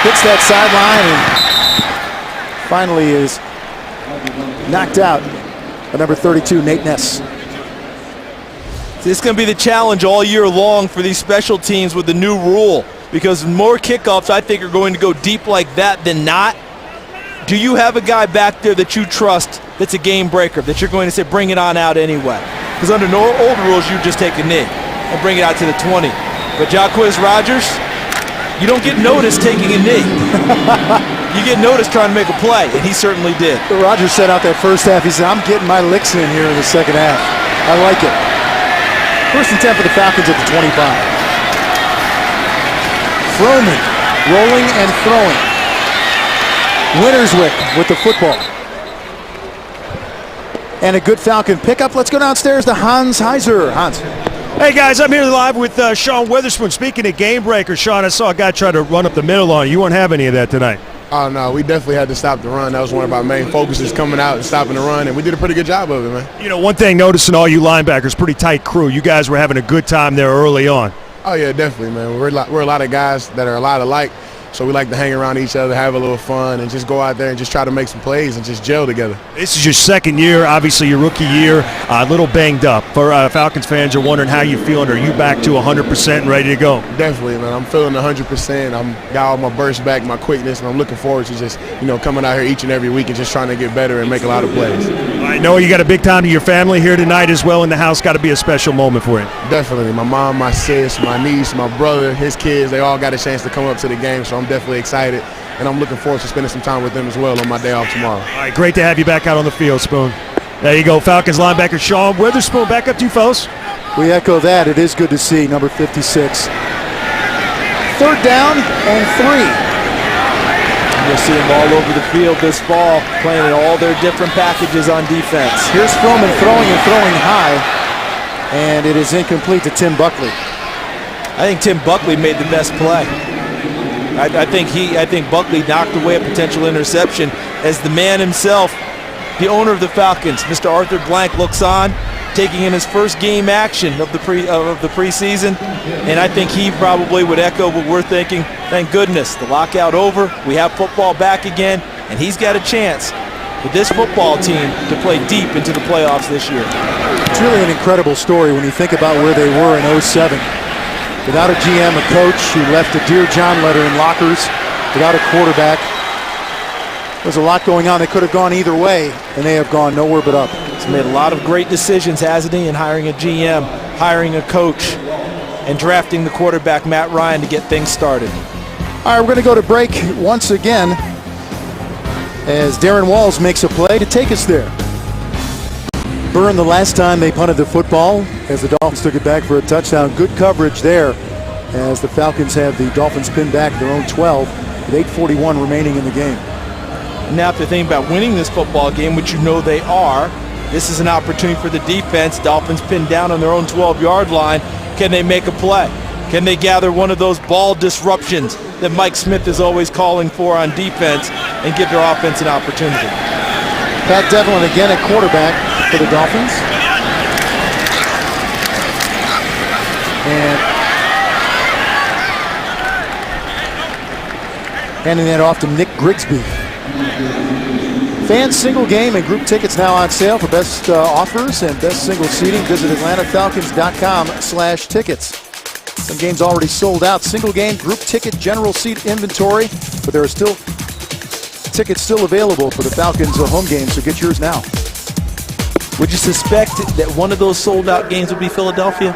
Hits that sideline and finally is knocked out by number 32, Nate Ness. This is going to be the challenge all year long for these special teams with the new rule, because more kickoffs, I think, are going to go deep like that than not. Do you have a guy back there that you trust that's a game breaker, that you're going to say, bring it on out anyway? Because under old rules, you just take a knee and bring it out to the 20. But Jacquizz Rodgers, you don't get noticed taking a knee. You get noticed trying to make a play, and he certainly did. Rodgers set out that first half. He said, I'm getting my licks in here in the second half. I like it. First and 10 for the Falcons at the 25. Froman rolling and throwing. Winterswick with the football. And a good Falcon pickup. Let's go downstairs to Hans Heiser. Hans. Hey guys, I'm here live with Sean Witherspoon. Speaking of game breaker, Sean, I saw a guy try to run up the middle on you. You won't have any of that tonight. Oh, no, we definitely had to stop the run. That was one of our main focuses, coming out and stopping the run, and we did a pretty good job of it, man. You know, one thing, noticing all you linebackers, pretty tight crew. You guys were having a good time there early on. Oh, yeah, definitely, man. We're a lot of guys that are a lot alike, so we like to hang around each other, have a little fun, and just go out there and just try to make some plays and just gel together. This is your second year, obviously your rookie year, a little banged up. For Falcons fans are wondering how you're feeling. Are you back to 100% and ready to go? Definitely, man. I'm feeling 100%. Got all my burst back, my quickness, and I'm looking forward to just, coming out here each and every week and just trying to get better and make a lot of plays. I know you got a big time to your family here tonight as well in the house. Got to be a special moment for you. Definitely. My mom, my sis, my niece, my brother, his kids, they all got a chance to come up to the game, so I'm definitely excited. And I'm looking forward to spending some time with them as well on my day off tomorrow. All right, great to have you back out on the field, Spoon. There you go, Falcons linebacker Sean Witherspoon. Back up to you, fellas. We echo that. It is good to see number 56. Third down and 3. You'll see them all over the field this fall, playing in all their different packages on defense. Here's Froman throwing high, and it is incomplete to Tim Buckley. I think Tim Buckley made the best play. I think Buckley knocked away a potential interception as the man himself, the owner of the Falcons, Mr. Arthur Blank, looks on, taking in his first game action of the preseason, and I think he probably would echo what we're thinking. Thank goodness, the lockout over, we have football back again, and he's got a chance with this football team to play deep into the playoffs this year. It's really an incredible story when you think about where they were in 07. Without a GM, a coach who left a Dear John letter in lockers, without a quarterback. There's a lot going on. They could have gone either way, and they have gone nowhere but up. He's made a lot of great decisions, hasn't he, in hiring a GM, hiring a coach, and drafting the quarterback, Matt Ryan, to get things started. All right, we're going to go to break once again as Darren Walls makes a play to take us there. Byrne, the last time they punted the football as the Dolphins took it back for a touchdown. Good coverage there as the Falcons have the Dolphins pinned back their own 12 with 8:41 remaining in the game. Now, if they think about winning this football game, which you know they are, this is an opportunity for the defense. Dolphins pinned down on their own 12-yard line. Can they make a play? Can they gather one of those ball disruptions that Mike Smith is always calling for on defense and give their offense an opportunity? Pat Devlin again at quarterback for the Dolphins. And handing that off to Nick Grigsby. Fans single game and group tickets now on sale for best offers and best single seating. Visit AtlantaFalcons.com/tickets. Some games already sold out. Single game, group ticket, general seat inventory, but there are still tickets still available for the Falcons home game, so get yours now. Would you suspect that one of those sold-out games would be Philadelphia?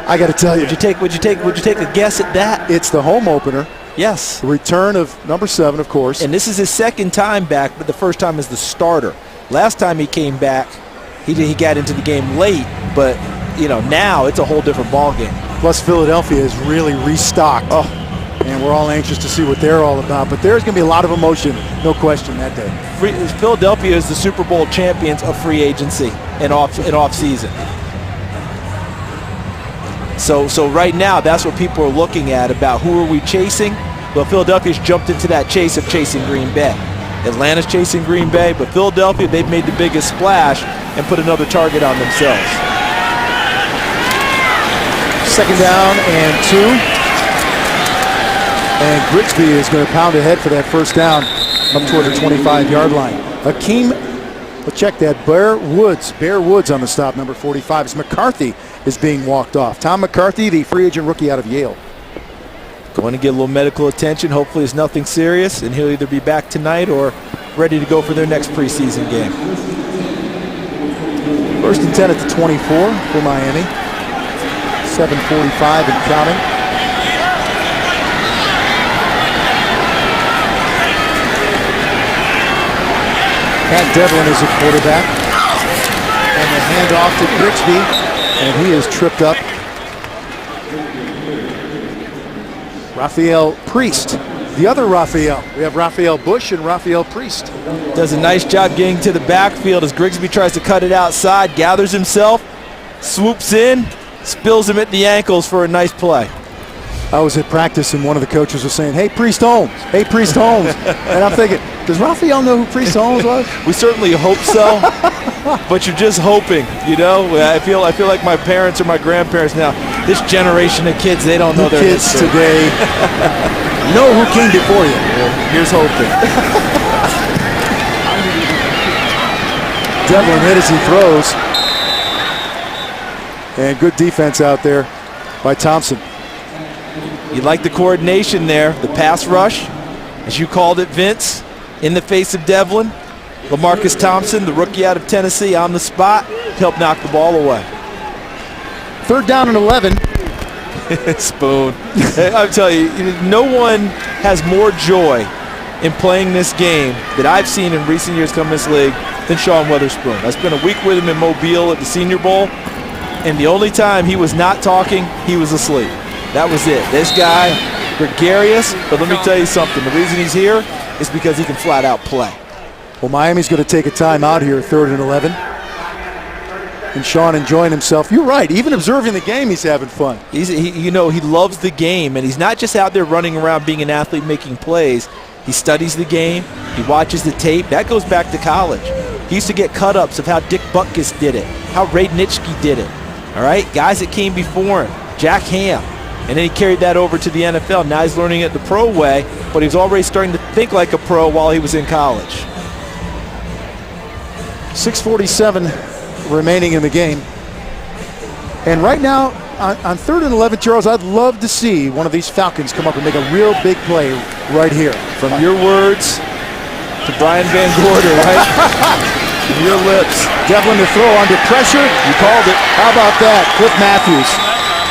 I got to tell you, Would you take a guess at that? it's the home opener. Yes. The return of number 7, of course. And this is his second time back, but the first time as the starter. Last time he came back, he got into the game late, but now it's a whole different ball game. Plus, Philadelphia is really restocked. Oh. And we're all anxious to see what they're all about. But there's going to be a lot of emotion, no question, that day. Philadelphia is the Super Bowl champions of free agency and off season. So right now, that's what people are looking at about who are we chasing. Well, Philadelphia's jumped into that chase of chasing Green Bay. Atlanta's chasing Green Bay, but Philadelphia, they've made the biggest splash and put another target on themselves. Second down and 2. And Grigsby is going to pound ahead for that first down up toward the 25-yard line. Hakeem, well, check that, Bear Woods on the stop, number 45. As McCarthy is being walked off. Tom McCarthy, the free agent rookie out of Yale. Going to get a little medical attention. Hopefully it's nothing serious, and he'll either be back tonight or ready to go for their next preseason game. First and 10 at the 24 for Miami. 7:45 and counting. Pat Devlin is a quarterback. And the handoff to Grigsby, and he is tripped up. Raphael Priest, the other Raphael. We have Raphael Bush and Raphael Priest. Does a nice job getting to the backfield as Grigsby tries to cut it outside, gathers himself, swoops in, spills him at the ankles for a nice play. I was at practice and one of the coaches was saying, "Hey, Priest Holmes. Hey, Priest Holmes." And I'm thinking, does Raphael know who Priest Holmes was? We certainly hope so, but you're just hoping, you know? I feel like my parents or my grandparents now, this generation of kids, they don't know their kids history. today know who came before you. Here's hoping. Devlin hit as he throws. And good defense out there by Thompson. You like the coordination there, the pass rush, as you called it, Vince, in the face of Devlin. LaMarcus Thompson, the rookie out of Tennessee, on the spot to help knock the ball away. 3rd down and 11. Spoon. I'm telling you, no one has more joy in playing this game that I've seen in recent years come this league than Sean Weatherspoon. I spent a week with him in Mobile at the Senior Bowl, and the only time he was not talking, he was asleep. That was it. This guy, gregarious, but let me tell you something. The reason he's here is because he can flat out play. Well, Miami's going to take a timeout here, 3rd and 11. And Sean enjoying himself. You're right. Even observing the game, he's having fun. He loves the game, and he's not just out there running around being an athlete making plays. He studies the game. He watches the tape. That goes back to college. He used to get cut-ups of how Dick Butkus did it, how Ray Nitschke did it. All right? Guys that came before him. Jack Ham. And then he carried that over to the NFL. Now he's learning it the pro way, but he was already starting to think like a pro while he was in college. 6:47 remaining in the game. And right now, on 3rd and 11, Charles, I'd love to see one of these Falcons come up and make a real big play right here. From your words to Brian Van Gorder, right? From your lips. Devlin to throw under pressure. You called it. How about that? Cliff Matthews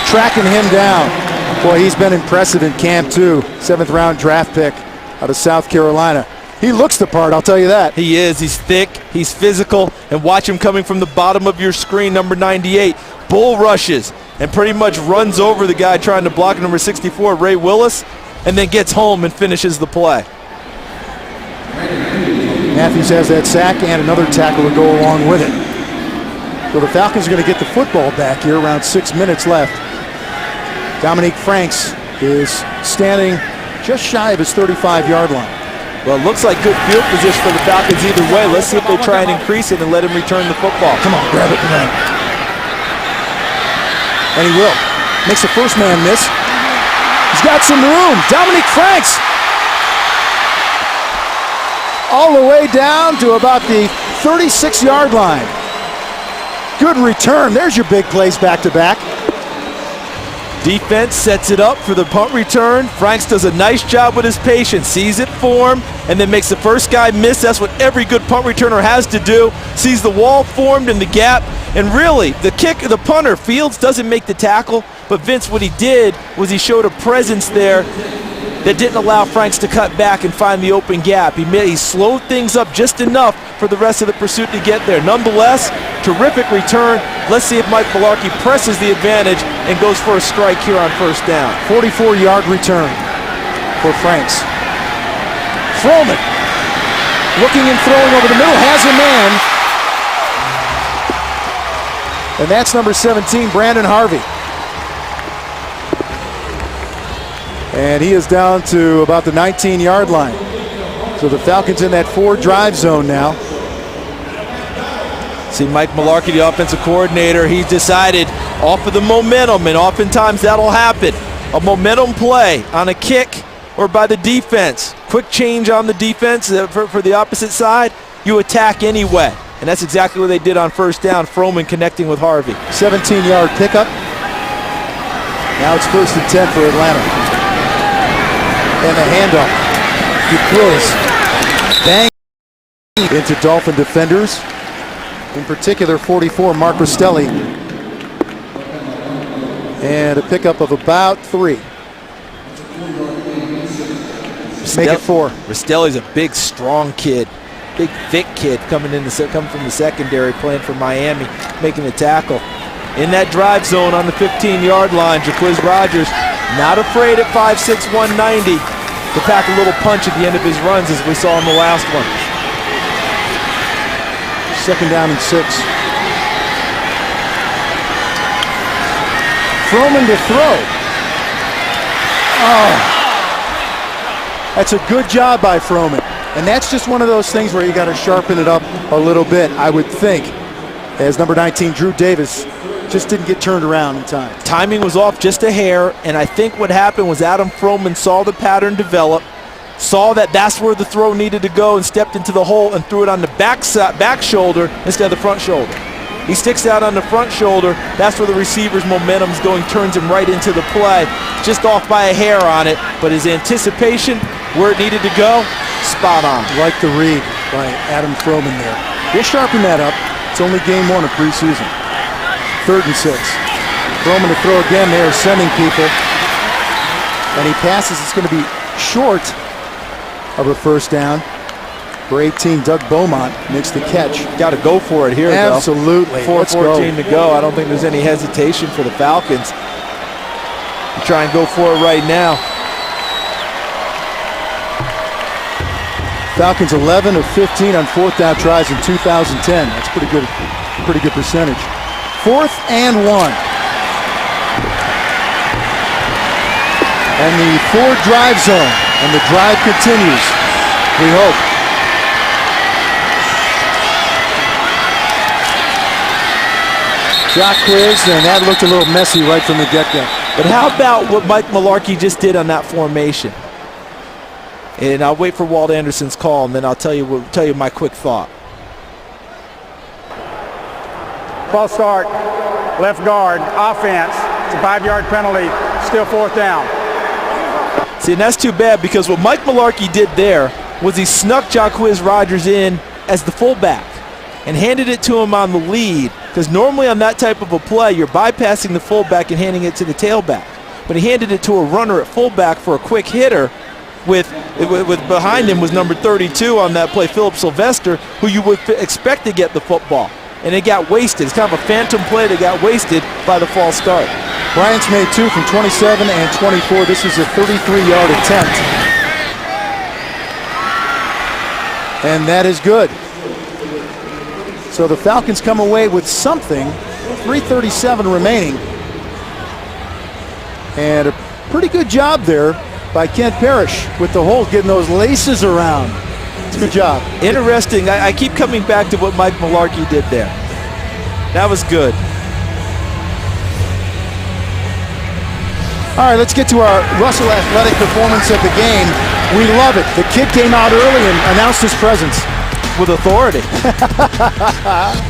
tracking him down. Boy, he's been impressive in camp too. 7th round draft pick out of South Carolina. He looks the part, I'll tell you that. He is. He's thick. He's physical. And watch him coming from the bottom of your screen, number 98. Bull rushes and pretty much runs over the guy trying to block number 64, Ray Willis, and then gets home and finishes the play. Matthews has that sack and another tackle to go along with it. So the Falcons are going to get the football back here, around 6 minutes left. Dominique Franks is standing just shy of his 35-yard line. Well, it looks like good field position for the Falcons either way. Let's see if they try and increase it and let him return the football. Come on, grab it, man. And he will. Makes the first man miss. He's got some room. Dominique Franks. All the way down to about the 36-yard line. Good return. There's your big plays back-to-back. Defense sets it up for the punt return. Franks does a nice job with his patience, sees it form, and then makes the first guy miss. That's what every good punt returner has to do. Sees the wall formed in the gap, and really, the punter, Fields doesn't make the tackle, but Vince, what he did was he showed a presence there that didn't allow Franks to cut back and find the open gap. He slowed things up just enough for the rest of the pursuit to get there. Nonetheless, terrific return. Let's see if Mike Mularkey presses the advantage and goes for a strike here on 1st down. 44-yard return for Franks. Froman looking and throwing over the middle, has a man. And that's number 17, Brandon Harvey. And he is down to about the 19-yard line. So the Falcons in that 4-drive zone now. See Mike Mularkey, the offensive coordinator, he's decided off of the momentum, and oftentimes that'll happen. A momentum play on a kick or by the defense. Quick change on the defense for the opposite side, you attack anyway. And that's exactly what they did on 1st down, Froman connecting with Harvey. 17-yard pickup. Now it's 1st and 10 for Atlanta. And the handoff. Duclos bang into Dolphin defenders. In particular, 44, Mark Rastelli. And a pickup of about 3. Make it 4. Rastelli's a big, strong kid. Big, thick kid coming from the secondary, playing for Miami, making the tackle. In that drive zone on the 15-yard line, Jaquiz Rogers not afraid at 5'6", 190 to pack a little punch at the end of his runs, as we saw in the last one. 2nd down and 6. Froman to throw. Oh, that's a good job by Froman. And that's just one of those things where you got to sharpen it up a little bit, I would think, as number 19, Drew Davis, just didn't get turned around in time. Timing was off just a hair, and I think what happened was Adam Froman saw the pattern develop, saw that that's where the throw needed to go, and stepped into the hole and threw it on the back shoulder instead of the front shoulder. He sticks out on the front shoulder. That's where the receiver's momentum's going, turns him right into the play. Just off by a hair on it, but his anticipation, where it needed to go, spot on. Like the read by Adam Froman there. We'll sharpen that up. It's only game 1 of preseason. 3rd and 6. Froman to throw again there, sending people. And he passes. It's going to be short of a first down. For 18, Doug Beaumont makes the catch. Got to go for it here, Absolutely. though. 4:14 to go. I don't think there's any hesitation for the Falcons. Try and go for it right now. Falcons 11 of 15 on 4th down tries in 2010. That's pretty good percentage. 4th and 1. And the Ford drive zone, and the drive continues. We hope. Shot quiz, and that looked a little messy right from the get-go. But how about what Mike Mularkey just did on that formation? And I'll wait for Walt Anderson's call, and then I'll tell you my quick thought. False start, left guard, offense. It's a 5-yard penalty, still 4th down. See, and that's too bad, because what Mike Mularkey did there was he snuck Jacquizz Rodgers in as the fullback and handed it to him on the lead, because normally on that type of a play, you're bypassing the fullback and handing it to the tailback. But he handed it to a runner at fullback for a quick hitter. With behind him was number 32 on that play, Philip Sylvester, who you would expect to get the football. And it got wasted. It's kind of a phantom play that got wasted by the false start. Bryant's made 2 from 27 and 24. This is a 33-yard attempt. And that is good. So the Falcons come away with something. 3:37 remaining. And a pretty good job there by Kent Parrish with the hole, getting those laces around. It's a good job. Interesting. I keep coming back to what Mike Mularkey did there. That was good. All right, let's get to our Russell Athletic performance of the game. We love it. The kid came out early and announced his presence. With authority.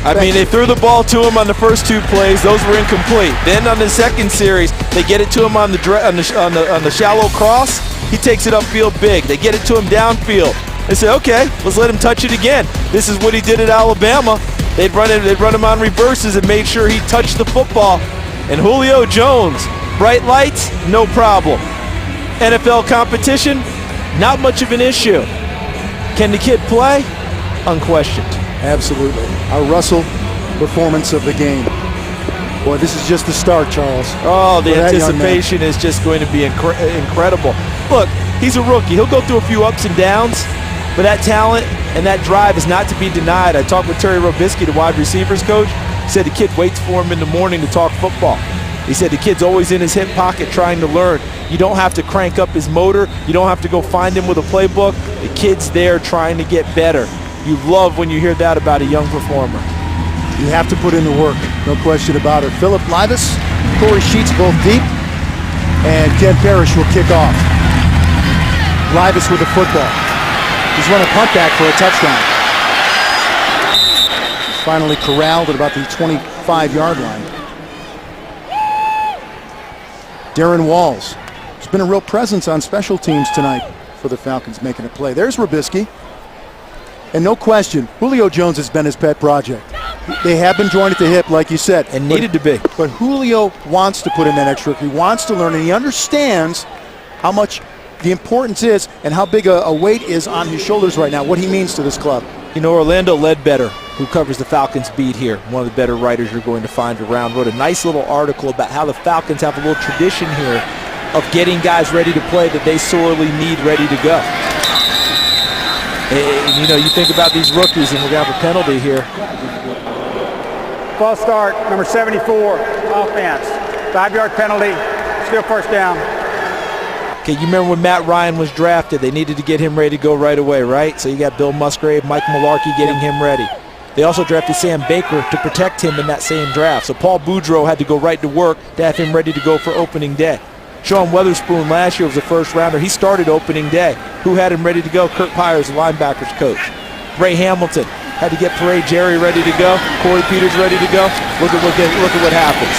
I mean, they threw the ball to him on the first 2 plays. Those were incomplete. Then on the second series, they get it to him on the shallow cross. He takes it upfield big. They get it to him downfield. They say, okay, let's let him touch it again. This is what he did at Alabama. They'd run him on reverses and made sure he touched the football. And Julio Jones, bright lights, no problem. NFL competition, not much of an issue. Can the kid play? Unquestioned. Absolutely. Our Russell performance of the game. Boy, this is just the start, Charles. Oh, the anticipation is just going to be incredible. Look, he's a rookie. He'll go through a few ups and downs, but that talent and that drive is not to be denied. I talked with Terry Robisky, the wide receivers coach. He said the kid waits for him in the morning to talk football. He said the kid's always in his hip pocket trying to learn. You don't have to crank up his motor. You don't have to go find him with a playbook. The kid's there trying to get better. You love when you hear that about a young performer. You have to put in the work, no question about it. Philip Livis, Corey Sheets both deep, and Ken Parrish will kick off. Livis with the football. He's run a punt back for a touchdown. Finally corralled at about the 25-yard line. Darren Walls has been a real presence on special teams tonight for the Falcons, making a play. There's Robisky. And no question, Julio Jones has been his pet project. They have been joined at the hip, like you said. And needed to be. But Julio wants to put in that extra. He wants to learn, and he understands how much the importance is and how big a weight is on his shoulders right now, what he means to this club. You know, Orlando Ledbetter, who covers the Falcons beat here, one of the better writers you're going to find around, wrote a nice little article about how the Falcons have a little tradition here of getting guys ready to play that they sorely need ready to go. And, you know, you think about these rookies, and we're going to have a penalty here. False start, number 74, offense. 5-yard penalty, still first down. Okay, you remember when Matt Ryan was drafted, they needed to get him ready to go right away, right? So you got Bill Musgrave, Mike Mularkey getting him ready. They also drafted Sam Baker to protect him in that same draft. So Paul Boudreaux had to go right to work to have him ready to go for opening day. Sean Weatherspoon last year was a first rounder. He started opening day. Who had him ready to go? Kurt Pyers, the linebackers coach. Ray Hamilton had to get Parade Jerry ready to go. Corey Peters ready to go. Look at what happens.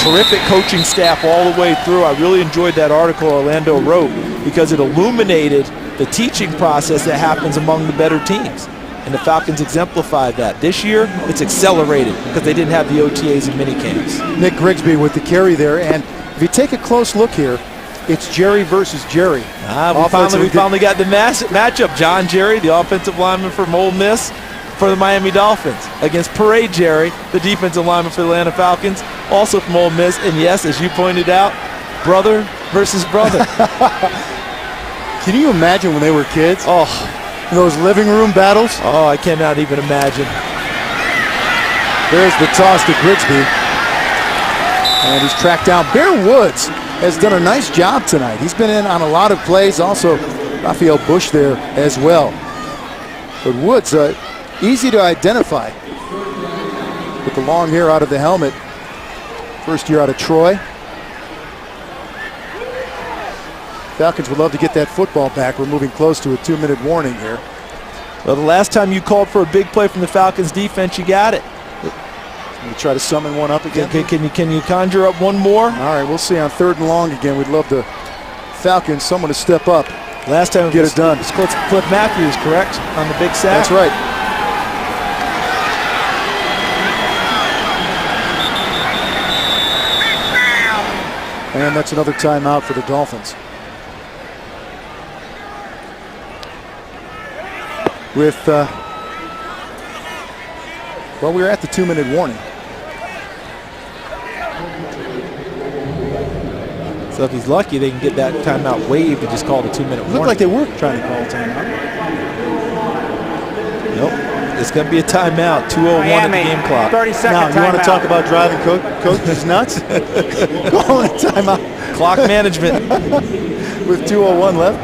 Terrific coaching staff all the way through. I really enjoyed that article Orlando wrote because it illuminated the teaching process that happens among the better teams. And the Falcons exemplified that. This year, it's accelerated because they didn't have the OTAs and minicamps. Nick Grigsby with the carry there. And if you take a close look here, it's Jerry versus Jerry. We finally got the matchup. John Jerry, the offensive lineman from Ole Miss, for the Miami Dolphins, against Parade Jerry, the defensive lineman for the Atlanta Falcons, also from Ole Miss. And yes, as you pointed out, brother versus brother. Can you imagine when they were kids? Oh, those living room battles? Oh, I cannot even imagine. There's the toss to Grigsby. And he's tracked down. Bear Woods has done a nice job tonight. He's been in on a lot of plays. Also, Raphael Bush there as well. But Woods, easy to identify with the long hair out of the helmet. First year out of Troy. Falcons would love to get that football back. We're moving close to a 2-minute warning here. Well, the last time you called for a big play from the Falcons defense, you got it. Can we try to summon one up again? Can you conjure up one more? All right, we'll see on 3rd and long again. We'd love the Falcons, someone to step up. Last time get it done. It's Cliff Matthews, correct, on the big sack? That's right. And that's another timeout for the Dolphins. With, well, we're at the 2-minute warning. So if he's lucky, they can get that timeout waived and just call it a 2-minute warning. Looked like they were trying to call a timeout. Nope. It's going to be a timeout. 2:01 at the game clock. 30-second now, you want to timeout. talk about driving coaches nuts? Go on a timeout. Clock management. With 2:01 left.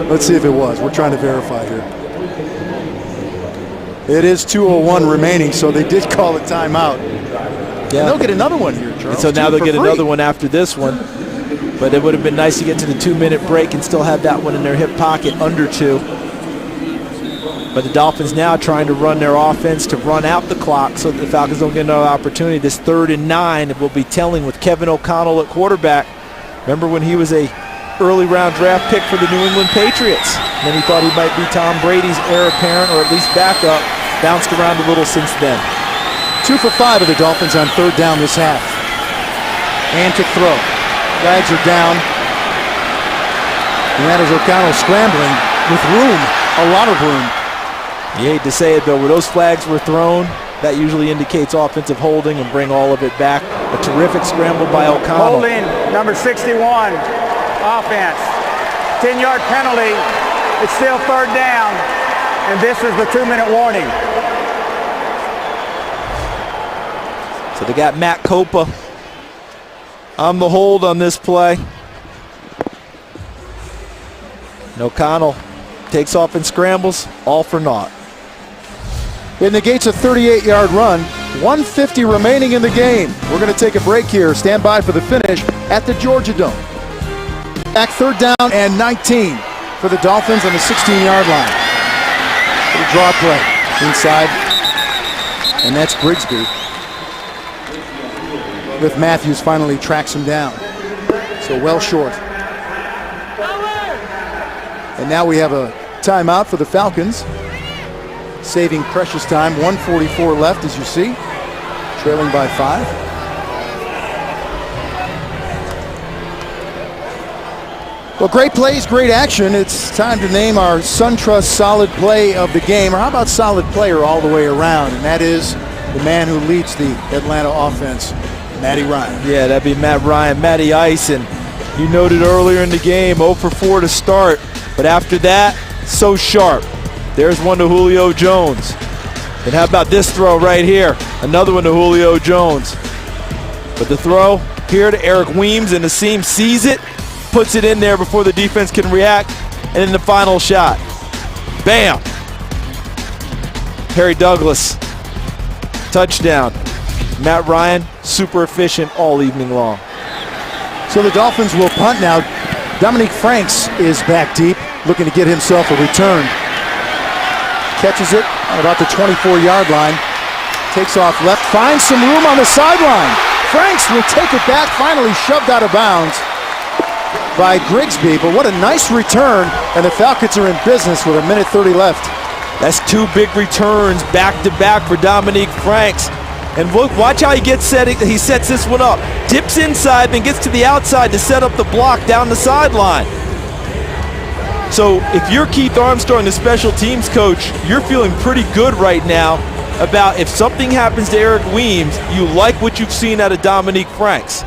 Let's see if it was. We're trying to verify here. It is 2:01 remaining, so they did call a timeout. Yeah. And they'll get another one here, Charles. And so now they'll get another one after this one. But it would have been nice to get to the 2-minute break and still have that one in their hip pocket under 2. But the Dolphins now trying to run their offense to run out the clock so that the Falcons don't get another opportunity. This 3rd and 9 will be telling with Kevin O'Connell at quarterback. Remember when he was a early round draft pick for the New England Patriots? And then he thought he might be Tom Brady's heir apparent or at least backup. Bounced around a little since then. 2 for 5 of the Dolphins on 3rd down this half. And to throw. Flags are down. And that is O'Connell scrambling with room, a lot of room. You hate to say it, though, where those flags were thrown, that usually indicates offensive holding and bring all of it back. A terrific scramble by O'Connell. Holding, number 61, offense. 10-yard penalty. It's still 3rd down, and this is the 2-minute warning. So they got Matt Copa on the hold on this play. And O'Connell takes off and scrambles, all for naught. It negates a 38-yard run. 1:50 remaining in the game. We're going to take a break here. Stand by for the finish at the Georgia Dome. Back 3rd down and 19 for the Dolphins on the 16-yard line. Little draw play inside. And that's Grigsby. With Matthews finally tracks him down. So well short. And now we have a timeout for the Falcons. Saving precious time. 1:44 left, as you see. Trailing by 5. Well, great plays, great action. It's time to name our SunTrust solid play of the game. Or how about solid player all the way around? And that is the man who leads the Atlanta offense, Matty Ryan. Yeah, that'd be Matt Ryan, Matty Ice. And you noted earlier in the game, 0 for 4 to start. But after that, so sharp. There's one to Julio Jones. And how about this throw right here? Another one to Julio Jones. But the throw here to Eric Weems, and the seam sees it, puts it in there before the defense can react, and then the final shot. Bam! Harry Douglas, touchdown. Matt Ryan, super efficient all evening long. So the Dolphins will punt now. Dominique Franks is back deep, looking to get himself a return. Catches it at about the 24-yard line. Takes off left, finds some room on the sideline. Franks will take it back, finally shoved out of bounds by Grigsby. But what a nice return, and the Falcons are in business with 1:30 left. That's two big returns back-to-back for Dominique Franks. And look, watch how he gets set. He sets this one up. Dips inside, then gets to the outside to set up the block down the sideline. So if you're Keith Armstrong, the special teams coach, you're feeling pretty good right now about if something happens to Eric Weems, you like what you've seen out of Dominique Franks.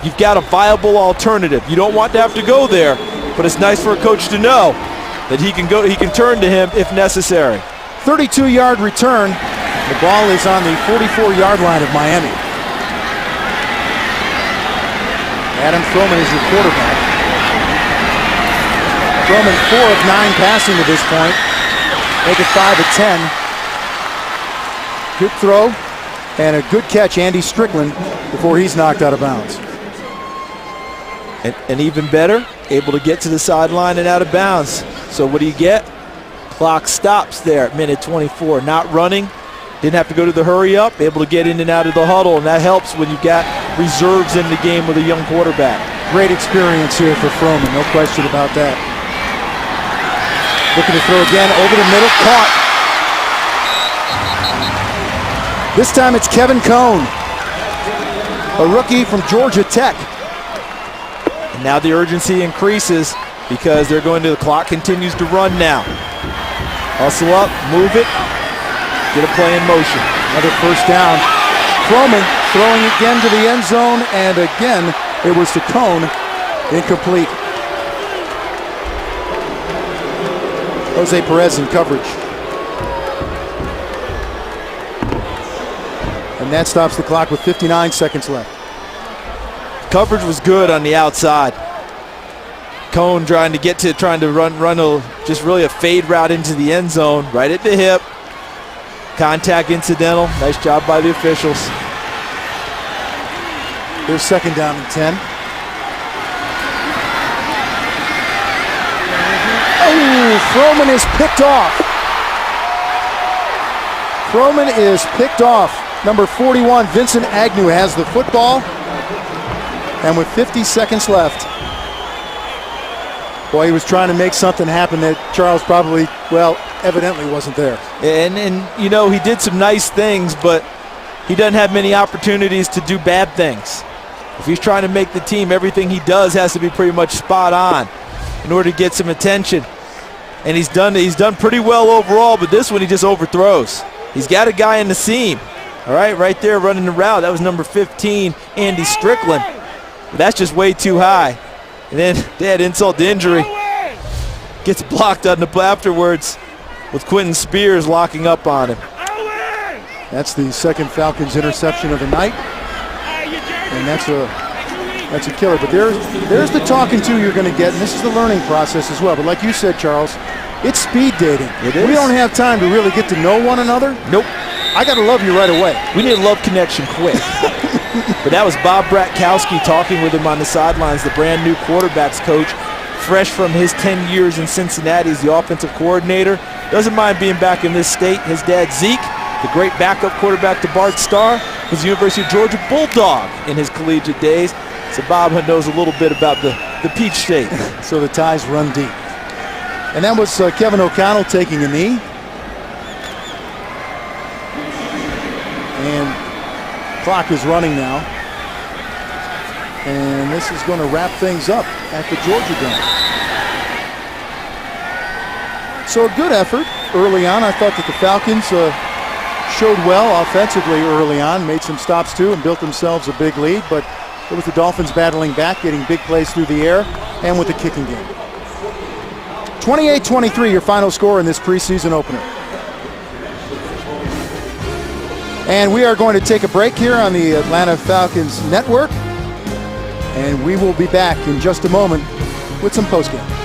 You've got a viable alternative. You don't want to have to go there, but it's nice for a coach to know that he can turn to him if necessary. 32-yard return. The ball is on the 44-yard line of Miami. Adam Froman is your quarterback. Froman 4 of 9 passing to this point. Make it 5 of 10. Good throw and a good catch, Andy Strickland, before he's knocked out of bounds. And even better, able to get to the sideline and out of bounds. So what do you get? Clock stops there at minute 24. Not running, didn't have to go to the hurry up, able to get in and out of the huddle, and that helps when you've got reserves in the game with a young quarterback. Great experience here for Froman, no question about that. Looking to throw again, over the middle, caught. This time it's Kevin Cohn, a rookie from Georgia Tech. And now the urgency increases because they're going to, the clock continues to run now. Hustle up, move it, get a play in motion. Another first down. Froman throwing again to the end zone, and again it was to Cohn, incomplete. Jose Perez in coverage. And that stops the clock with 59 seconds left. Coverage was good on the outside. Cohn trying to run just really a fade route into the end zone, right at the hip. Contact incidental. Nice job by the officials. Here's second down and 10. Oh, Froman is picked off. Froman is picked off. Number 41, Vincent Agnew, has the football. And with 50 seconds left, boy, he was trying to make something happen that Charles probably, well, evidently wasn't there. And you know, he did some nice things, but he doesn't have many opportunities to do bad things. If he's trying to make the team, everything he does has to be pretty much spot on in order to get some attention. And he's done pretty well overall, but this one he just overthrows. He's got a guy in the seam. All right, right there running the route. That was number 15, Andy Strickland. But that's just way too high. And then they had insult to injury. Gets blocked on the afterwards with Quentin Spears locking up on him. That's the second Falcons interception of the night. And that's a killer. But there's the talking to you're going to get, and this is the learning process as well. But like you said, Charles, it's speed dating. It is. We don't have time to really get to know one another. Nope. I got to love you right away. We need a love connection quick. But that was Bob Bratkowski talking with him on the sidelines, the brand new quarterbacks coach, fresh from his 10 years in Cincinnati as the offensive coordinator. Doesn't mind being back in this state. His dad, Zeke, the great backup quarterback to Bart Starr, was the University of Georgia Bulldog in his collegiate days. So Bob knows a little bit about the Peach State. So the ties run deep. And that was Kevin O'Connell taking a knee. And clock is running now. And this is going to wrap things up at the Georgia game. So a good effort early on. I thought that the Falcons showed well offensively early on, made some stops too, and built themselves a big lead. But it was the Dolphins battling back, getting big plays through the air, and with the kicking game. 28-23, your final score in this preseason opener. And we are going to take a break here on the Atlanta Falcons Network. And we will be back in just a moment with some postgame.